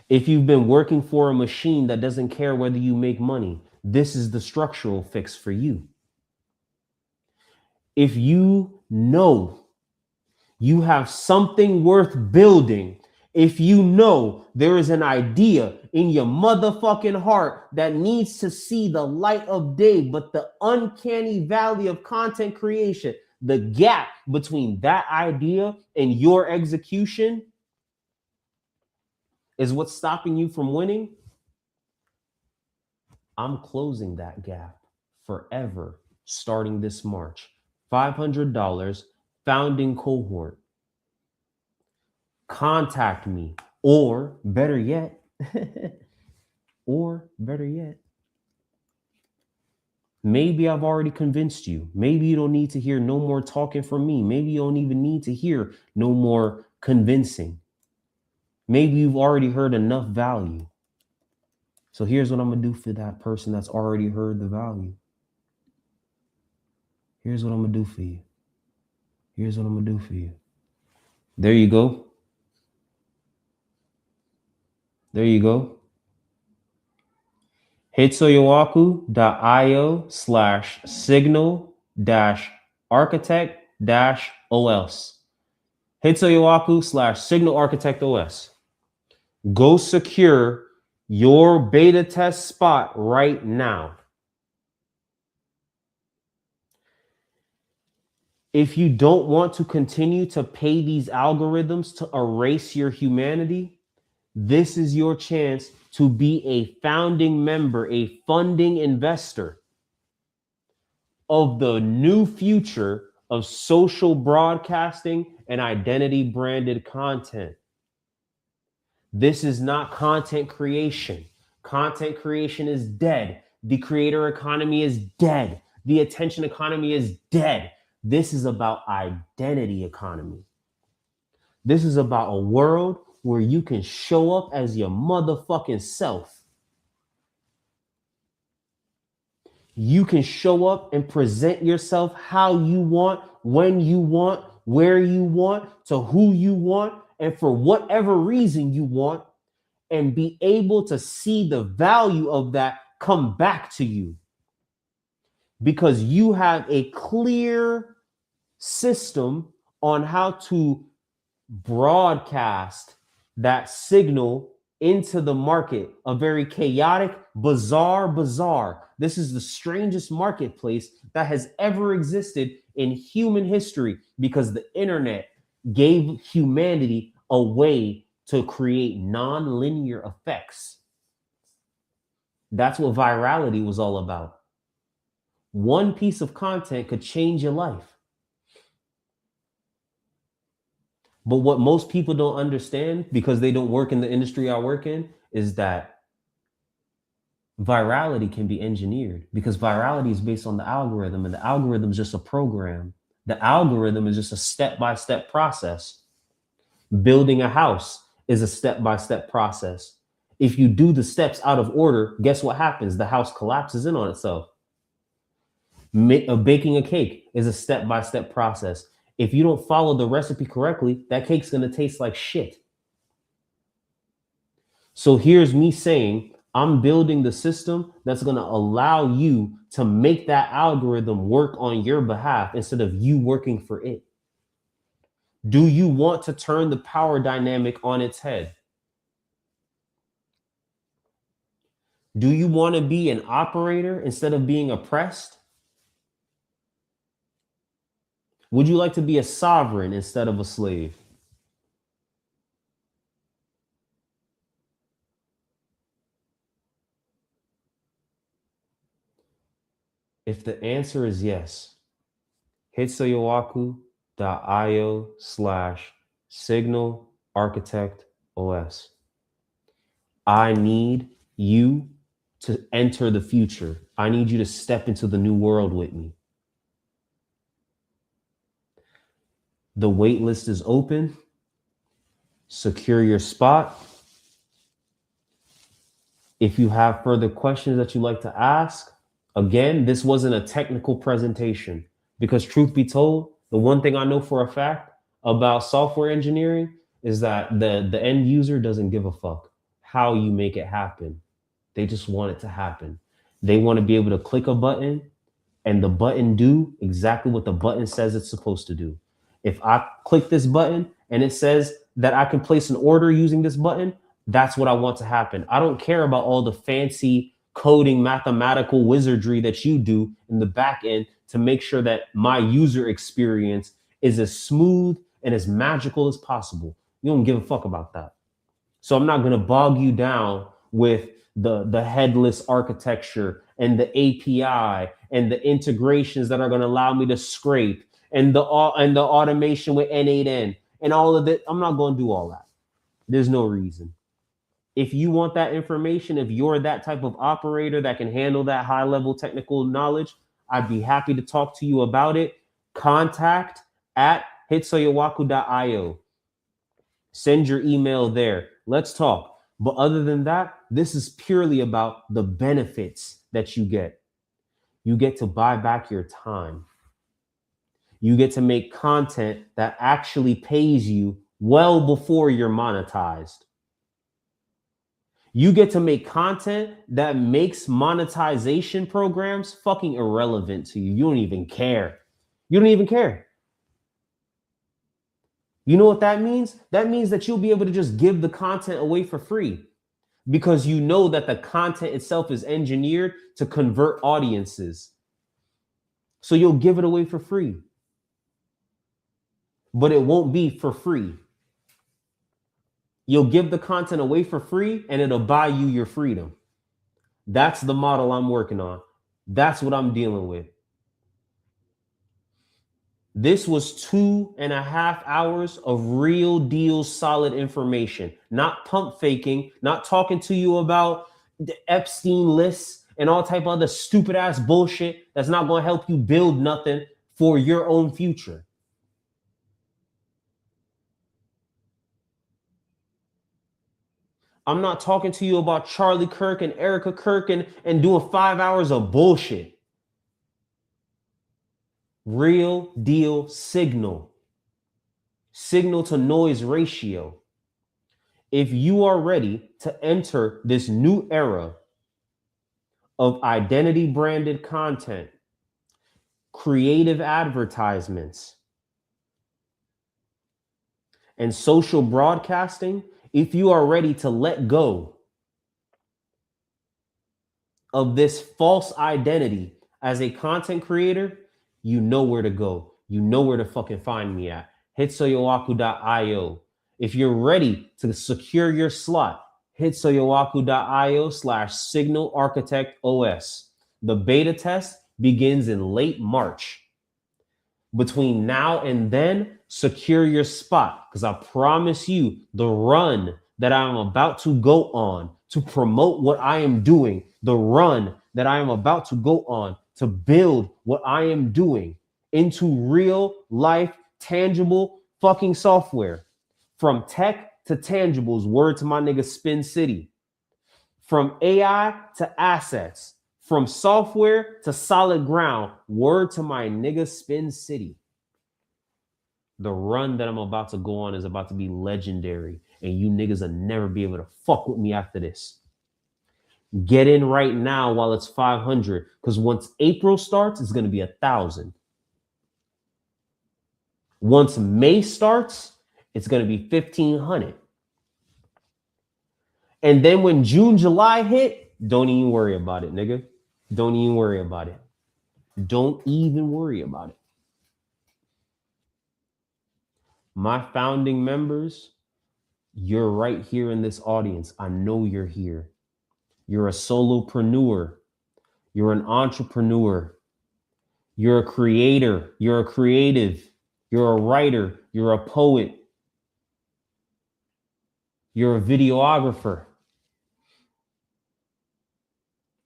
If you've been working for a machine that doesn't care whether you make money, this is the structural fix for you. If you know you have something worth building, if you know there is an idea in your motherfucking heart that needs to see the light of day, but the uncanny valley of content creation, the gap between that idea and your execution is what's stopping you from winning, I'm closing that gap forever starting this March. $500 founding cohort. Contact me, or better yet, maybe I've already convinced you. Maybe you don't need to hear no more talking from me. Maybe you don't even need to hear no more convincing. Maybe you've already heard enough value. So here's what I'm going to do for that person that's already heard the value. Here's what I'm going to do for you. Here's what I'm going to do for you. There you go. There you go. hitsoyowaku.io/signal-architect-os. hitsoyowaku/signal-architect-os. Go secure your beta test spot right now. If you don't want to continue to pay these algorithms to erase your humanity, this is your chance to be a founding member, a funding investor of the new future of social broadcasting and identity branded content. This is not content creation. Content creation is dead. The creator economy is dead. The attention economy is dead. This is about identity economy. This is about a world where you can show up as your motherfucking self. You can show up and present yourself how you want, when you want, where you want, to who you want, and for whatever reason you want, and be able to see the value of that come back to you. Because you have a clear system on how to broadcast that signal into the market, a very chaotic, bizarre. This is the strangest marketplace that has ever existed in human history because the internet gave humanity a way to create non-linear effects. That's what virality was all about. One piece of content could change your life. But what most people don't understand, because they don't work in the industry I work in, is that virality can be engineered, because virality is based on the algorithm, and the algorithm is just a program. The algorithm is just a step-by-step process. Building a house is a step-by-step process. If you do the steps out of order, guess what happens? The house collapses in on itself. Baking a cake is a step-by-step process. If you don't follow the recipe correctly, that cake's going to taste like shit. So here's me saying, I'm building the system that's going to allow you to make that algorithm work on your behalf instead of you working for it. Do you want to turn the power dynamic on its head? Do you want to be an operator instead of being oppressed? Would you like to be a sovereign instead of a slave? If the answer is yes, hit soyowaku.io/signal architect OS. I need you to enter the future. I need you to step into the new world with me. The wait list is open. Secure your spot. If you have further questions that you'd like to ask, again, this wasn't a technical presentation because truth be told, the one thing I know for a fact about software engineering is that the end user doesn't give a fuck how you make it happen. They just want it to happen. They want to be able to click a button and the button do exactly what the button says it's supposed to do. If I click this button and it says that I can place an order using this button, that's what I want to happen. I don't care about all the fancy coding, mathematical wizardry that you do in the back end to make sure that my user experience is as smooth and as magical as possible. You don't give a fuck about that. So I'm not going to bog you down with the headless architecture and the API and the integrations that are going to allow me to scrape and the automation with N8N and all of it. I'm not going to do all that. There's no reason. If you want that information, if you're that type of operator that can handle that high level technical knowledge, I'd be happy to talk to you about it. Contact at hitsoyowaku.io. Send your email there. Let's talk. But other than that, this is purely about the benefits that you get. You get to buy back your time. You get to make content that actually pays you well before you're monetized. You get to make content that makes monetization programs fucking irrelevant to you. You don't even care. You don't even care. You know what that means? That means that you'll be able to just give the content away for free because you know that the content itself is engineered to convert audiences. So you'll give it away for free. But it won't be for free. You'll give the content away for free and it'll buy you your freedom. That's the model I'm working on. That's what I'm dealing with. This was 2.5 hours of real deal, solid information, not pump faking, not talking to you about the Epstein lists and all type of other stupid ass bullshit that's not going to help you build nothing for your own future. I'm not talking to you about Charlie Kirk and Erica Kirk and doing 5 hours of bullshit. Real deal signal. Signal to noise ratio. If you are ready to enter this new era of identity branded content, creative advertisements, and social broadcasting, if you are ready to let go of this false identity as a content creator, you know where to go. You know where to fucking find me at. hitsoyowaku.io. If you're ready to secure your slot, hitsoyowaku.io/signal architect OS. The beta test begins in late March. Between now and then, secure your spot because I promise you the run that I am about to go on to promote what I am doing, the run that I am about to go on to build what I am doing into real life, tangible fucking software. From tech to tangibles, word to my nigga Spin City. From AI to assets. From software to solid ground, word to my nigga Spin City. The run that I'm about to go on is about to be legendary, and you niggas will never be able to fuck with me after this. Get in right now while it's 500, because once April starts, it's going to be 1,000. Once May starts, it's going to be 1,500. And then when June, July hit, don't even worry about it, nigga. Don't even worry about it. Don't even worry about it. My founding members, you're right here in this audience. I know you're here. You're a solopreneur. You're an entrepreneur. You're a creator. You're a creative. You're a writer. You're a poet. You're a videographer.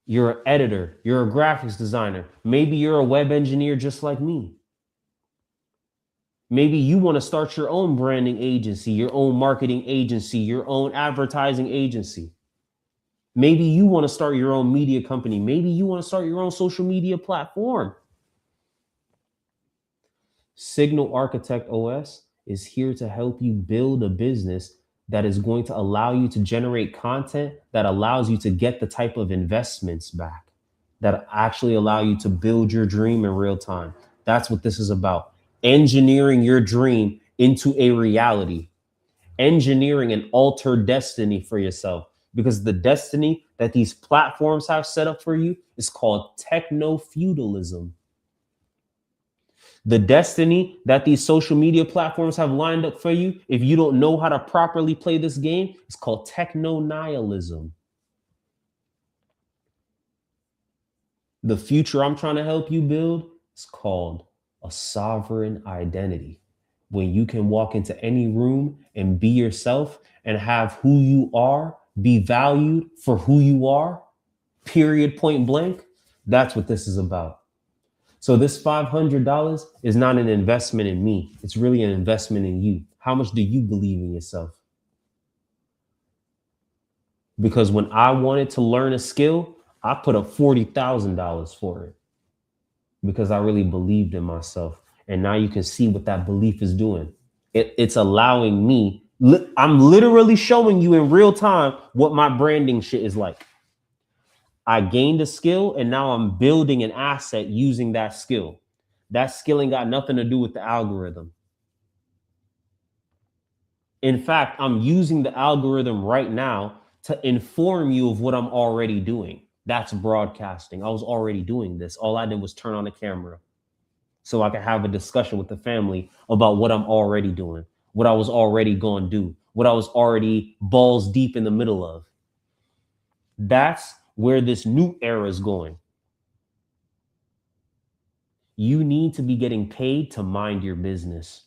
You're an editor. You're a graphics designer. Maybe you're a web engineer just like me. Maybe you want to start your own branding agency, your own marketing agency, your own advertising agency. Maybe you want to start your own media company. Maybe you want to start your own social media platform. Signal Architect OS is here to help you build a business that is going to allow you to generate content that allows you to get the type of investments back that actually allow you to build your dream in real time. That's what this is about. Engineering your dream into a reality, engineering an altered destiny for yourself, because the destiny that these platforms have set up for you is called techno feudalism. The destiny that these social media platforms have lined up for you, if you don't know how to properly play this game, it's called techno nihilism. The future I'm trying to help you build is called a sovereign identity. When you can walk into any room and be yourself and have who you are, be valued for who you are, period, point blank. That's what this is about. So this $500 is not an investment in me. It's really an investment in you. How much do you believe in yourself? Because when I wanted to learn a skill, I put up $40,000 for it because I really believed in myself. And now you can see what that belief is doing. It's allowing me, I'm literally showing you in real time what my branding shit is like. I gained a skill and now I'm building an asset using that skill. That skill ain't got nothing to do with the algorithm. In fact, I'm using the algorithm right now to inform you of what I'm already doing. That's broadcasting. I was already doing this. All I did was turn on the camera so I could have a discussion with the family about what I'm already doing, what I was already going to do, what I was already balls deep in the middle of. That's where this new era is going. You need to be getting paid to mind your business.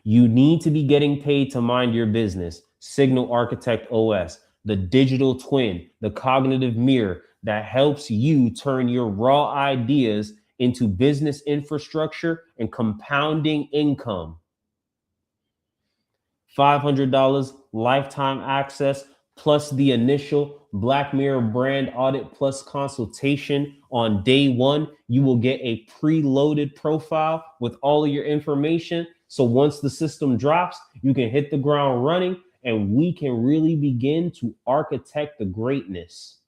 You need to be getting paid to mind your business. Signal Architect OS, the digital twin, the cognitive mirror that helps you turn your raw ideas into business infrastructure and compounding income. $500 lifetime access plus the initial Black Mirror brand audit plus consultation on day one. You will get a preloaded profile with all of your information. So once the system drops, you can hit the ground running and we can really begin to architect the greatness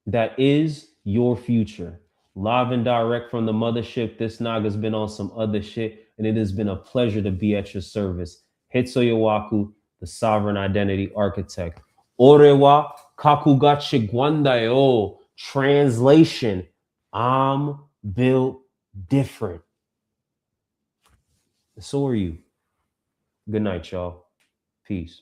that is your future. Live and direct from the mothership, this Naga's been on some other shit, and it has been a pleasure to be at your service. Hitsuyawaku, the sovereign identity architect. Orewa kakugachi gwandayo. Translation, I'm built different. So are you. Good night, y'all. Peace.